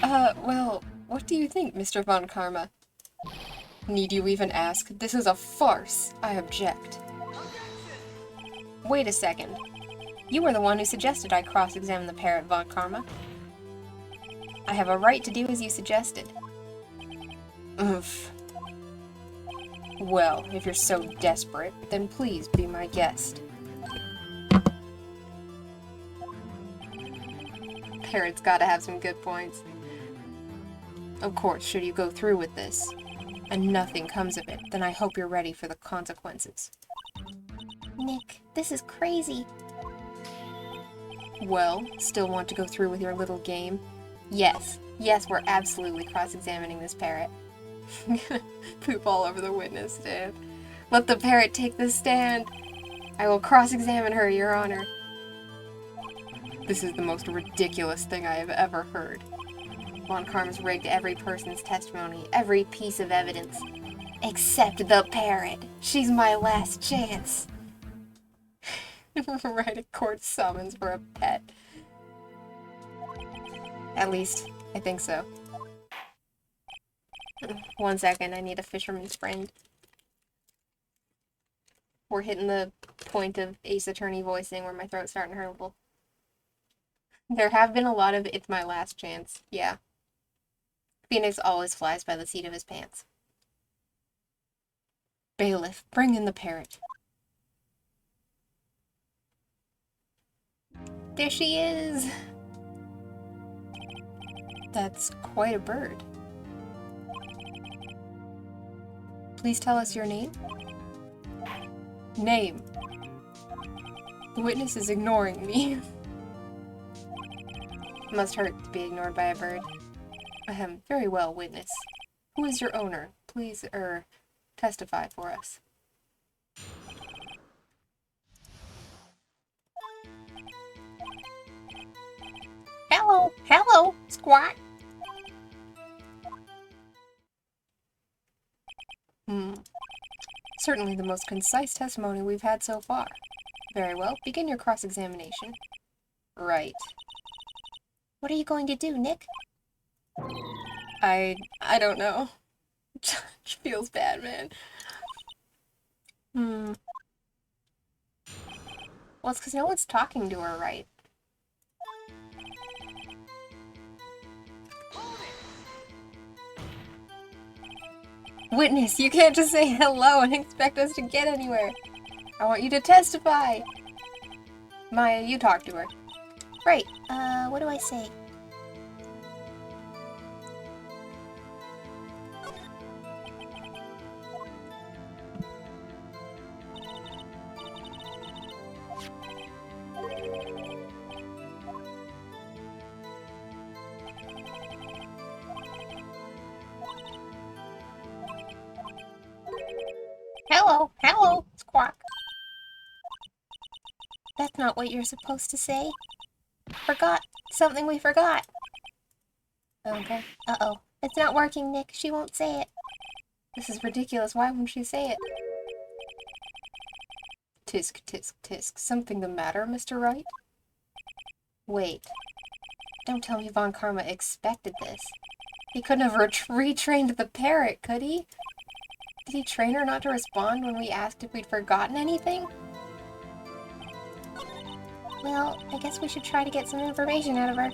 [SPEAKER 1] Well, what do you think, Mr. Von Karma? Need you even ask? This is a farce. I object. Wait a second. You were the one who suggested I cross-examine the parrot, Von Karma. I have a right to do as you suggested. Oof. Well, if you're so desperate, then please be my guest. Parrot's gotta have some good points. Of course, should you go through with this, and nothing comes of it, then I hope you're ready for the consequences.
[SPEAKER 2] Nick, this is crazy.
[SPEAKER 1] Well, still want to go through with your little game? Yes. Yes, we're absolutely cross-examining this parrot. Poop all over the witness stand. Let the parrot take the stand. I will cross-examine her, Your Honor. This is the most ridiculous thing I have ever heard. Von Karma's rigged every person's testimony, every piece of evidence. Except the parrot. She's my last chance. Write a court summons for a pet. At least, I think so. 1 second, I need a fisherman's friend. We're hitting the point of Ace Attorney voicing where my throat's starting to hurt a little. There have been a lot of "it's my last chance." Yeah. Phoenix always flies by the seat of his pants. Bailiff, bring in the parrot. There she is! That's quite a bird. Please tell us your name. Name. The witness is ignoring me. Must hurt to be ignored by a bird. Ahem, very well, witness. Who is your owner? Please, testify for us.
[SPEAKER 2] Hello, squat.
[SPEAKER 1] Certainly the most concise testimony we've had so far. Very well, begin your cross-examination. Right.
[SPEAKER 2] What are you going to do, Nick?
[SPEAKER 1] I don't know. Judge feels bad, man. Well, it's because no one's talking to her, right? Witness, you can't just say hello and expect us to get anywhere. I want you to testify. Maya, you talk to her.
[SPEAKER 2] Right, what do I say? Hello, squawk. That's not what you're supposed to say. Forgot. Something we forgot.
[SPEAKER 1] Okay.
[SPEAKER 2] Uh-oh. It's not working, Nick. She won't say it.
[SPEAKER 1] This is ridiculous. Why won't she say it? Tisk, tisk, tisk. Something the matter, Mr. Wright? Wait. Don't tell me Von Karma expected this. He couldn't have retrained the parrot, could he? Did he train her not to respond when we asked if we'd forgotten anything?
[SPEAKER 2] Well, I guess we should try to get some information out of her.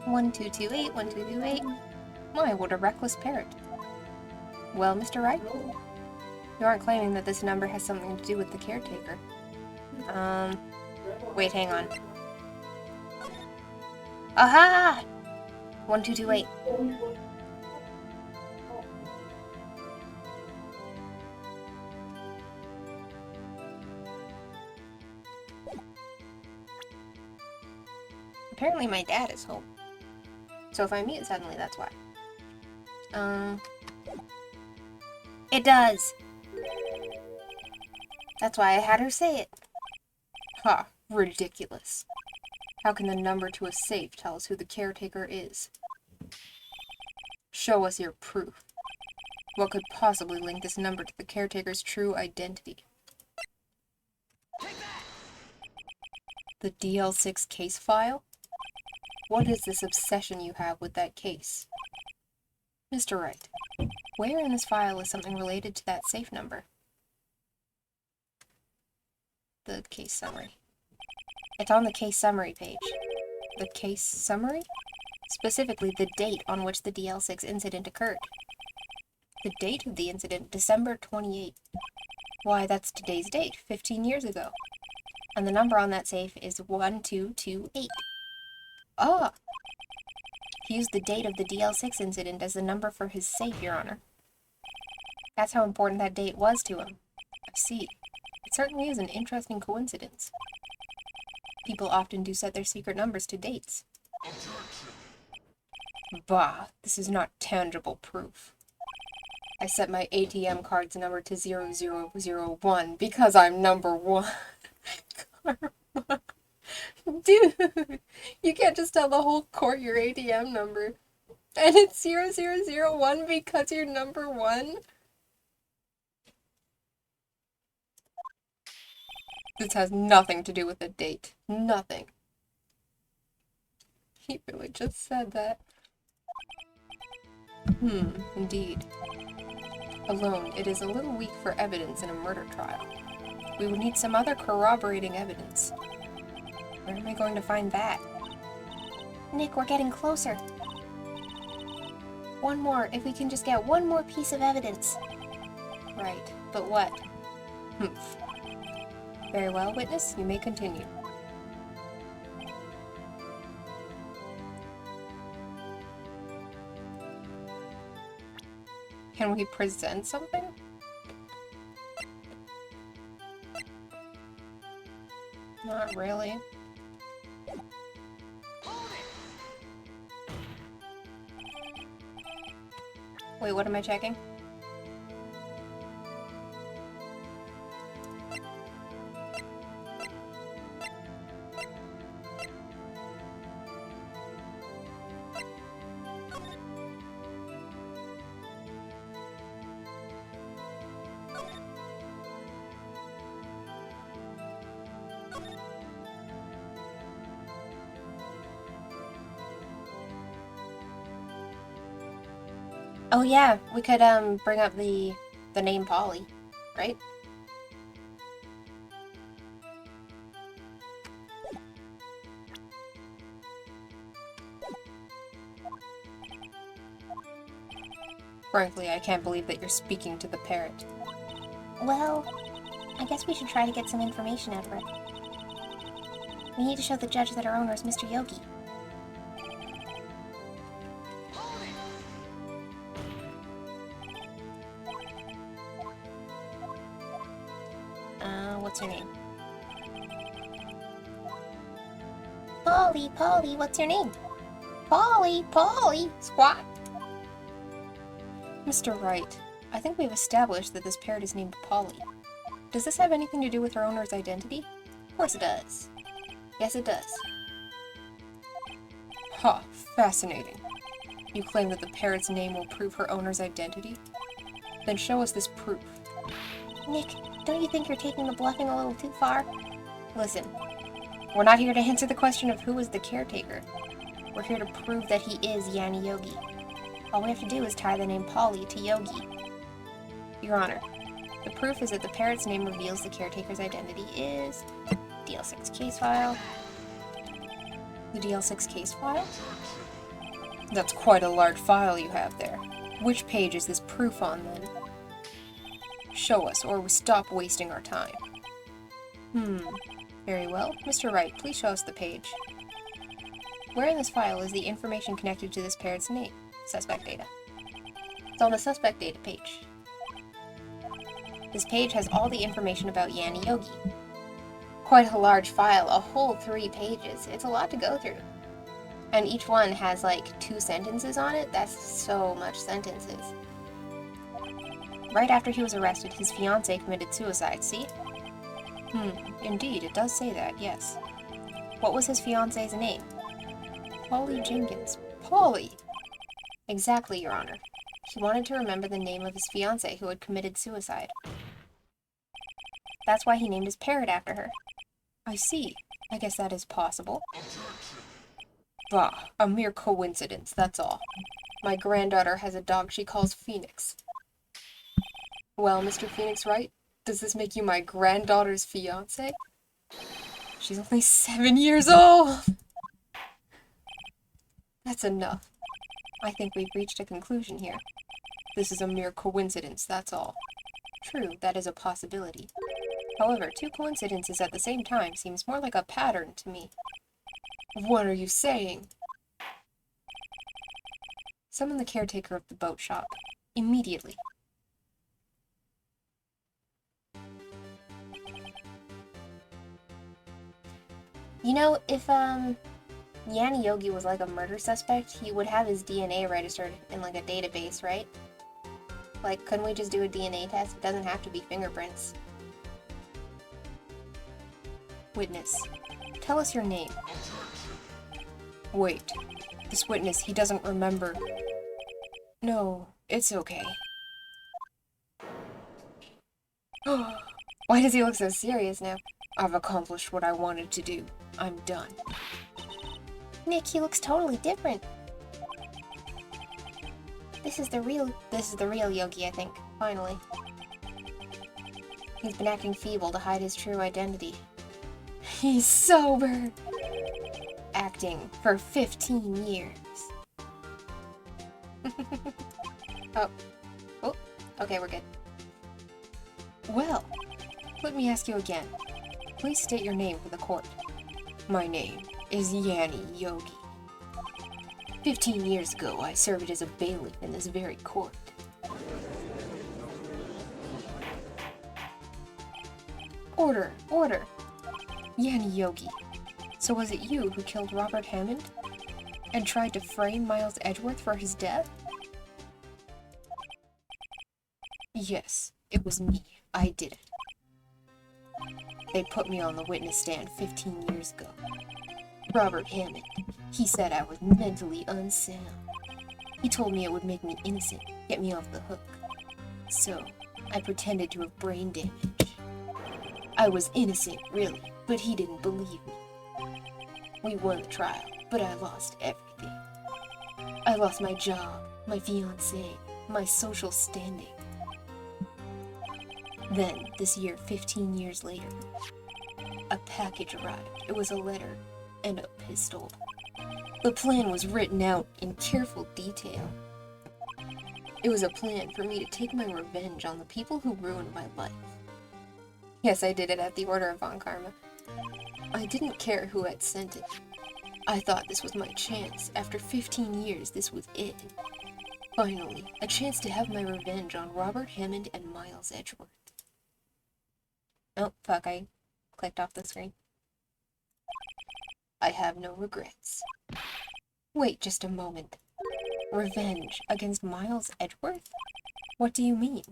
[SPEAKER 1] One, 228, 1228. My, what a reckless parrot. Well, Mr. Wright? You aren't claiming that this number has something to do with the caretaker. Wait, hang on. Aha! 1228. Apparently my dad is home. So if I mute suddenly, that's why.
[SPEAKER 2] It does.
[SPEAKER 1] That's why I had her say it. Ha, ridiculous. How can the number to a safe tell us who the caretaker is? Show us your proof. What could possibly link this number to the caretaker's true identity? The DL6 case file? What is this obsession you have with that case? Mr. Wright, where in this file is something related to that safe number? The case summary. It's on the case summary page.
[SPEAKER 2] The case summary? Specifically, the date on which the DL6 incident occurred. The date of the incident, December 28th. Why, that's today's date, 15 years ago. And the number on that safe is 1228. Ah! He used the date of the DL6 incident as the number for his safe, Your Honor. That's how important that date was to him. I see. It certainly is an interesting coincidence. People often do set their secret numbers to dates. Bah, this is not tangible proof. I set my ATM card's number to 0001 because I'm number one. Dude, you can't just tell the whole court your ATM number. And it's 0001 because you're number one? This has nothing to do with the date. Nothing. He really just said that. Indeed. Alone, it is a little weak for evidence in a murder trial. We would need some other corroborating evidence. Where am I going to find that?
[SPEAKER 3] Nick, we're getting closer. One more, if we can just get one more piece of evidence.
[SPEAKER 2] Right, but what? Very well, witness, you may continue. Can we present something? Not really. Wait, what am I checking? Oh yeah, we could bring up the name Polly, right? Frankly, I can't believe that you're speaking to the parrot.
[SPEAKER 3] Well, I guess we should try to get some information out of her. We need to show the judge that our owner is Mr. Yogi.
[SPEAKER 2] What's your name?
[SPEAKER 3] Polly, what's your name? Polly, squat.
[SPEAKER 2] Mr. Wright, I think we've established that this parrot is named Polly. Does this have anything to do with her owner's identity?
[SPEAKER 3] Of course it does.
[SPEAKER 2] Yes, it does. Ha, fascinating. You claim that the parrot's name will prove her owner's identity? Then show us this proof.
[SPEAKER 3] Nick, don't you think you're taking the bluffing a little too far?
[SPEAKER 2] Listen, we're not here to answer the question of who is the caretaker. We're here to prove that he is Yanni Yogi. All we have to do is tie the name Polly to Yogi. Your Honor, the proof is that the parrot's name reveals the caretaker's identity is DL6 case file. The DL6 case file? That's quite a large file you have there. Which page is this proof on, then? Show us, or we stop wasting our time. Very well. Mr. Wright, please show us the page. Where in this file is the information connected to this parrot's name? Suspect data. It's on the suspect data page. This page has all the information about Yanni Yogi. Quite a large file, a whole 3 pages. It's a lot to go through. And each one has like 2 sentences on it. That's so much sentences. Right after he was arrested, his fiancée committed suicide, see? Indeed, it does say that, yes. What was his fiancée's name? Polly Jenkins. Polly! Exactly, Your Honor. He wanted to remember the name of his fiancée who had committed suicide. That's why he named his parrot after her. I see. I guess that is possible. Bah, a mere coincidence, that's all. My granddaughter has a dog she calls Phoenix. Well, Mr. Phoenix Wright, does this make you my granddaughter's fiancé? She's only 7 years old!
[SPEAKER 1] That's enough. I think we've reached a conclusion here. This is a mere coincidence, that's all. True, that is a possibility. However, two coincidences at the same time seems more like a pattern to me. What are you saying? Summon the caretaker of the boat shop. Immediately.
[SPEAKER 3] You know, if, Yanni Yogi was like a murder suspect, he would have his DNA registered in like a database, right? Like, couldn't we just do a DNA test? It doesn't have to be fingerprints.
[SPEAKER 1] Witness, tell us your name. Wait, this witness, he doesn't remember. No, it's okay. Why does he look so serious now? I've accomplished what I wanted to do. I'm done.
[SPEAKER 3] Nick, he looks totally different. This is the real Yogi, I think, finally. He's been acting feeble to hide his true identity.
[SPEAKER 1] He's sober! Acting for 15 years.
[SPEAKER 3] Oh, okay, we're good.
[SPEAKER 1] Well, let me ask you again. Please state your name for the court. My name is Yanni Yogi. 15 years ago, I served as a bailiff in this very court. Order, order! Yanni Yogi, so was it you who killed Robert Hammond? And tried to frame Miles Edgeworth for his death? Yes, it was me. I did it. They put me on the witness stand 15 years ago. Robert Hammond, he said I was mentally unsound. He told me it would make me innocent, get me off the hook. So, I pretended to have brain damage. I was innocent, really, but he didn't believe me. We won the trial, but I lost everything. I lost my job, my fiancé, my social standing. Then, this year, 15 years later, a package arrived. It was a letter and a pistol. The plan was written out in careful detail. It was a plan for me to take my revenge on the people who ruined my life. Yes, I did it at the order of Von Karma. I didn't care who had sent it. I thought this was my chance. After 15 years, this was it. Finally, a chance to have my revenge on Robert Hammond and Miles Edgeworth. Oh, fuck, I clicked off the screen. I have no regrets. Wait just a moment. Revenge against Miles Edgeworth? What do you mean?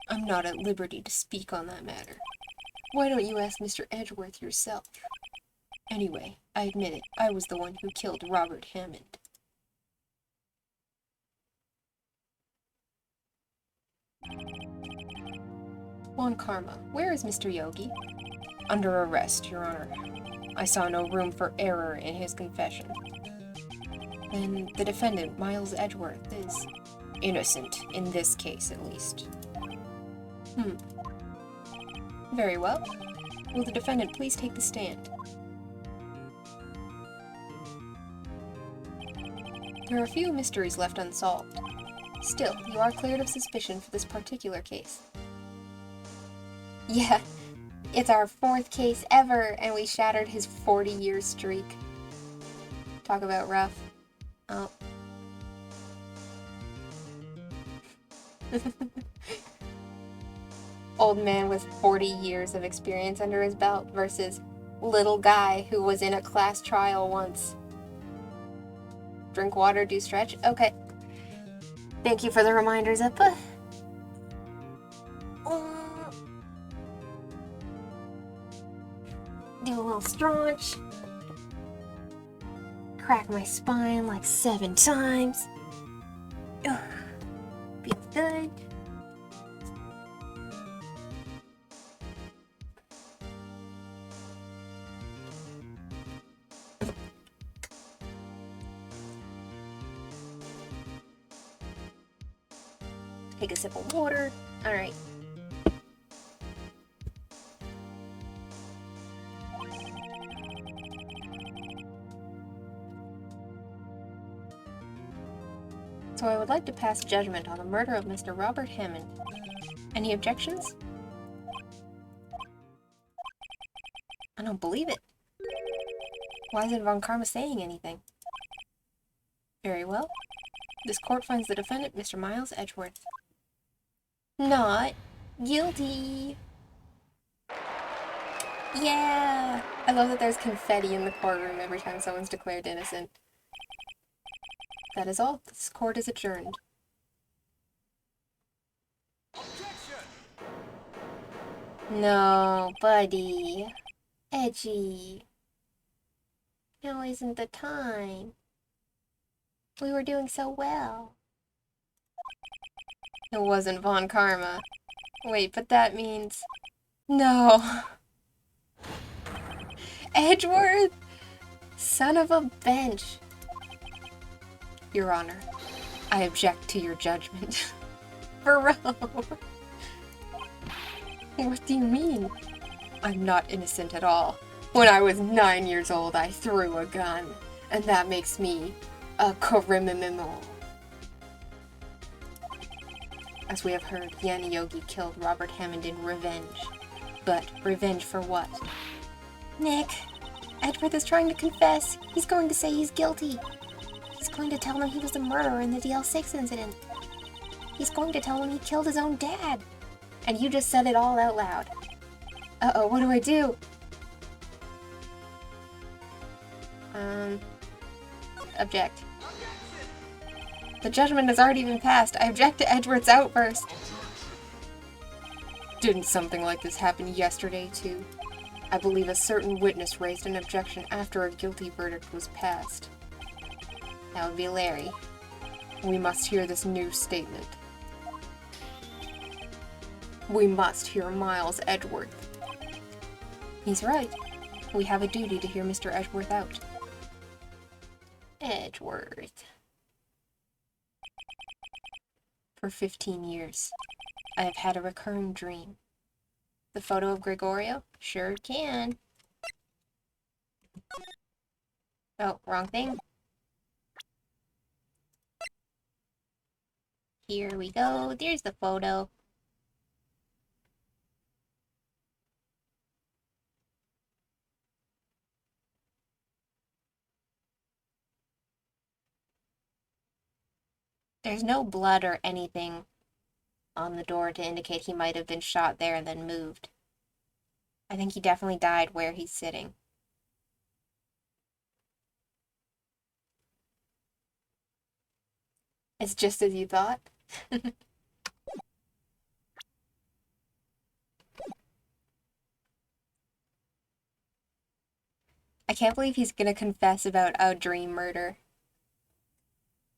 [SPEAKER 1] I'm not at liberty to speak on that matter. Why don't you ask Mr. Edgeworth yourself? Anyway, I admit it, I was the one who killed Robert Hammond. Von Karma, where is Mr. Yogi? Under arrest, Your Honor. I saw no room for error in his confession. Then the defendant, Miles Edgeworth, is innocent, in this case at least. Very well. Will the defendant please take the stand? There are a few mysteries left unsolved. Still, you are cleared of suspicion for this particular case.
[SPEAKER 3] Yeah, it's our 4th case ever, and we shattered his 40-year streak. Talk about rough. Oh. Old man with 40 years of experience under his belt versus little guy who was in a class trial once. Drink water, do stretch. Okay. Thank you for the reminder, Zeppa. Do a little stretch. Crack my spine like 7 times. Ugh. Feels good. Take a sip of water. All right.
[SPEAKER 2] So I would like to pass judgment on the murder of Mr. Robert Hammond. Any objections? I don't believe it. Why isn't Von Karma saying anything? Very well. This court finds the defendant, Mr. Miles Edgeworth, not guilty. Yeah! I love that there's confetti in the courtroom every time someone's declared innocent. That is all. This court is adjourned. No, buddy. Edgy. Now isn't the time. We were doing so well. It wasn't Von Karma. Wait, but that means... No. Edgeworth! Son of a bench. Your Honor, I object to your judgment. Bro. What do you mean? I'm not innocent at all. When I was 9 years old, I threw a gun. And that makes me a criminal. As we have heard, Yanni Yogi killed Robert Hammond in revenge. But revenge for what? Nick, Edgeworth is trying to confess. He's going to say he's guilty. He's going to tell them he was the murderer in the DL6 incident. He's going to tell them he killed his own dad. And you just said it all out loud. Uh-oh, what do I do? Object. The judgment has already been passed. I object to Edgeworth's outburst. Didn't something like this happen yesterday, too? I believe a certain witness raised an objection after a guilty verdict was passed. That would be Larry. We must hear this new statement. We must hear Miles Edgeworth. He's right. We have a duty to hear Mr. Edgeworth out. Edgeworth. For 15 years, I have had a recurring dream. The photo of Gregorio? Sure can. Oh, wrong thing. Here we go. There's the photo. There's no blood or anything on the door to indicate he might have been shot there and then moved. I think he definitely died where he's sitting. It's just as you thought. I can't believe he's gonna confess about a dream murder.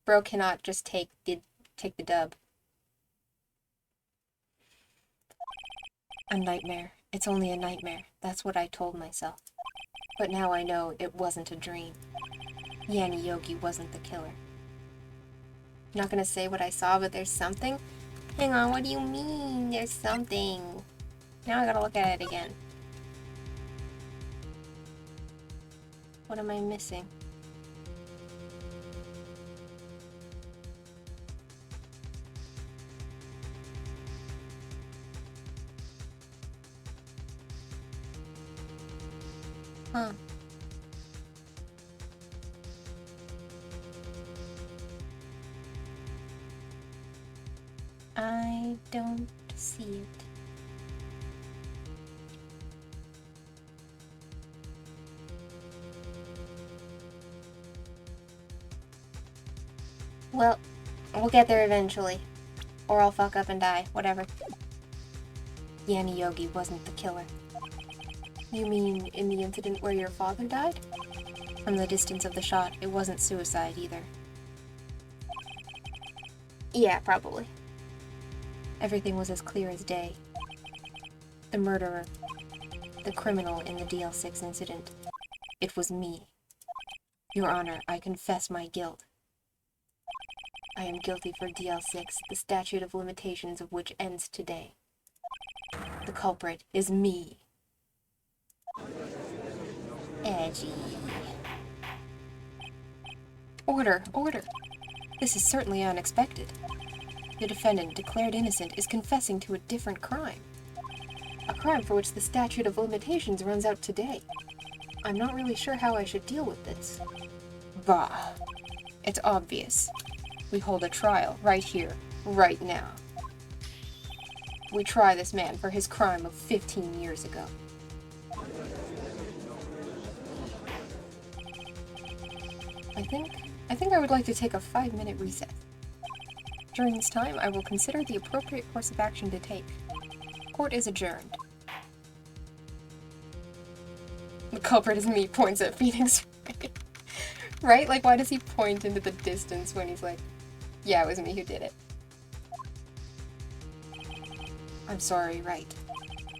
[SPEAKER 2] Bro cannot just take the dub. A nightmare. It's only a nightmare. That's what I told myself. But now I know it wasn't a dream. Yanni Yogi wasn't the killer. I'm not gonna say what I saw, but there's something. Hang on, what do you mean there's something? Now I gotta look at it again. What am I missing? Huh. I don't see it. Well, we'll get there eventually. Or I'll fuck up and die. Whatever. Yanni Yogi wasn't the killer. You mean in the incident where your father died? From the distance of the shot, it wasn't suicide either. Yeah, probably. Everything was as clear as day. The murderer, the criminal in the DL6 incident, it was me. Your Honor, I confess my guilt. I am guilty for DL6, the statute of limitations of which ends today. The culprit is me. Edgy. Order, order. This is certainly unexpected. The defendant, declared innocent, is confessing to a different crime. A crime for which the statute of limitations runs out today. I'm not really sure how I should deal with this. Bah. It's obvious. We hold a trial right here, right now. We try this man for his crime of 15 years ago. I think I would like to take a 5-minute recess. During this time, I will consider the appropriate course of action to take. Court is adjourned. The culprit is me, points at Phoenix. Right? Like, why does he point into the distance when he's like, yeah, it was me who did it. I'm sorry, Wright.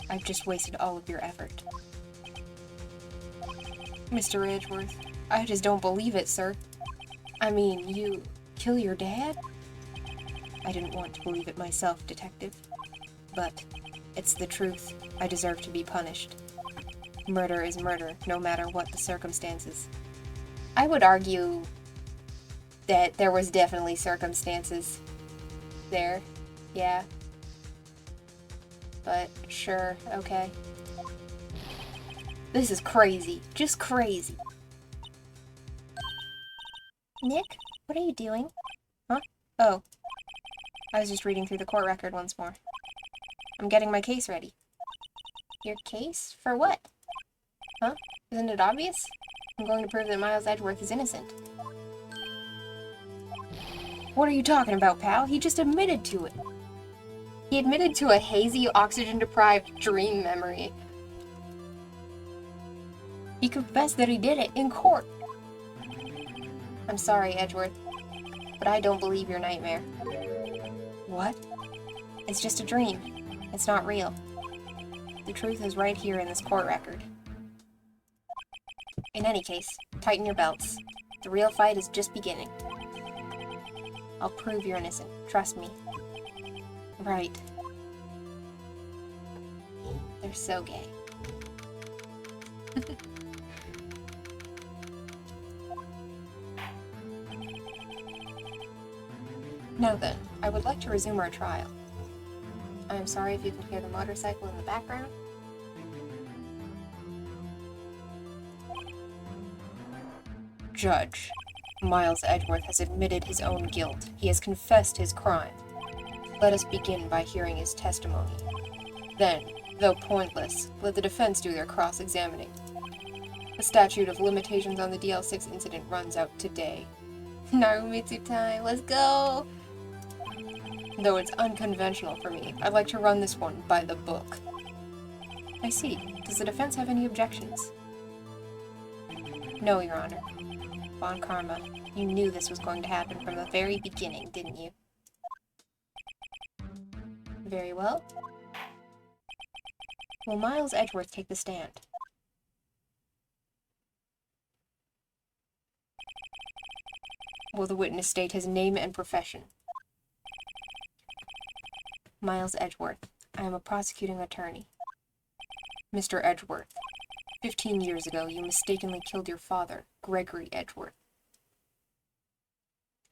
[SPEAKER 2] I've just wasted all of your effort. Mr. Edgeworth, I just don't believe it, sir. I mean, you kill your dad? I didn't want to believe it myself, Detective. But it's the truth. I deserve to be punished. Murder is murder, no matter what the circumstances.
[SPEAKER 3] I would argue that there was definitely circumstances there. Yeah. But sure, okay. This is crazy. Just crazy.
[SPEAKER 2] Nick, what are you doing? Huh? Oh. I was just reading through the court record once more. I'm getting my case ready.
[SPEAKER 3] Your case? For what? Huh? Isn't it obvious? I'm going to prove that Miles Edgeworth is innocent.
[SPEAKER 2] What are you talking about, pal? He just admitted to it.
[SPEAKER 3] He admitted to a hazy, oxygen-deprived dream memory.
[SPEAKER 2] He confessed that he did it in court.
[SPEAKER 3] I'm sorry, Edgeworth, but I don't believe your nightmare.
[SPEAKER 2] What?
[SPEAKER 3] It's just a dream. It's not real. The truth is right here in this court record. In any case, tighten your belts. The real fight is just beginning. I'll prove you're innocent. Trust me.
[SPEAKER 2] Right.
[SPEAKER 3] They're so gay. Now then, I would like to resume our trial. I am sorry if you can hear the motorcycle in the background.
[SPEAKER 2] Judge, Miles Edgeworth has admitted his own guilt. He has confessed his crime. Let us begin by hearing his testimony. Then, though pointless, let the defense do their cross-examining. The statute of limitations on the DL6 incident runs out today.
[SPEAKER 3] Narumitsu time, let's go!
[SPEAKER 2] Though it's unconventional for me, I'd like to run this one by the book. I see. Does the defense have any objections? No, Your Honor. Von Karma, you knew this was going to happen from the very beginning, didn't you? Very well. Will Miles Edgeworth take the stand? Will the witness state his name and profession? Miles Edgeworth. I am a prosecuting attorney. Mr. Edgeworth, 15 years ago, you mistakenly killed your father, Gregory Edgeworth.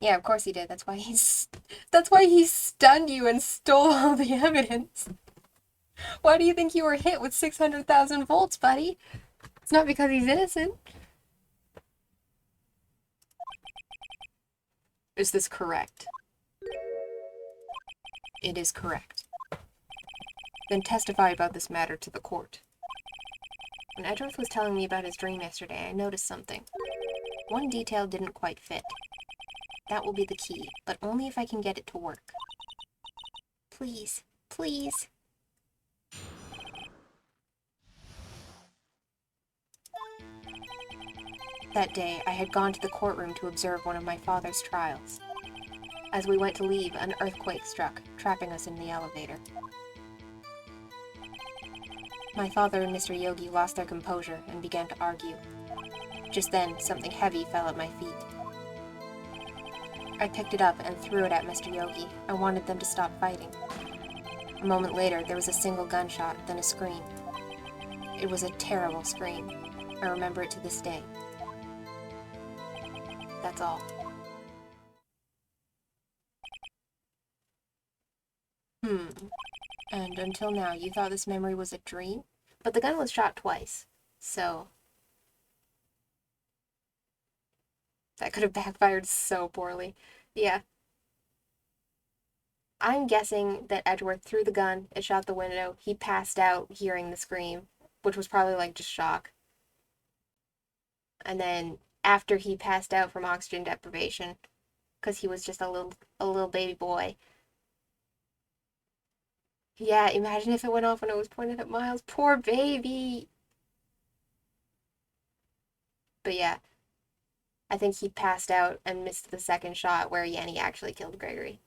[SPEAKER 3] Yeah, of course he did. That's why he stunned you and stole all the evidence. Why do you think you were hit with 600,000 volts, buddy? It's not because he's innocent.
[SPEAKER 1] Is this correct? It is correct. Then testify about this matter to the court.
[SPEAKER 3] When Edgeworth was telling me about his dream yesterday, I noticed something. One detail didn't quite fit. That will be the key, but only if I can get it to work. Please, please. That day, I had gone to the courtroom to observe one of my father's trials. As we went to leave, an earthquake struck, trapping us in the elevator. My father and Mr. Yogi lost their composure and began to argue. Just then, something heavy fell at my feet. I picked it up and threw it at Mr. Yogi. I wanted them to stop fighting. A moment later, there was a single gunshot, then a scream. It was a terrible scream. I remember it to this day. That's all.
[SPEAKER 2] And until now, you thought this memory was a dream? But the gun was shot twice, so... That could have backfired so poorly. Yeah. I'm guessing that Edgeworth threw the gun, it shot the window, he passed out hearing the scream, which was probably like just shock. And then after he passed out from oxygen deprivation, because he was just a little baby boy. Yeah, imagine if it went off when it was pointed at Miles. Poor baby! But yeah, I think he passed out and missed the second shot where Yanni actually killed Gregory.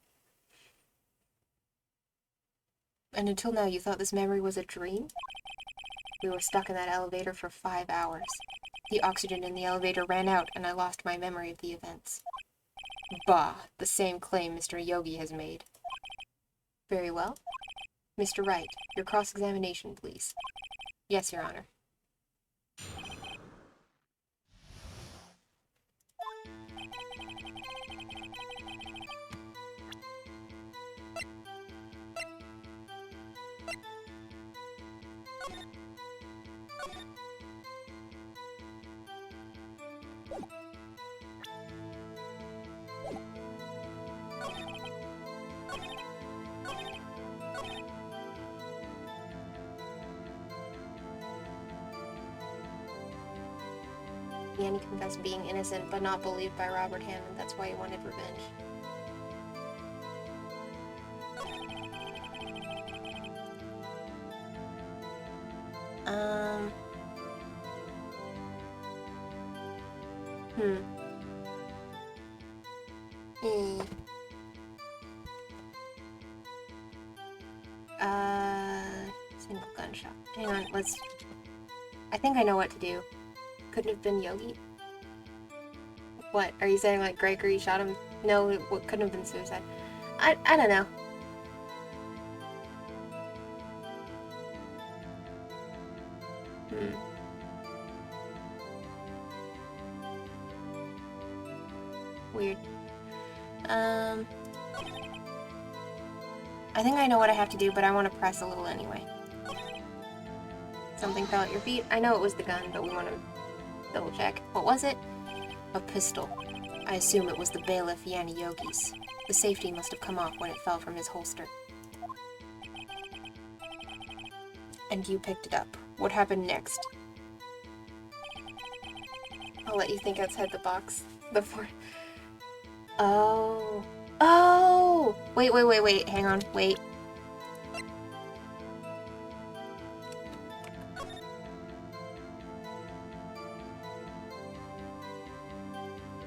[SPEAKER 2] And until now, you thought this memory was a dream? We were stuck in that elevator for 5 hours. The oxygen in the elevator ran out, and I lost my memory of the events. Bah, the same claim Mr. Yogi has made. Very well. Mr. Wright, your cross-examination, please. Yes, Your Honor. Yanni confessed being innocent, but not believed by Robert Hammond. That's why he wanted revenge. Single gunshot. Hang on, I think I know what to do. Couldn't have been Yogi? What? Are you saying like Gregory shot him? No, it couldn't have been suicide. I don't know. Weird. I think I know what I have to do, but I want to press a little anyway. Something fell at your feet. I know it was the gun, but we want to double check. What was it? A pistol. I assume it was the bailiff Yanni Yogi's. The safety must have come off when it fell from his holster. And you picked it up. What happened next? I'll let you think outside the box before... Oh. Oh! Wait. Hang on. Wait.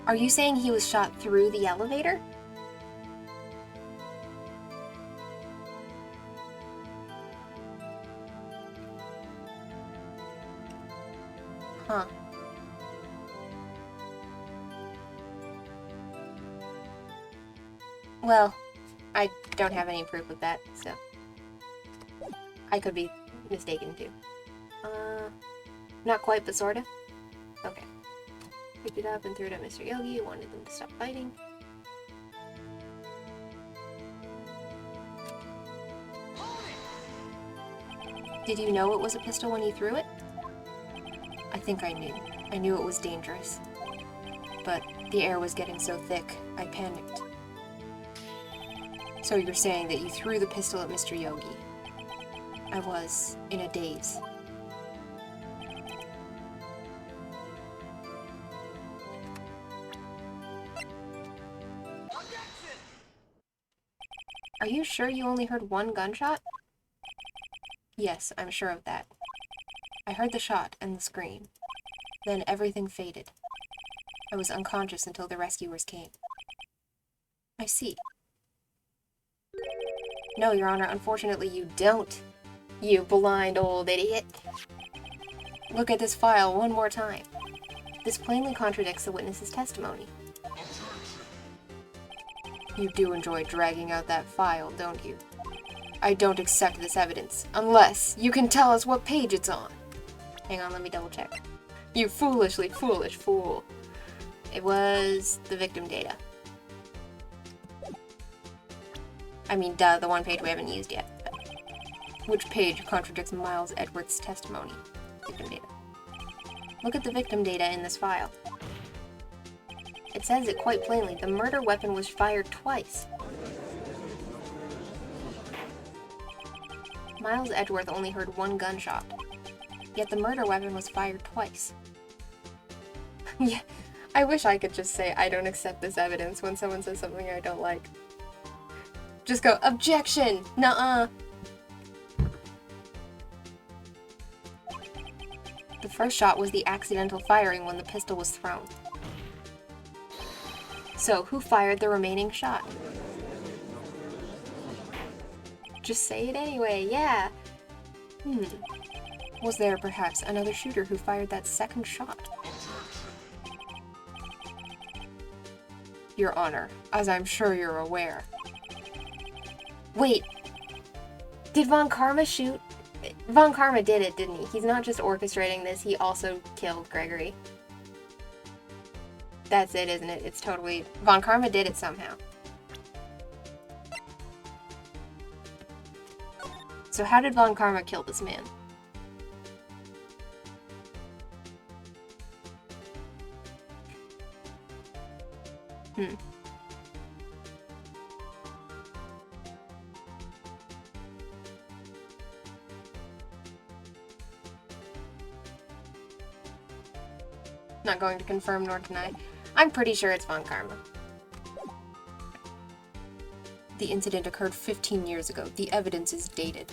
[SPEAKER 2] Are you saying he was shot through the elevator? Huh. Well, I don't have any proof of that, so... I could be mistaken too. Not quite, but sorta. Okay. Picked it up and threw it at Mr. Yogi, wanted them to stop fighting. Did you know it was a pistol when you threw it? I think I knew. I knew it was dangerous. But the air was getting so thick, I panicked. So you're saying that you threw the pistol at Mr. Yogi? I was in a daze. Are you sure you only heard one gunshot? Yes, I'm sure of that. I heard the shot and the scream. Then everything faded. I was unconscious until the rescuers came. I see. No, Your Honor, unfortunately you don't. You blind old idiot. Look at this file one more time. This plainly contradicts the witness's testimony. You do enjoy dragging out that file, don't you? I don't accept this evidence, unless you can tell us what page it's on. Hang on, let me double check. You foolishly foolish fool. It was the victim data.
[SPEAKER 3] I mean, duh, the one page we haven't used yet. But which page contradicts Miles Edgeworth's testimony? Victim data. Look at the victim data in this file. It says it quite plainly. The murder weapon was fired twice. Miles Edgeworth only heard one gunshot. Yet the murder weapon was fired twice. Yeah, I wish I could just say I don't accept this evidence when someone says something I don't like. Just go, objection! Nuh-uh! The first shot was the accidental firing when the pistol was thrown. So, who fired the remaining shot? Just say it anyway, yeah! Was there perhaps another shooter who fired that second shot? Your Honor, as I'm sure you're aware. Wait, did Von Karma shoot? Von Karma did it, didn't he? He's not just orchestrating this, he also killed Gregory. That's it, isn't it? It's totally... Von Karma did it somehow. So how did Von Karma kill this man? Not going to confirm nor deny. I'm pretty sure it's Von Karma. The incident occurred 15 years ago. The evidence is dated.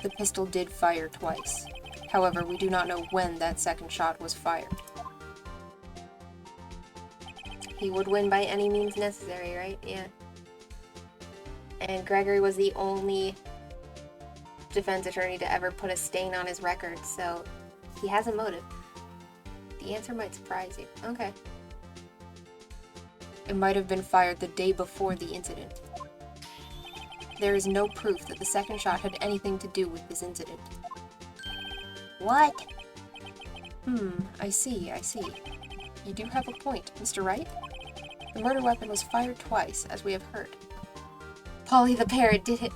[SPEAKER 3] The pistol did fire twice. However, we do not know when that second shot was fired. He would win by any means necessary, right? Yeah. And Gregory was the only defense attorney to ever put a stain on his record, so he has a motive. The answer might surprise you. Okay. It might have been fired the day before the incident. There is no proof that the second shot had anything to do with this incident. What? I see. You do have a point, Mr. Wright. The murder weapon was fired twice, as we have heard. Polly the parrot did it.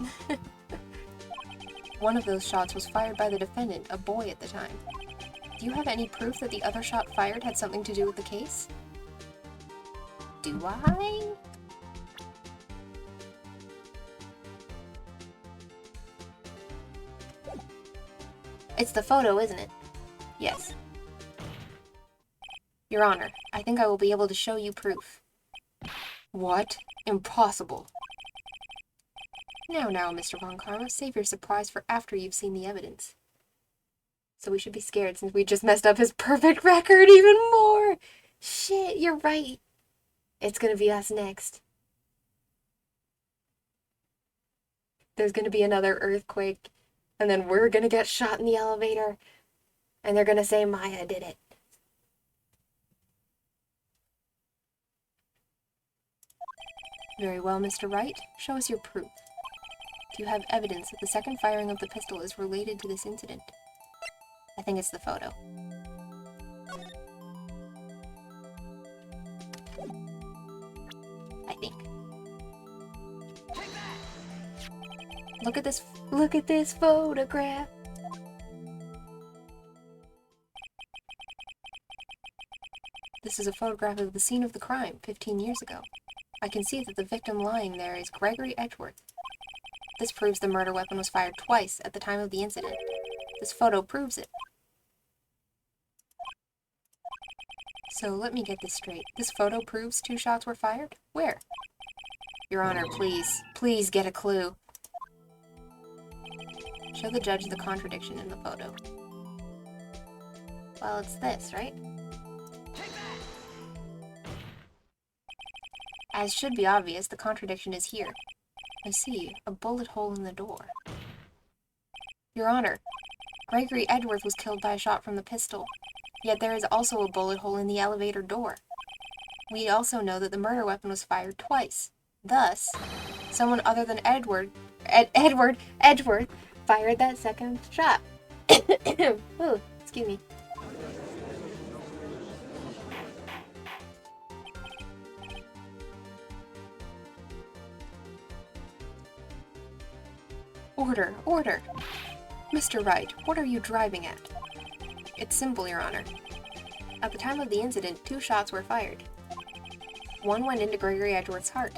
[SPEAKER 3] One of those shots was fired by the defendant, a boy at the time. Do you have any proof that the other shot fired had something to do with the case? Do I? It's the photo, isn't it? Yes. Your Honor, I think I will be able to show you proof. What? Impossible. Now, Mr. Von Karma, save your surprise for after you've seen the evidence. So we should be scared since we just messed up his perfect record even more! Shit, you're right. It's gonna be us next. There's gonna be another earthquake, and then we're gonna get shot in the elevator, and they're gonna say Maya did it. Very well, Mr. Wright. Show us your proof. Do you have evidence that the second firing of the pistol is related to this incident? I think it's the photo. I think. Look at this photograph. This is a photograph of the scene of the crime 15 years ago. I can see that the victim lying there is Gregory Edgeworth. This proves the murder weapon was fired twice at the time of the incident. This photo proves it. So let me get this straight. This photo proves 2 shots were fired? Where? Your Honor, please get a clue. Show the judge the contradiction in the photo. Well, it's this, right? As should be obvious, the contradiction is here. I see, a bullet hole in the door. Your Honor, Gregory Edgeworth was killed by a shot from the pistol. Yet there is also a bullet hole in the elevator door. We also know that the murder weapon was fired twice. Thus, someone other than Edgeworth fired that second shot. Ooh, excuse me. Order, order! Mr. Wright, what are you driving at? It's simple, Your Honor. At the time of the incident, 2 shots were fired. One went into Gregory Edgeworth's heart.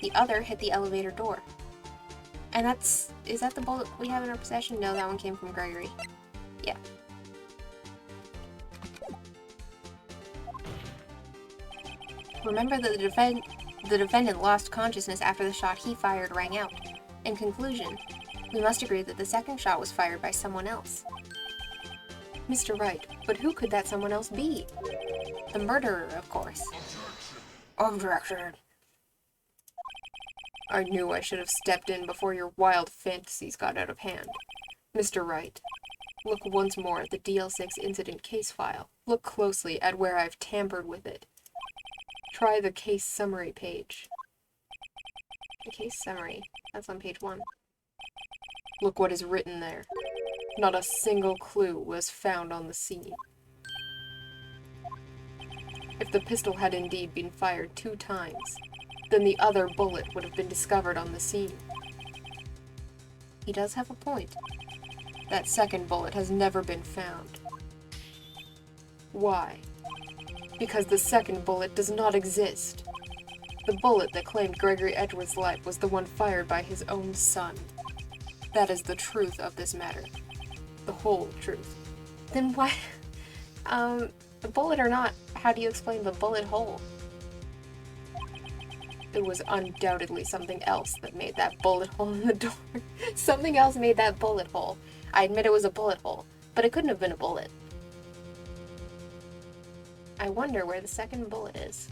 [SPEAKER 3] The other hit the elevator door. And is that the bullet we have in our possession? No, that one came from Gregory. Yeah. Remember that the defendant lost consciousness after the shot he fired rang out. In conclusion, we must agree that the second shot was fired by someone else. Mr. Wright, but who could that someone else be? The murderer, of course. Objection. I knew I should have stepped in before your wild fantasies got out of hand. Mr. Wright, look once more at the DL6 incident case file. Look closely at where I've tampered with it. Try the case summary page. The case summary. That's on page 1. Look what is written there. Not a single clue was found on the scene. If the pistol had indeed been fired 2 times, then the other bullet would have been discovered on the scene. He does have a point. That second bullet has never been found. Why? Because the second bullet does not exist. The bullet that claimed Gregory Edgeworth's life was the one fired by his own son. That is the truth of this matter. The whole truth. Then why... the bullet or not, how do you explain the bullet hole? It was undoubtedly something else that made that bullet hole in the door. Something else made that bullet hole. I admit it was a bullet hole, but it couldn't have been a bullet. I wonder where the second bullet is.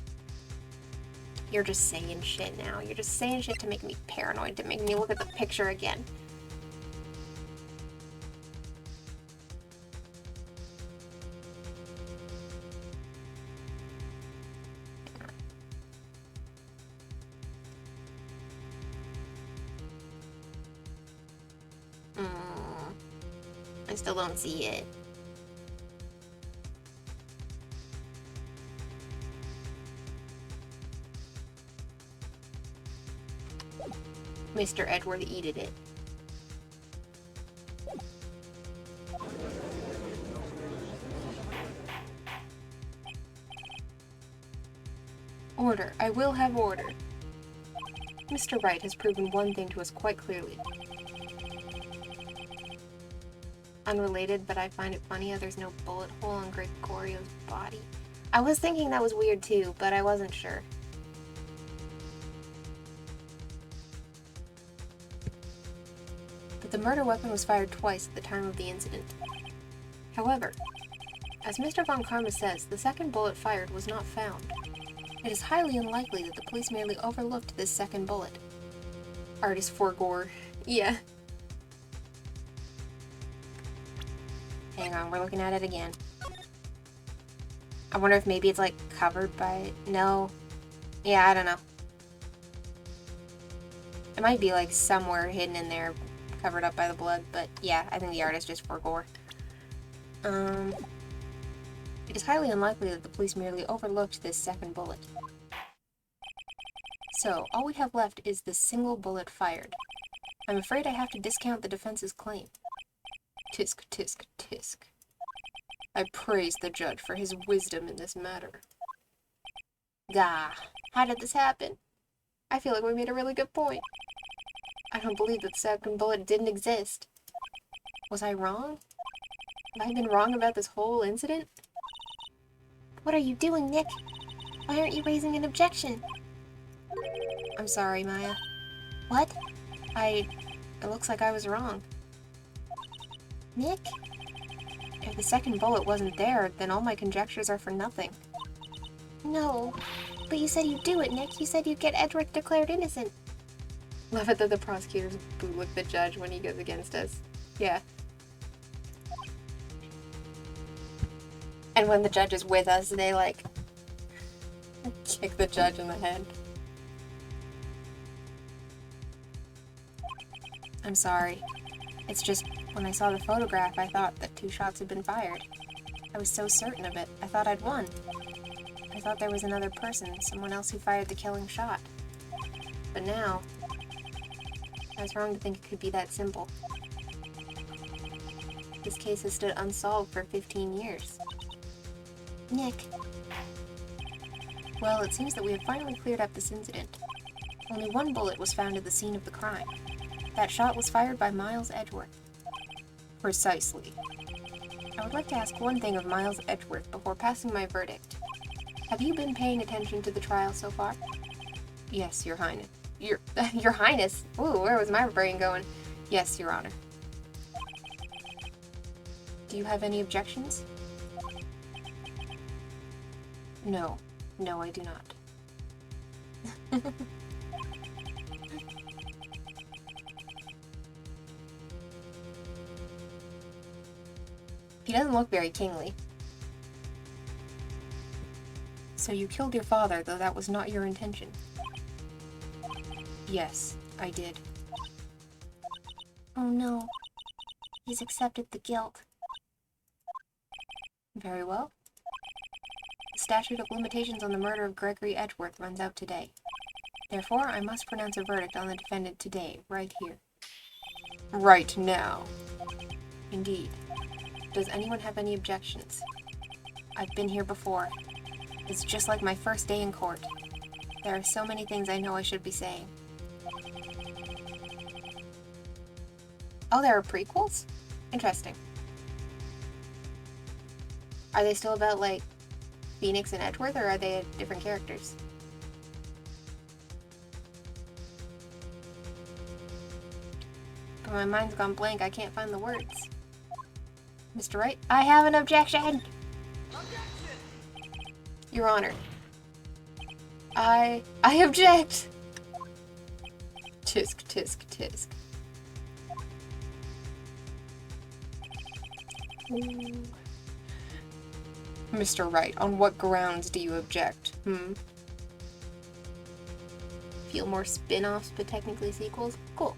[SPEAKER 3] You're just saying shit now. You're just saying shit to make me paranoid, to make me look at the picture again. I still don't see it. Mr. Edward eated it. Order. I will have order. Mr. Wright has proven one thing to us quite clearly. Unrelated, but I find it funny how there's no bullet hole on Gregorio's body. I was thinking that was weird too, but I wasn't sure. But the murder weapon was fired twice at the time of the incident. However, as Mr. Von Karma says, the second bullet fired was not found. It is highly unlikely that the police merely overlooked this second bullet. Artist for gore. Yeah. Hang on, we're looking at it again. I wonder if maybe it's like covered by... No. Yeah, I don't know. It might be like somewhere hidden in there, covered up by the blood, but yeah, I think the art is just for gore. It is highly unlikely that the police merely overlooked this second bullet. So, all we have left is the single bullet fired. I'm afraid I have to discount the defense's claim. Tisk, tisk, tisk. I praise the judge for his wisdom in this matter. Gah, how did this happen? I feel like we made a really good point. I don't believe that the second bullet didn't exist. Was I wrong? Have I been wrong about this whole incident? What are you doing, Nick? Why aren't you raising an objection? I'm sorry, Maya. What? It looks like I was wrong. Nick? If the second bullet wasn't there, then all my conjectures are for nothing. No, but you said you'd do it, Nick. You said you'd get Edward declared innocent. Love it that the prosecutors bootlick the judge when he goes against us. Yeah. And when the judge is with us, they, like, kick the judge in the head. I'm sorry. It's just, when I saw the photograph, I thought that 2 shots had been fired. I was so certain of it. I thought I'd won. I thought there was another person, someone else who fired the killing shot. But now I was wrong to think it could be that simple. This case has stood unsolved for 15 years. Nick. Well, it seems that we have finally cleared up this incident. Only one bullet was found at the scene of the crime. That shot was fired by Miles Edgeworth. Precisely. I would like to ask one thing of Miles Edgeworth before passing my verdict. Have you been paying attention to the trial so far? Yes, Your Highness. Your Highness? Ooh, where was my brain going? Yes, Your Honor. Do you have any objections? No. No, I do not. He doesn't look very kingly. So you killed your father, though that was not your intention. Yes, I did. Oh no. He's accepted the guilt. Very well. The statute of limitations on the murder of Gregory Edgeworth runs out today. Therefore, I must pronounce a verdict on the defendant today, right here. Right now. Indeed. Does anyone have any objections? I've been here before. It's just like my first day in court. There are so many things I know I should be saying. Oh, there are prequels? Interesting. Are they still about, like, Phoenix and Edgeworth, or are they different characters? But my mind's gone blank. I can't find the words. Mr. Wright, I have an objection! Your Honor. I object! Tisk, tisk, tisk. Ooh. Mr. Wright, on what grounds do you object? Feel more spin-offs, but technically sequels? Cool.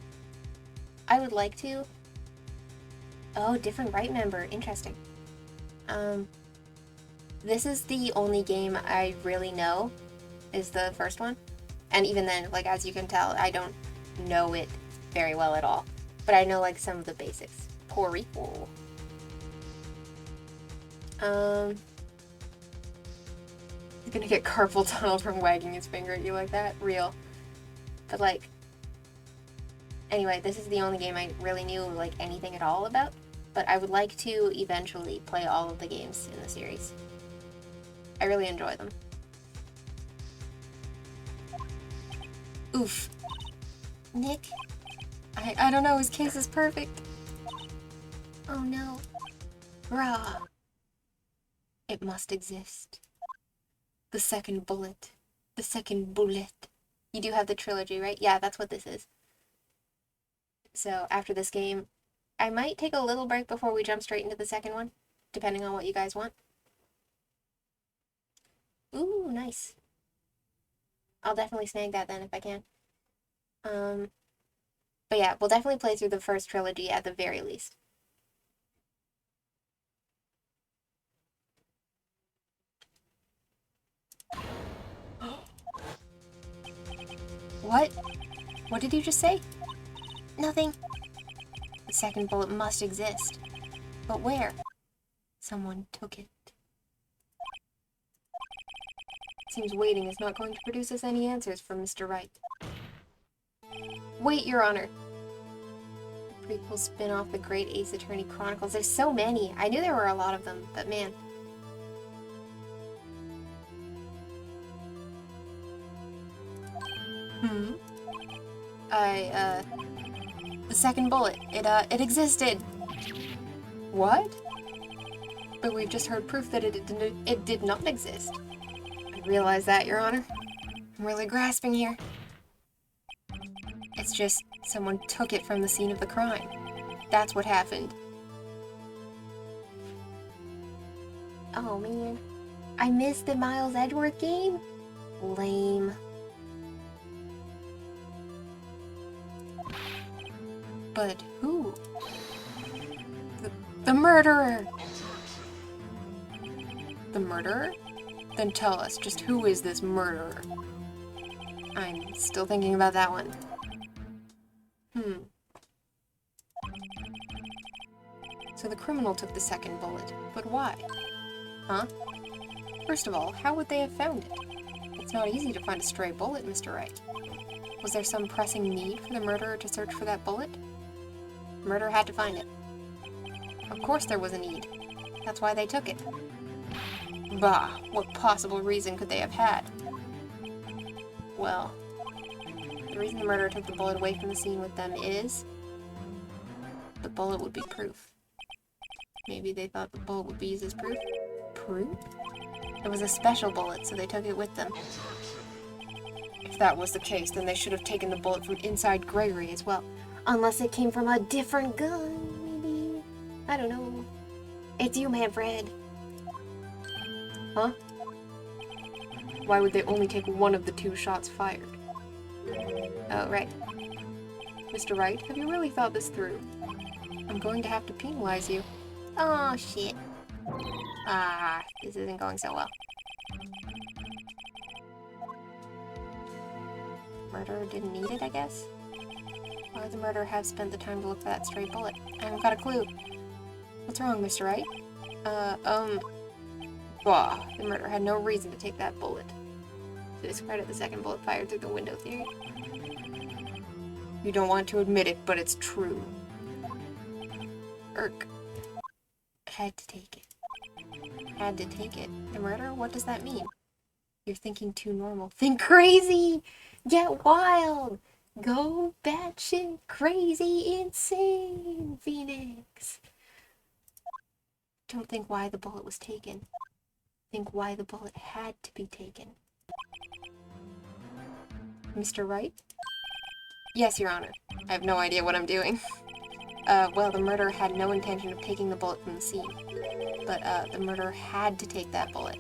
[SPEAKER 3] I would like to. Oh, different Wright member. Interesting. This is the only game I really know, is the first one. And even then, like, as you can tell, I don't know it very well at all. But I know, like, some of the basics. Poor equal. He's gonna get carpal tunnel from wagging his finger at you like that? Real. But, like, anyway, this is the only game I really knew, like, anything at all about. But I would like to eventually play all of the games in the series. I really enjoy them. Oof. Nick? I don't know, his case is perfect. Oh no. Rah. It must exist. The second bullet. The second bullet. You do have the trilogy, right? Yeah, that's what this is. So after this game, I might take a little break before we jump straight into the second one, depending on what you guys want. Ooh, nice. I'll definitely snag that then if I can. But yeah, we'll definitely play through the first trilogy at the very least. What? What did you just say? Nothing. The second bullet must exist. But where? Someone took it. Seems waiting is not going to produce us any answers from Mr. Wright. Wait, Your Honor. The prequel spin-off, The Great Ace Attorney Chronicles. There's so many. I knew there were a lot of them, but man. The second bullet. It existed. What? But we've just heard proof that it did not exist. I realize that, Your Honor. I'm really grasping here. It's just someone took it from the scene of the crime. That's what happened. Oh man. I missed the Miles Edgeworth game? Lame. But who? The murderer! The murderer? Then tell us, just who is this murderer? I'm still thinking about that one. So the criminal took the second bullet, but why? Huh? First of all, how would they have found it? It's not easy to find a stray bullet, Mr. Wright. Was there some pressing need for the murderer to search for that bullet? The murderer had to find it. Of course there was a need. That's why they took it. Bah, what possible reason could they have had? Well, the reason the murderer took the bullet away from the scene with them is the bullet would be proof. Maybe they thought the bullet would be used as proof? Proof? It was a special bullet, so they took it with them. If that was the case, then they should have taken the bullet from inside Gregory as well.
[SPEAKER 2] Unless it came from a different gun, maybe. I don't know. It's you, Manfred.
[SPEAKER 1] Huh? Why would they only take one of the 2 shots fired?
[SPEAKER 3] Oh, right.
[SPEAKER 1] Mr. Wright, have you really thought this through? I'm going to have to penalize you.
[SPEAKER 3] Oh, shit. Ah, this isn't going so well. Murderer didn't need it, I guess? Why would the murderer have spent the time to look for that stray bullet? I haven't got a clue.
[SPEAKER 1] What's wrong, Mr. Wright?
[SPEAKER 3] Bah, the murderer had no reason to take that bullet. To discredit the second bullet fired through the window theory.
[SPEAKER 1] You don't want to admit it, but it's true.
[SPEAKER 3] Irk. Had to take it. Had to take it. The murderer? What does that mean? You're thinking too normal. Think crazy! Get wild! Go batshit crazy insane, Phoenix! Don't think why the bullet was taken. Think why the bullet had to be taken.
[SPEAKER 1] Mr. Wright?
[SPEAKER 3] Yes, Your Honor. I have no idea what I'm doing. Well, the murderer had no intention of taking the bullet from the scene. But, the murderer had to take that bullet.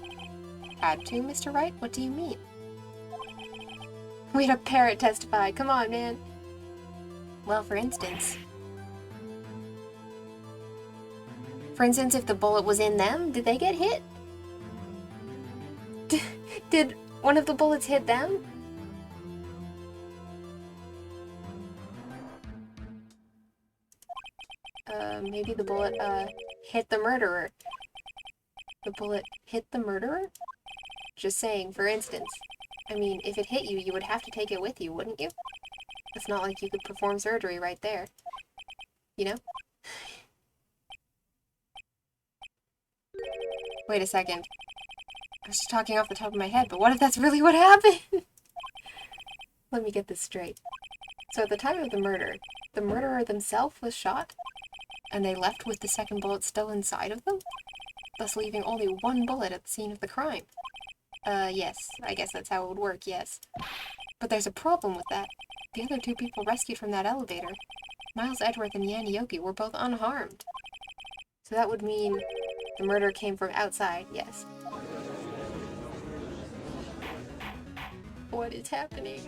[SPEAKER 3] Had to, Mr. Wright? What do you mean? We had a parrot testify. Come on, man. Well, for instance, if the bullet was in them, did they get hit? Did one of the bullets hit them? Maybe the bullet, hit the murderer. The bullet hit the murderer? Just saying, for instance. I mean, if it hit you, you would have to take it with you, wouldn't you? It's not like you could perform surgery right there. You know? Wait a second. I was just talking off the top of my head, but what if that's really what happened? Let me get this straight. So at the time of the murder, the murderer themselves was shot? And they left with the second bullet still inside of them? Thus leaving only one bullet at the scene of the crime. Yes. I guess that's how it would work, yes. But there's a problem with that. The other 2 people rescued from that elevator, Miles Edgeworth and Yanioki, were both unharmed. So that would mean the murder came from outside, yes. What is happening?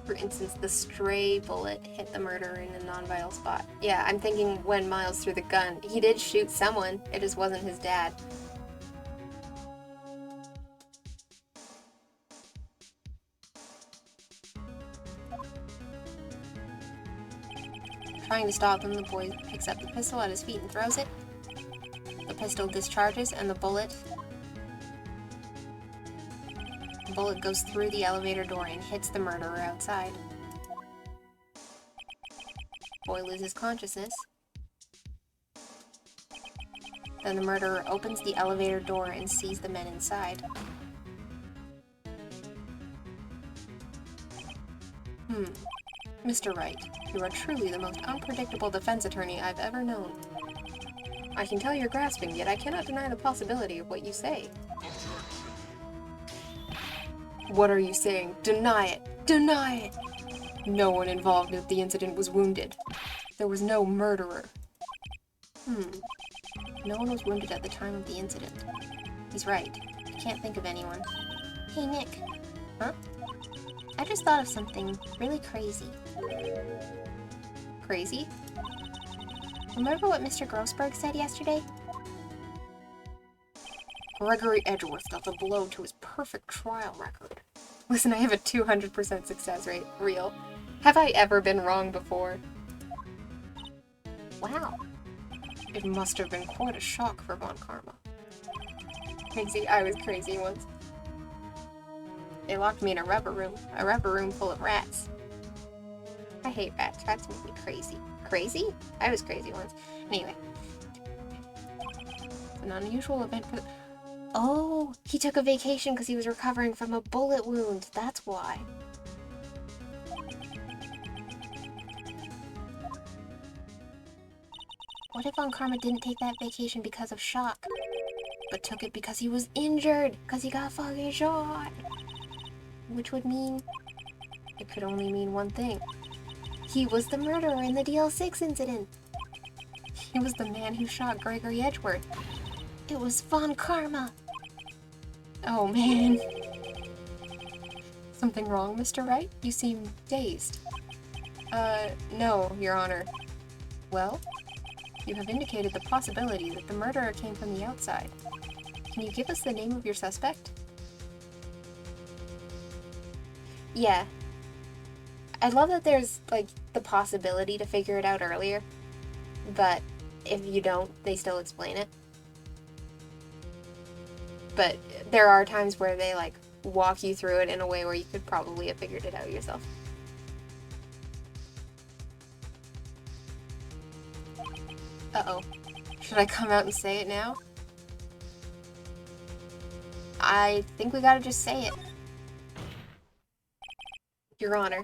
[SPEAKER 3] For instance, the stray bullet hit the murderer in a non-vital spot. Yeah, I'm thinking when Miles threw the gun, he did shoot someone, it just wasn't his dad. Trying to stop him, the boy picks up the pistol at his feet and throws it. The pistol discharges and the bullet goes through the elevator door and hits the murderer outside. Boy loses consciousness. Then the murderer opens the elevator door and sees the men inside. Mr. Wright, you are truly the most unpredictable defense attorney I've ever known. I can tell you're grasping, yet I cannot deny the possibility of what you say. What are you saying? Deny it! Deny it! No one involved with the incident was wounded. There was no murderer. No one was wounded at the time of the incident. He's right. I can't think of anyone. Hey, Nick. Huh? I just thought of something really crazy. Crazy? Remember what Mr. Grossberg said yesterday?
[SPEAKER 1] Gregory Edgeworth dealt a blow to his perfect trial record. Listen, I have a 200% success rate. Real. Have I ever been wrong before? Wow. It must have been quite a shock for Von Karma. Crazy, I was crazy once. They locked me in a rubber room full of rats. I hate rats. Rats make me crazy. Crazy? I was crazy once. Anyway. It's an unusual event for... Oh, he took a vacation because he was recovering from a bullet wound. That's why. What if Von Karma didn't take that vacation because of shock, but took it because he was injured, because he got fucking shot? Which would mean... It could only mean one thing. He was the murderer in the DL6 incident. He was the man who shot Gregory Edgeworth. It was Von Karma. Oh, man. Something wrong, Mr. Wright? You seem dazed. No, Your Honor. Well, you have indicated the possibility that the murderer came from the outside. Can you give us the name of your suspect? Yeah. I love that there's, like, the possibility to figure it out earlier, but if you don't, they still explain it. But there are times where they, like, walk you through it in a way where you could probably have figured it out yourself. Uh-oh. Should I come out and say it now? I think we gotta just say it. Your Honor,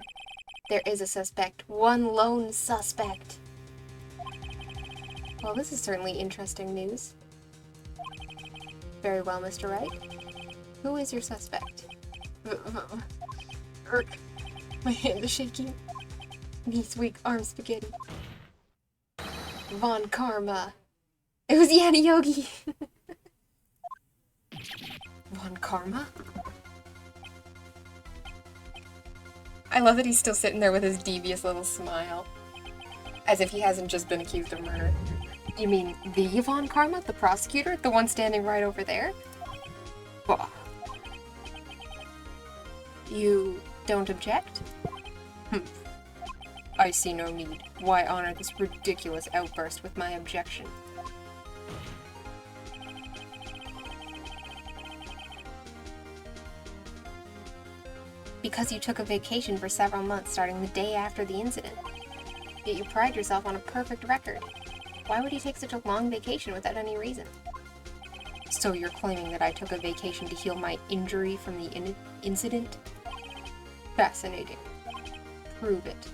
[SPEAKER 1] there is a suspect. One lone suspect. Well, this is certainly interesting news. Very well, Mr. Wright. Who is your suspect? My hand is shaking. Knees weak, arms spaghetti. Von Karma. It was Yana Yogi. Von Karma? I love that he's still sitting there with his devious little smile. As if he hasn't just been accused of murder. You mean the Von Karma? The prosecutor? The one standing right over there? Bah. You don't object? I see no need. Why honor this ridiculous outburst with my objection? Because you took a vacation for several months starting the day after the incident. Yet you pride yourself on a perfect record. Why would you take such a long vacation without any reason? So you're claiming that I took a vacation to heal my injury from the incident? Fascinating. Prove it.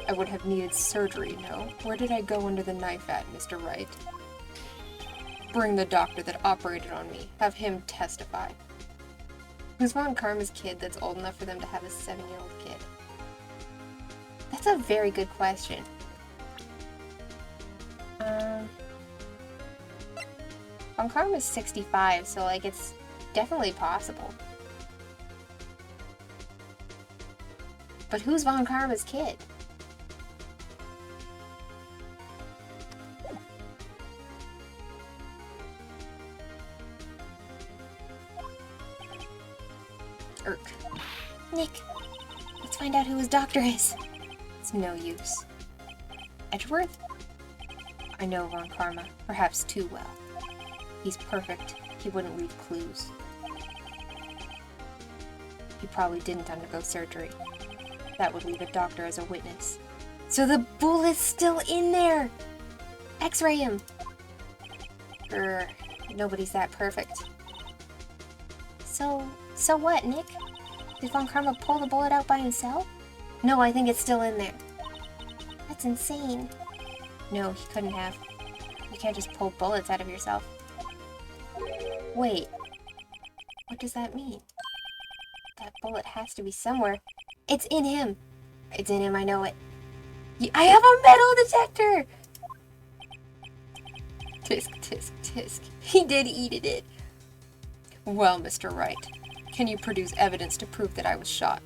[SPEAKER 1] I would have needed surgery, no? Where did I go under the knife at, Mr. Wright? Bring the doctor that operated on me. Have him testify. Who's Von Karma's kid that's old enough for them to have a 7-year-old kid? That's a very good question. Von Karma's 65, so, like, it's definitely possible. But who's Von Karma's kid? Irk. Nick, let's find out who his doctor is. It's no use. Edgeworth? I know Von Karma, perhaps too well. He's perfect. He wouldn't leave clues. He probably didn't undergo surgery. That would leave a doctor as a witness. So the bullet's still in there! X-ray him! Nobody's that perfect. So what, Nick? Did Von Karma pull the bullet out by himself? No, I think it's still in there. That's insane. No, he couldn't have. You can't just pull bullets out of yourself. Wait. What does that mean? That bullet has to be somewhere. It's in him. It's in him, I know it. I have a metal detector! Tisk, tisk, tisk. He did eat it. Well, Mr. Wright, can you produce evidence to prove that I was shot?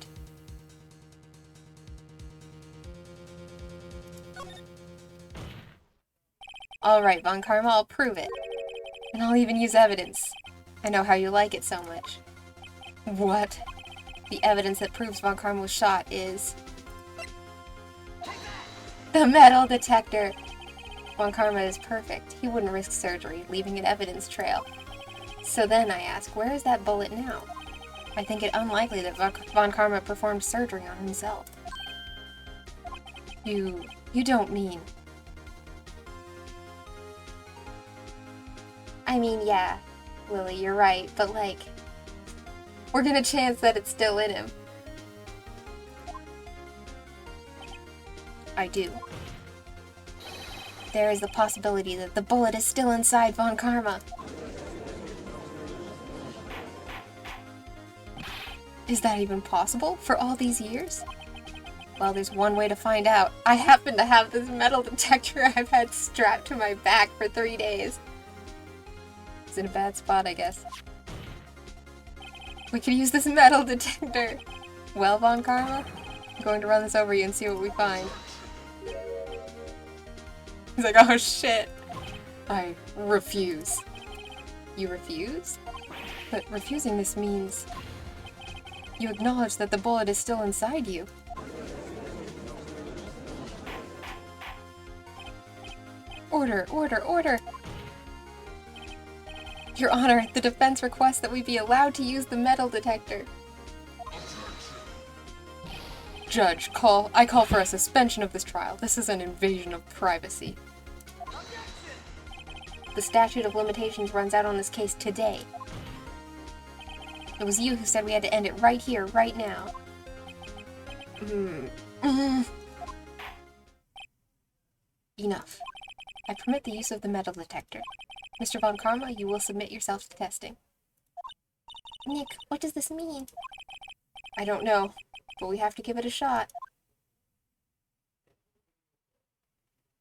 [SPEAKER 1] Alright, Von Karma, I'll prove it.
[SPEAKER 3] And I'll even use evidence. I know how you like it so much.
[SPEAKER 1] What?
[SPEAKER 3] The evidence that proves Von Karma was shot is... the metal detector! Von Karma is perfect. He wouldn't risk surgery, leaving an evidence trail. So then I ask, where is that bullet now? I think it unlikely that Von Karma performed surgery on himself. You don't mean... I mean, yeah, Lily, you're right, but like... we're gonna chance that it's still in him. I do. There is the possibility that the bullet is still inside Von Karma. Is that even possible for all these years? Well, there's one way to find out. I happen to have this metal detector I've had strapped to my back for 3 days. It's in a bad spot, I guess. We could use this metal detector. Well, Von Karma, I'm going to run this over you and see what we find. He's like, oh shit.
[SPEAKER 1] I refuse.
[SPEAKER 3] You refuse?
[SPEAKER 1] But refusing this means... you acknowledge that the bullet is still inside you.
[SPEAKER 3] Order, order, order! Your Honor, the defense requests that we be allowed to use the metal detector.
[SPEAKER 1] Judge, I call for a suspension of this trial. This is an invasion of privacy.
[SPEAKER 3] The statute of limitations runs out on this case today. It was you who said we had to end it right here, right now. Enough. I permit the use of the metal detector. Mr. Von Karma, you will submit yourself to testing. Nick, what does this mean? I don't know, but we have to give it a shot.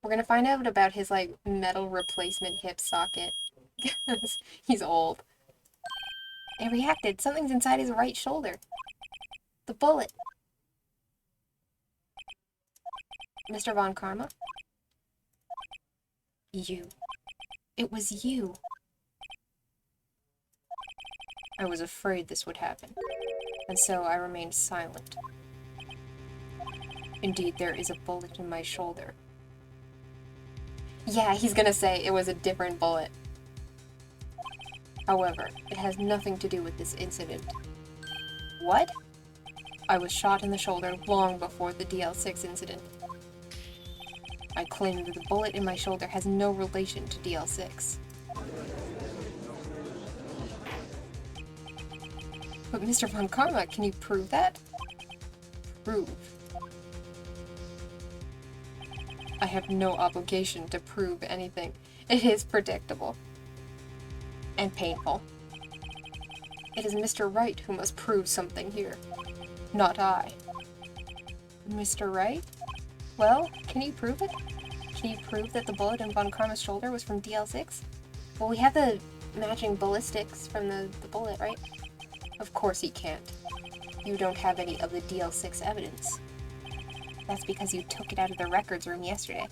[SPEAKER 3] We're gonna find out about his, like, metal replacement hip socket. He's old. It reacted. Something's inside his right shoulder. The bullet. Mr. Von Karma? You. It was you.
[SPEAKER 1] I was afraid this would happen, and so I remained silent. Indeed, there is a bullet in my shoulder.
[SPEAKER 3] Yeah, he's gonna say it was a different bullet.
[SPEAKER 1] However, it has nothing to do with this incident.
[SPEAKER 3] What?
[SPEAKER 1] I was shot in the shoulder long before the DL6 incident. I claim that the bullet in my shoulder has no relation to DL6.
[SPEAKER 3] But Mr. Von Karma, can you prove that?
[SPEAKER 1] Prove? I have no obligation to prove anything.
[SPEAKER 3] It is predictable.
[SPEAKER 1] And painful. It is Mr. Wright who must prove something here, not I.
[SPEAKER 3] Mr. Wright? Well, can you prove it? Can you prove that the bullet in Von Karma's shoulder was from DL6? Well, we have the matching ballistics from the bullet, right?
[SPEAKER 1] Of course he can't. You don't have any of the DL6 evidence.
[SPEAKER 3] That's because you took it out of the records room yesterday.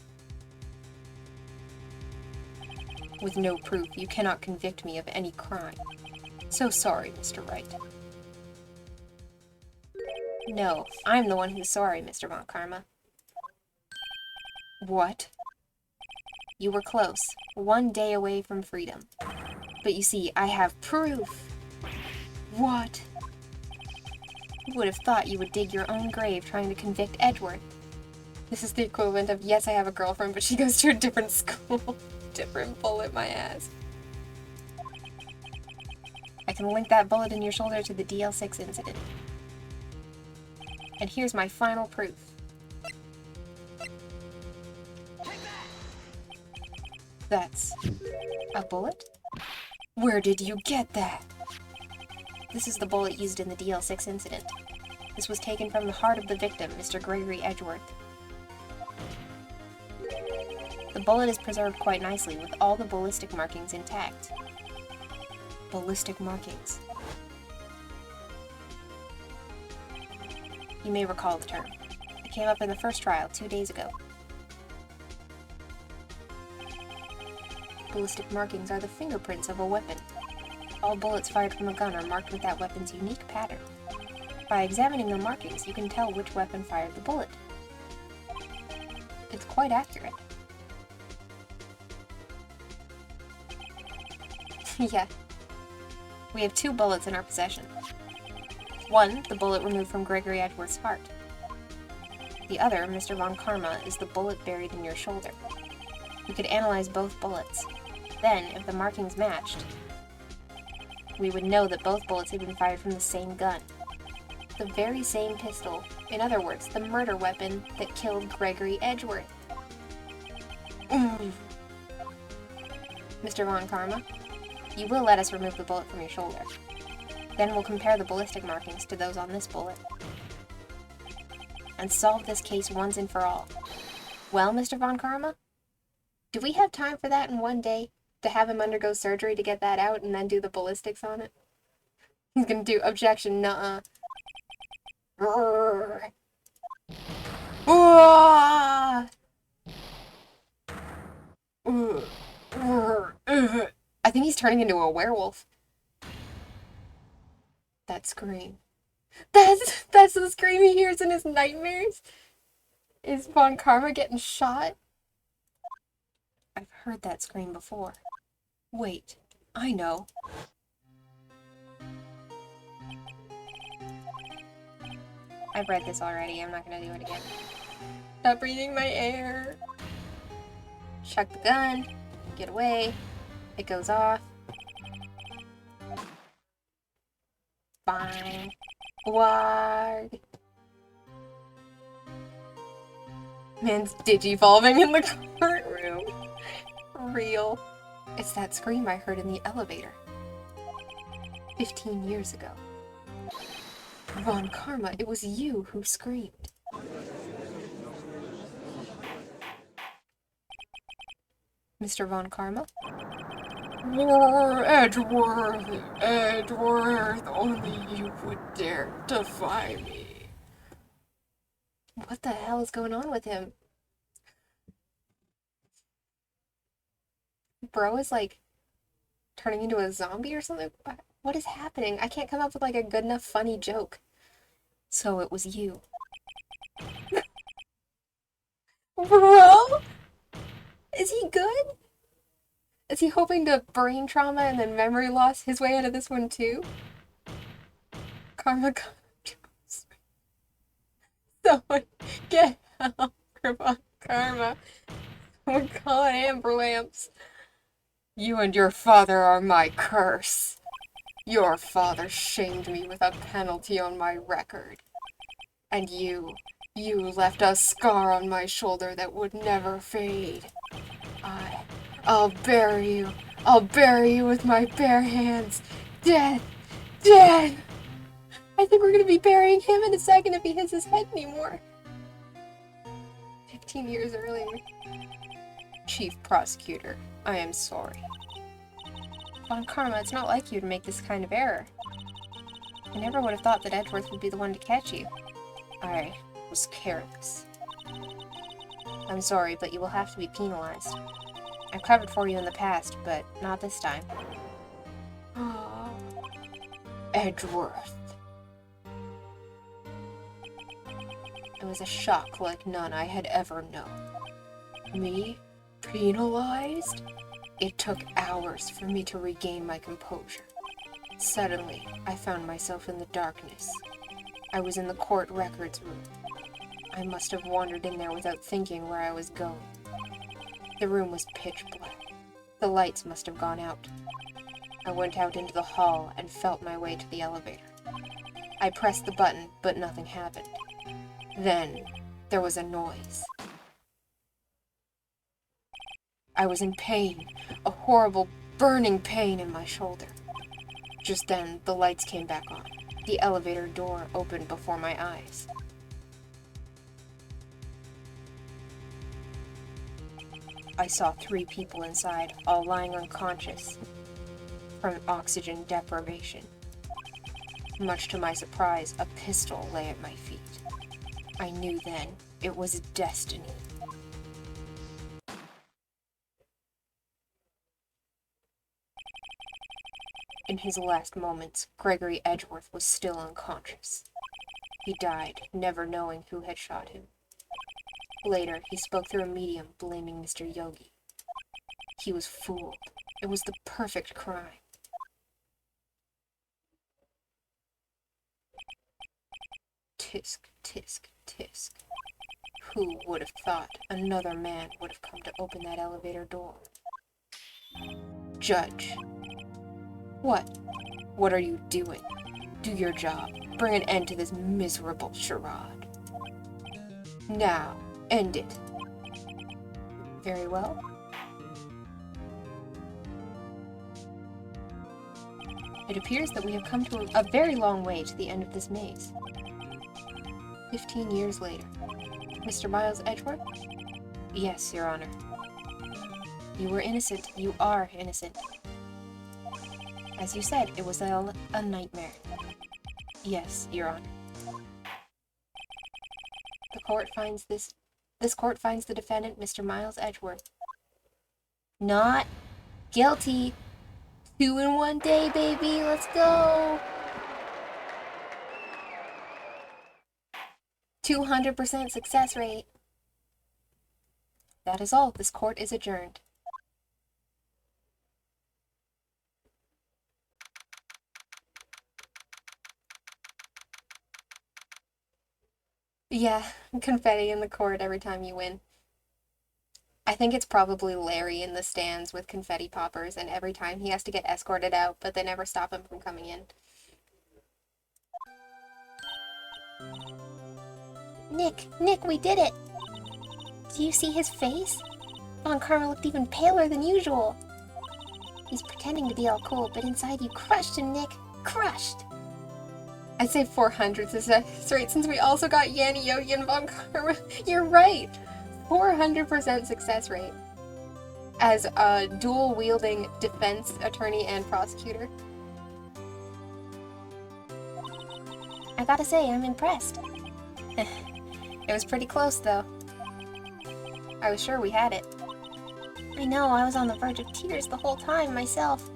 [SPEAKER 1] With no proof, you cannot convict me of any crime. So sorry, Mr. Wright.
[SPEAKER 3] No, I'm the one who's sorry, Mr. Von Karma.
[SPEAKER 1] What?
[SPEAKER 3] You were close, 1 day away from freedom. But you see, I have proof.
[SPEAKER 1] What?
[SPEAKER 3] Who would have thought you would dig your own grave trying to convict Edgeworth?
[SPEAKER 1] This is the equivalent of, yes, I have a girlfriend, but she goes to a different school. Different bullet, my ass.
[SPEAKER 3] I can link that bullet in your shoulder to the DL6 incident. And here's my final proof.
[SPEAKER 1] That's
[SPEAKER 3] a bullet?
[SPEAKER 1] Where did you get that?
[SPEAKER 3] This is the bullet used in the DL6 incident. This was taken from the heart of the victim, Mr. Gregory Edgeworth. The bullet is preserved quite nicely, with all the ballistic markings intact.
[SPEAKER 1] Ballistic markings.
[SPEAKER 3] You may recall the term. It came up in the first trial 2 days ago.
[SPEAKER 2] Ballistic markings are the fingerprints of a weapon. All bullets fired from a gun are marked with that weapon's unique pattern. By examining the markings, you can tell which weapon fired the bullet. It's quite accurate. Yeah. We have 2 bullets in our possession. One, the bullet removed from Gregory Edgeworth's heart. The other, Mr. Von Karma, is the bullet buried in your shoulder. We could analyze both bullets. Then, if the markings matched, we would know that both bullets had been fired from the same gun. The very same pistol. In other words, the murder weapon that killed Gregory Edgeworth. Mr. Von Karma, you will let us remove the bullet from your shoulder. Then we'll compare the ballistic markings to those on this bullet. And solve this case once and for all. Well, Mr. Von Karma? Do we have time for that in one day? To have him undergo surgery to get that out and then do the ballistics on it? He's gonna do objection, nuh-uh. I think he's turning into a werewolf. That scream. That's the scream he hears in his nightmares? Is Von Karma getting shot? I've heard that scream before. Wait, I know. I've read this already, I'm not gonna do it again. Stop breathing my air. Chuck the gun. Get away. It goes off. Fine. Warg. Man's digivolving in the courtroom. Real. It's that scream I heard in the elevator. 15 years ago. Von Karma, it was you who screamed. Mr. Von Karma? Edgeworth, Edgeworth, only you would dare defy me. What the hell is going on with him? Bro is like turning into a zombie or something? What is happening? I can't come up with like a good enough funny joke. So it was you. Bro? Is he good? Is he hoping to brain trauma and then memory loss his way out of this one too? Karma Jones. Someone get help for Karma. Someone call an ambulance. You and your father are my curse. Your father shamed me with a penalty on my record. And you left a scar on my shoulder that would never fade. I'll bury you. I'll bury you with my bare hands. Dead. Dead. I think we're gonna be burying him in a second if he hits his head anymore. 15 years earlier. Chief Prosecutor, I am sorry. Von Karma, it's not like you to make this kind of error. I never would have thought that Edgeworth would be the one to catch you. I was careless. I'm sorry, but you will have to be penalized. I've covered for you in the past, but not this time. Edgeworth. It was a shock like none I had ever known. Me? Penalized? It took hours for me to regain my composure. Suddenly, I found myself in the darkness. I was in the court records room. I must have wandered in there without thinking where I was going. The room was pitch black. The lights must have gone out. I went out into the hall and felt my way to the elevator. I pressed the button, but nothing happened. Then, there was a noise. I was in pain, a horrible, burning pain in my shoulder. Just then, the lights came back on. The elevator door opened before my eyes. I saw 3 people inside, all lying unconscious from oxygen deprivation. Much to my surprise, a pistol lay at my feet. I knew then it was destiny.
[SPEAKER 3] In his last moments, Gregory Edgeworth was still unconscious. He died, never knowing who had shot him. Later, he spoke through a medium, blaming Mr. Yogi. He was fooled. It was the perfect crime. Tisk, tisk, tisk. Who would have thought another man would have come to open that elevator door? Judge. What? What are you doing? Do your job. Bring an end to this miserable charade. Now, end it. Very well. It appears that we have come to a very long way to the end of this maze. 15 years later. Mr. Miles Edgeworth? Yes, Your Honor. You were innocent. You are innocent. As you said, it was a nightmare. Yes, Your Honor. This court finds the defendant, Mr. Miles Edgeworth, not guilty. 2 in 1 day, baby. Let's go. 200% success rate. That is all. This court is adjourned. Yeah, confetti in the court every time you win. I think it's probably Larry in the stands with confetti poppers, and every time he has to get escorted out, but they never stop him from coming in.
[SPEAKER 2] Nick, we did it! Do you see his face? Von Karma looked even paler than usual. He's pretending to be all cool, but inside you crushed him, Nick. Crushed!
[SPEAKER 3] I'd say 400 success rate since we also got Yanni, Yogi, and Von Karma. You're right! 400% success rate. As a dual-wielding defense attorney and prosecutor.
[SPEAKER 2] I gotta say, I'm impressed.
[SPEAKER 3] It was pretty close, though. I was sure we had it.
[SPEAKER 2] I know, I was on the verge of tears the whole time myself.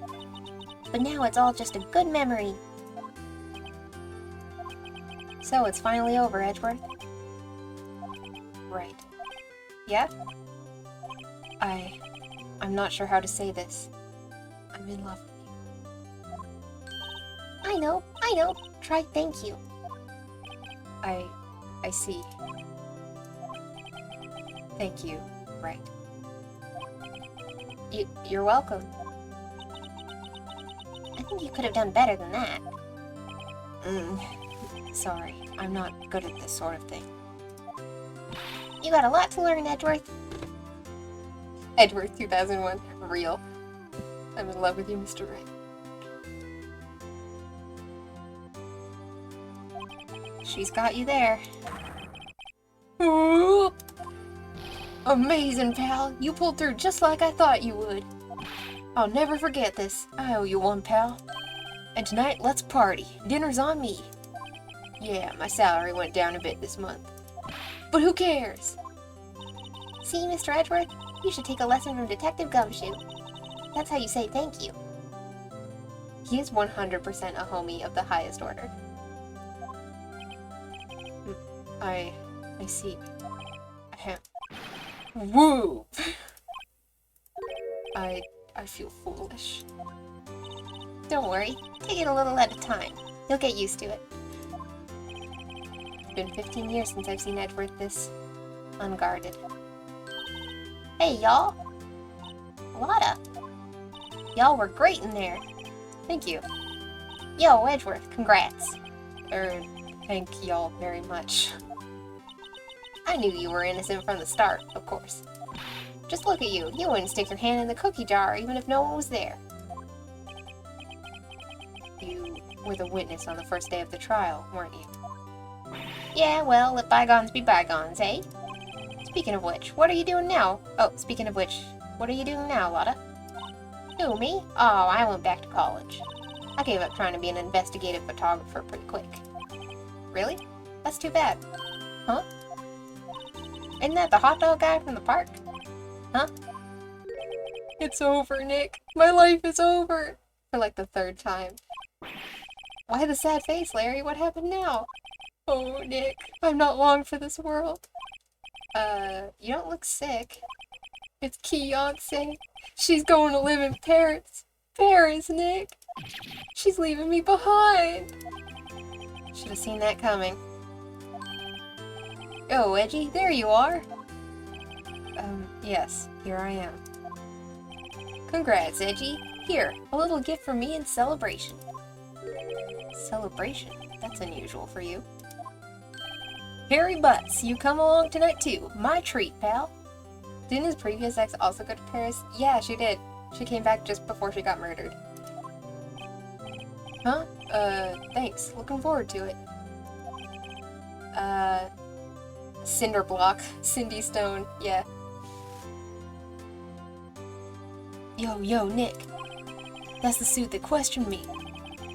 [SPEAKER 2] But now it's all just a good memory.
[SPEAKER 3] So it's finally over, Edgeworth. Right. Yeah? I'm not sure how to say this. I'm in love with you.
[SPEAKER 2] I know. Try thank you.
[SPEAKER 3] I see. Thank you, Wright. You're welcome.
[SPEAKER 2] I think you could have done better than that.
[SPEAKER 3] Sorry, I'm not good at this sort of thing.
[SPEAKER 2] You got a lot to learn, Edgeworth.
[SPEAKER 3] Edgeworth 2001, real. I'm in love with you, Mr. Wright. She's got you there. Ooh. Amazing, pal. You pulled through just like I thought you would. I'll never forget this. I owe you one, pal. And tonight, let's party. Dinner's on me. Yeah, my salary went down a bit this month. But who cares?
[SPEAKER 2] See, Mr. Edgeworth? You should take a lesson from Detective Gumshoe. That's how you say thank you.
[SPEAKER 3] He is 100% a homie of the highest order. I see. Woo! I feel foolish.
[SPEAKER 2] Don't worry. Take it a little at a time. You'll get used to it.
[SPEAKER 3] It's been 15 years since I've seen Edgeworth this unguarded.
[SPEAKER 2] Hey, y'all. Lotta. Y'all were great in there.
[SPEAKER 3] Thank you.
[SPEAKER 2] Yo, Edgeworth, congrats.
[SPEAKER 3] Thank y'all very much. I knew you were innocent from the start, of course. Just look at you. You wouldn't stick your hand in the cookie jar even if no one was there. You were the witness on the first day of the trial, weren't you? Yeah, well, let bygones be bygones, eh? Speaking of which, what are you doing now? Oh, speaking of which, what are you doing now, Lotta? Who, me? Oh, I went back to college. I gave up trying to be an investigative photographer pretty quick. Really? That's too bad. Huh? Isn't that the hot dog guy from the park? Huh? It's over, Nick. My life is over. For like the third time. Why the sad face, Larry? What happened now? Oh, Nick, I'm not long for this world. You don't look sick. It's Beyonce. She's going to live in Paris. Paris, Nick. She's leaving me behind. Should have seen that coming. Oh, Edgy, there you are. Yes, here I am. Congrats, Edgy. Here, a little gift for me in celebration. Celebration? That's unusual for you. Harry Butts, you come along tonight too. My treat, pal. Didn't his previous ex also go to Paris? Yeah, she did. She came back just before she got murdered. Huh? Thanks. Looking forward to it. Cinder block. Cindy Stone. Yeah. Yo, Nick. That's the suit that questioned me.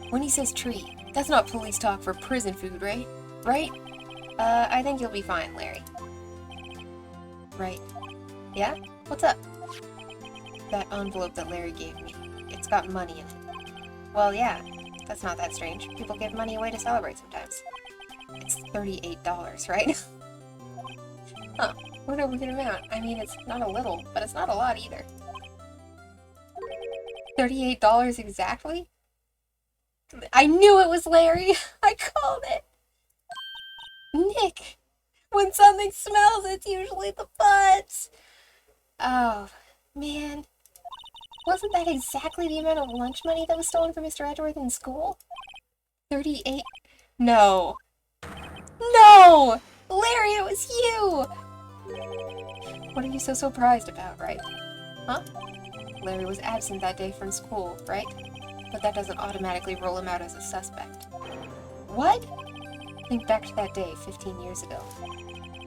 [SPEAKER 3] When he says treat, that's not police talk for prison food, right? Right? I think you'll be fine, Larry. Right. Yeah? What's up? That envelope that Larry gave me. It's got money in it. Well, yeah. That's not that strange. People give money away to celebrate sometimes. It's $38, right? Huh. What a weird amount. I mean, it's not a little, but it's not a lot either. $38 exactly? I knew it was Larry! I called it! Nick! When something smells, it's usually the butts! Oh, man. Wasn't that exactly the amount of lunch money that was stolen from Mr. Edgeworth in school? 38? No. No! Larry, it was you! What are you so surprised about, Wright? Huh? Larry was absent that day from school, right? But that doesn't automatically rule him out as a suspect. What? Think back to that day 15 years ago.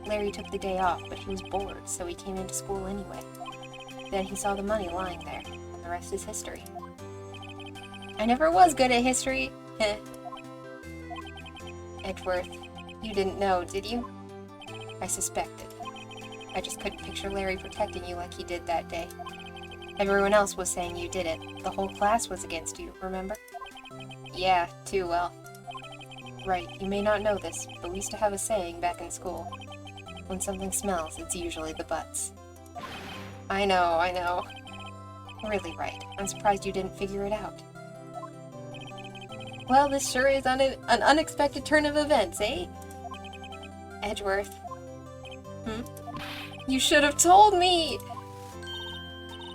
[SPEAKER 3] Larry took the day off, but he was bored, so he came into school anyway. Then he saw the money lying there, and the rest is history. I never was good at history. Heh. Edgeworth, you didn't know, did you? I suspected. I just couldn't picture Larry protecting you like he did that day. Everyone else was saying you did it. The whole class was against you, remember? Yeah, too well. Right, you may not know this, but we used to have a saying back in school. When something smells, it's usually the butts. I know. Really, Right. I'm surprised you didn't figure it out. Well, this sure is an unexpected turn of events, eh? Edgeworth. You should have told me!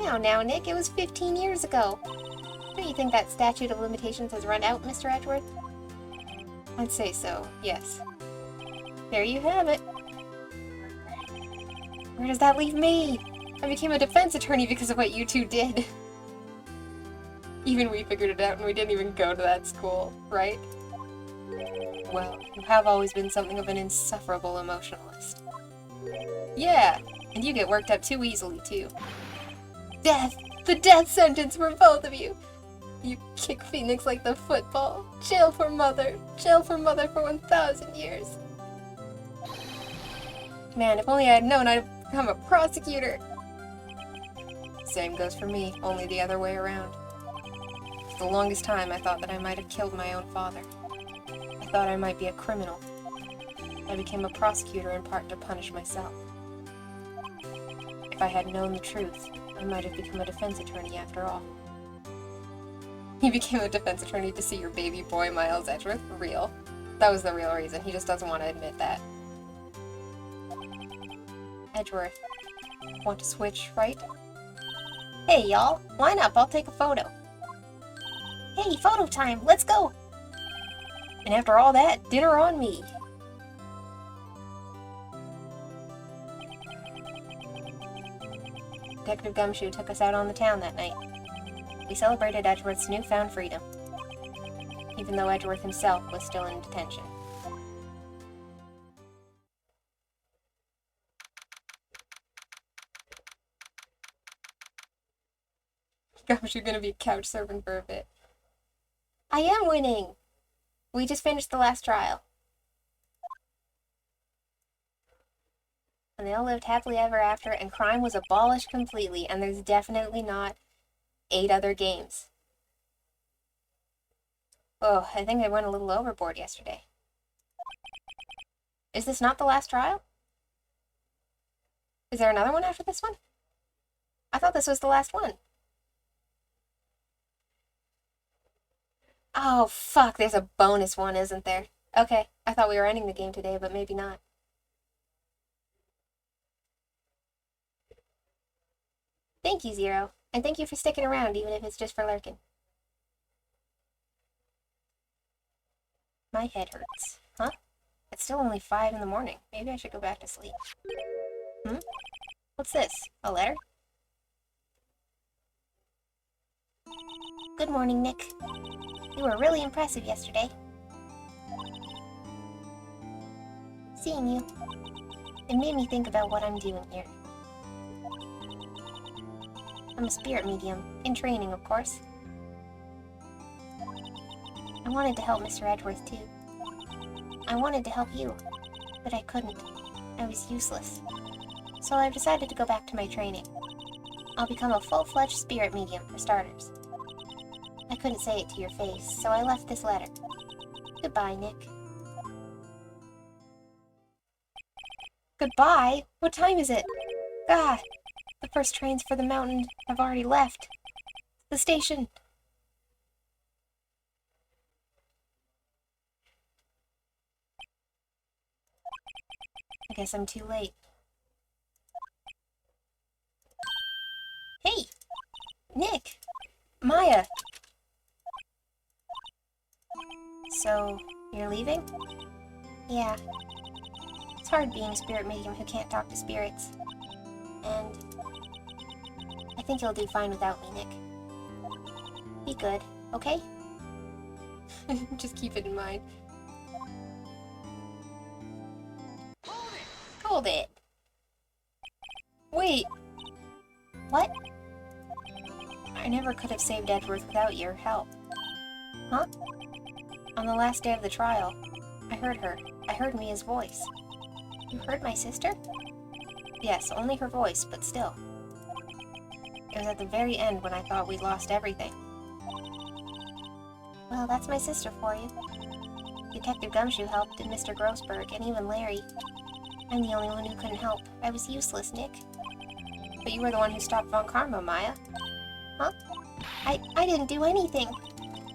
[SPEAKER 3] Now, Nick, it was 15 years ago. Don't you think that statute of limitations has run out, Mr. Edgeworth? I'd say so, yes. There you have it. Where does that leave me? I became a defense attorney because of what you two did. Even we figured it out and we didn't even go to that school, right? Well, you have always been something of an insufferable emotionalist. Yeah, and you get worked up too easily, too. Death! The death sentence for both of you! You kick Phoenix like the football. Jail for mother. Jail for mother for 1,000 years. Man, if only I had known I'd become a prosecutor. Same goes for me, only the other way around. For the longest time, I thought that I might have killed my own father. I thought I might be a criminal. I became a prosecutor in part to punish myself. If I had known the truth, I might have become a defense attorney after all. He became a defense attorney to see your baby boy, Miles Edgeworth, real. That was the real reason. He just doesn't want to admit that. Edgeworth. Want to switch, right? Hey, y'all. Line up. I'll take a photo. Hey, photo time. Let's go. And after all that, dinner on me. Detective Gumshoe took us out on the town that night. We celebrated Edgeworth's newfound freedom, even though Edgeworth himself was still in detention. Gosh, you're gonna be couch surfing for a bit. I am winning! We just finished the last trial. And they all lived happily ever after, and crime was abolished completely, and there's definitely not 8 other games. Oh, I think I went a little overboard yesterday. Is this not the last trial? Is there another one after this one? I thought this was the last one. Oh, fuck, there's a bonus one, isn't there? Okay, I thought we were ending the game today, but maybe not. Thank you, Zero. And thank you for sticking around, even if it's just for lurking. My head hurts. Huh? It's still only 5 in the morning. Maybe I should go back to sleep. What's this? A letter? Good morning, Nick. You were really impressive yesterday. Seeing you, it made me think about what I'm doing here. I'm a spirit medium, in training, of course. I wanted to help Mr. Edgeworth, too. I wanted to help you, but I couldn't. I was useless. So I've decided to go back to my training. I'll become a full-fledged spirit medium, for starters. I couldn't say it to your face, so I left this letter. Goodbye, Nick. Goodbye? What time is it? God, the first trains for the mountain have already left. The station. I guess I'm too late. Hey! Nick! Maya! So, you're leaving? Yeah. It's hard being a spirit medium who can't talk to spirits. And I think you'll do fine without me, Nick. Be good, okay?
[SPEAKER 1] Just keep it in mind.
[SPEAKER 3] Hold it!
[SPEAKER 1] Wait!
[SPEAKER 3] What? I never could have saved Edgeworth without your help. Huh? On the last day of the trial, I heard her. I heard Mia's voice. You heard my sister? Yes, only her voice, but still. It was at the very end when I thought we'd lost everything. Well, that's my sister for you. Detective Gumshoe helped, and Mr. Grossberg, and even Larry. I'm the only one who couldn't help. I was useless, Nick. But you were the one who stopped Von Karma, Maya. Huh? I didn't do anything.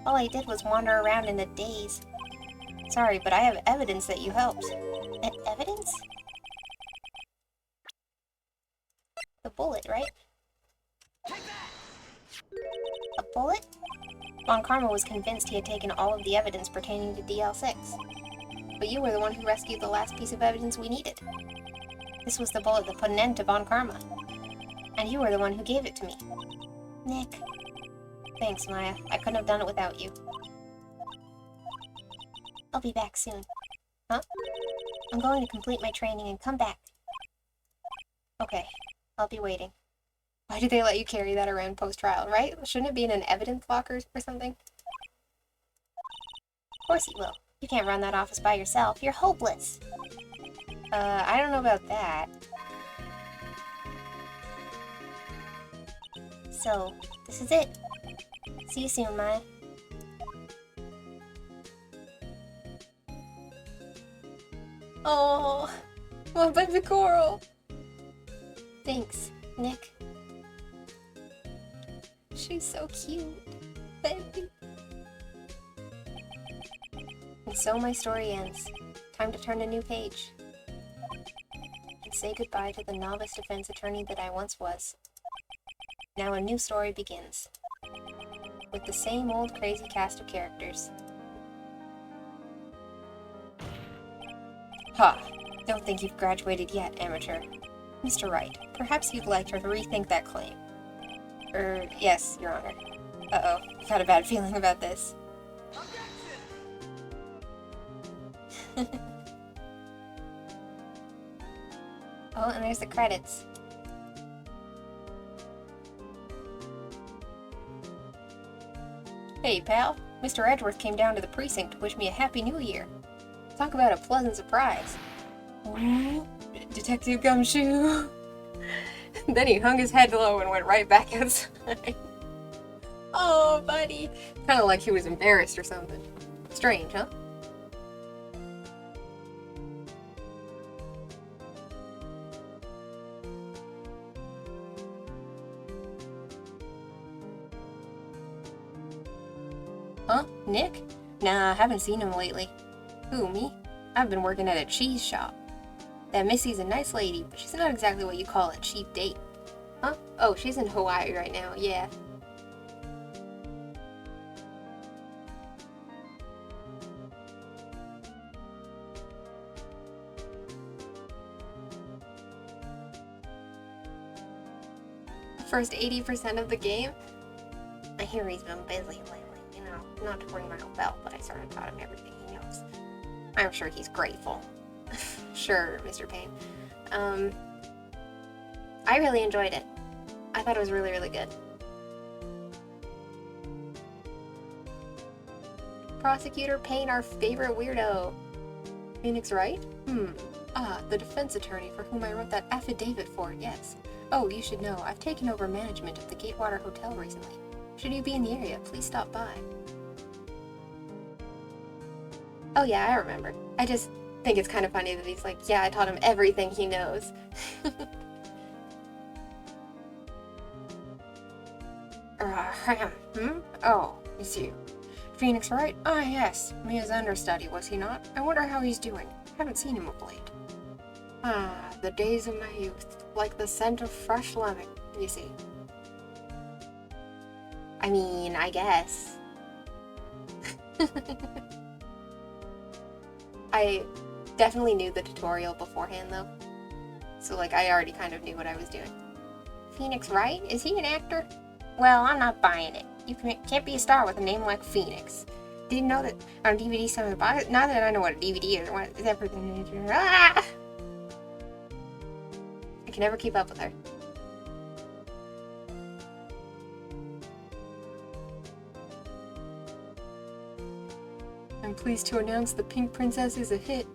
[SPEAKER 3] All I did was wander around in a daze. Sorry, but I have evidence that you helped. Evidence? The bullet, right? A bullet? Von Karma was convinced he had taken all of the evidence pertaining to DL6. But you were the one who rescued the last piece of evidence we needed. This was the bullet that put an end to Von Karma. And you were the one who gave it to me. Nick. Thanks, Maya. I couldn't have done it without you. I'll be back soon. Huh? I'm going to complete my training and come back. Okay. I'll be waiting.
[SPEAKER 1] Why did they let you carry that around post-trial, right? Shouldn't it be in an evidence locker or something?
[SPEAKER 3] Of course you will. You can't run that office by yourself. You're hopeless.
[SPEAKER 1] I don't know about that.
[SPEAKER 3] So, this is it. See you soon, Maya.
[SPEAKER 1] Oh, my baby coral.
[SPEAKER 3] Thanks, Nick.
[SPEAKER 1] She's so cute, baby. And so my story ends. Time to turn a new page. And say goodbye to the novice defense attorney that I once was. Now a new story begins. With the same old crazy cast of characters. Ha! Don't think you've graduated yet, amateur. Mr. Wright, perhaps you'd like to rethink that claim. Yes, Your Honor. Uh-oh, I've had a bad feeling about this. Oh, and there's the credits. Hey, pal. Mr. Edgeworth came down to the precinct to wish me a Happy New Year. Talk about a pleasant surprise. Ooh, Detective Gumshoe. Then he hung his head low and went right back outside. Oh, buddy. Kind of like he was embarrassed or something.
[SPEAKER 3] Strange, huh? Huh? Nick? Nah, I haven't seen him lately. Who, me? I've been working at a cheese shop. That Missy's a nice lady, but she's not exactly what you call a cheap date. Huh? Oh, she's in Hawaii right now, yeah. The first 80% of the game? I hear he's been busy lately, you know, not to ring my own bell, but I sort of taught him everything he knows. I'm sure he's grateful. Sure, Mr. Payne. I really enjoyed it. I thought it was really, really good. Prosecutor Payne, our favorite weirdo. Phoenix Wright? The defense attorney for whom I wrote that affidavit for, yes. Oh, you should know, I've taken over management of the Gatewater Hotel recently. Should you be in the area, please stop by. Oh yeah, I remember. I just think it's kind of funny that he's like, yeah, I taught him everything he knows. Oh, it's you. Phoenix Wright? Ah, yes. Mia's understudy, was he not? I wonder how he's doing. Haven't seen him of late. Ah, the days of my youth. Like the scent of fresh lemon, you see. I mean, I guess. I definitely knew the tutorial beforehand, though. So, like, I already kind of knew what I was doing. Phoenix Wright? Is he an actor? Well, I'm not buying it. You can't be a star with a name like Phoenix. Didn't know that on DVD some of the box. Now that I know what a DVD is, what is everything? Ah! I can never keep up with her. I'm pleased to announce The Pink Princess is a hit.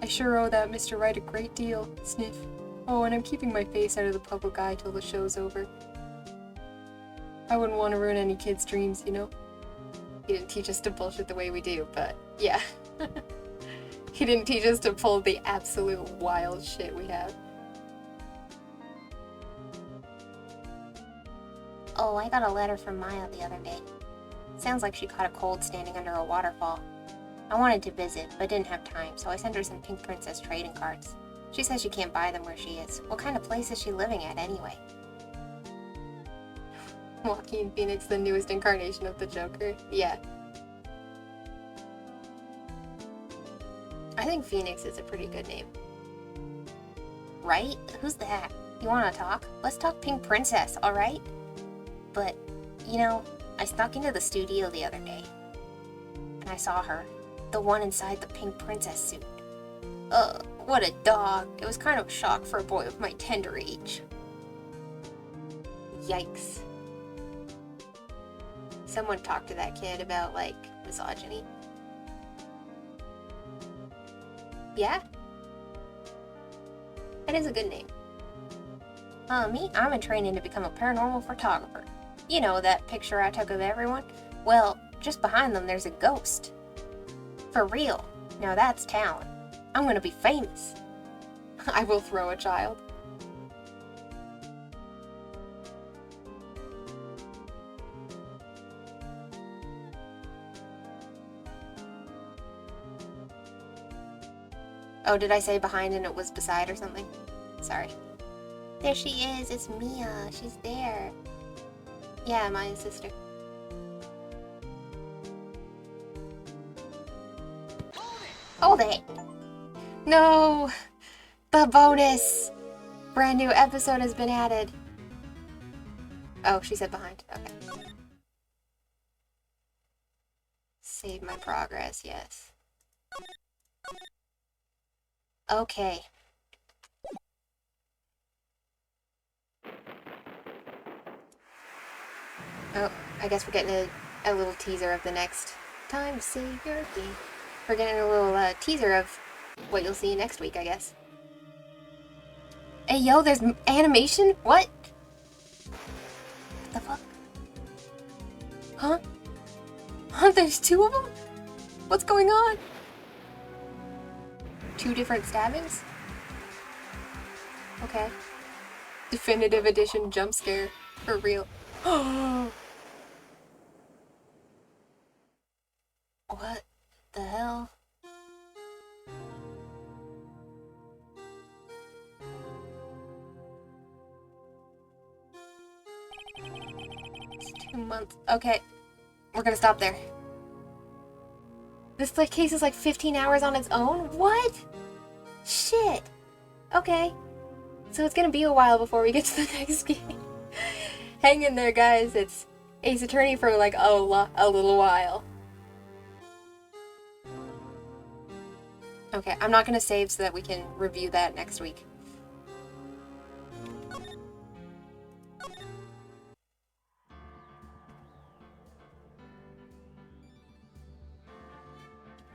[SPEAKER 3] I sure owe that Mr. Wright a great deal. Sniff. Oh, and I'm keeping my face out of the public eye till the show's over. I wouldn't want to ruin any kid's dreams, you know? He didn't teach us to bullshit the way we do, but yeah. He didn't teach us to pull the absolute wild shit we have. Oh, I got a letter from Maya the other day. Sounds like she caught a cold standing under a waterfall. I wanted to visit, but didn't have time, so I sent her some Pink Princess trading cards. She says she can't buy them where she is. What kind of place is she living at anyway? Joaquin Phoenix, the newest incarnation of the Joker? Yeah. I think Phoenix is a pretty good name. Right? Who's that? You wanna talk? Let's talk Pink Princess, alright? But, you know, I snuck into the studio the other day. And I saw her. The one inside the Pink Princess suit. Ugh, what a dog. It was kind of a shock for a boy of my tender age. Yikes. Someone talked to that kid about, like, misogyny. Yeah? That is a good name. Me? I'm in training to become a paranormal photographer. You know, that picture I took of everyone? Well, just behind them there's a ghost. For real. Now that's talent. I'm gonna be famous. I will throw a child. Oh, did I say behind and it was beside or something? Sorry. There she is, it's Mia. She's there. Yeah, Maya's sister. Hold it! No! The bonus! Brand new episode has been added. Oh, she said behind. Okay. Save my progress, yes. Okay. Oh, I guess we're getting a little teaser of the next time to save your game. We're getting a little teaser of what you'll see next week, I guess. Hey, yo, there's animation? What? What the fuck? Huh? Huh, there's two of them? What's going on? 2 different stabbings? Okay.
[SPEAKER 1] Definitive edition jump scare. For real.
[SPEAKER 3] What the hell? It's 2 months. Okay. We're gonna stop there. This like case is like 15 hours on its own? What? Shit. Okay. So it's gonna be a while before we get to the next game. Hang in there, guys. It's Ace Attorney for like a little while. Okay, I'm not gonna save so that we can review that next week.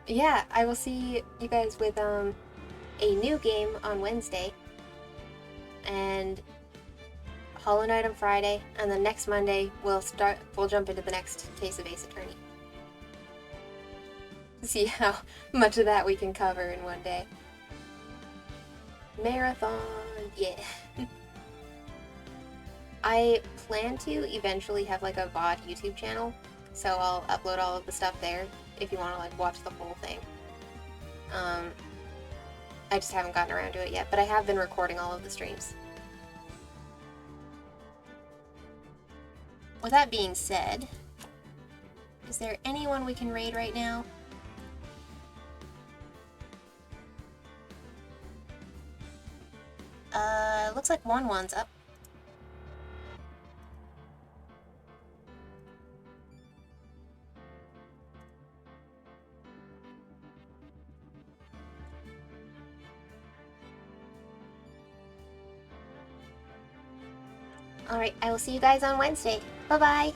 [SPEAKER 3] Yeah, I will see you guys with a new game on Wednesday, and Hollow Knight on Friday, and then next Monday we'll jump into the next case of Ace Attorney. See how much of that we can cover in one day. Marathon, yeah. I plan to eventually have like a VOD YouTube channel, so I'll upload all of the stuff there if you want to like watch the whole thing. I just haven't gotten around to it yet, but I have been recording all of the streams. With that being said, is there anyone we can raid right now? Looks like 1-1's up. Alright, I will see you guys on Wednesday. Bye-bye!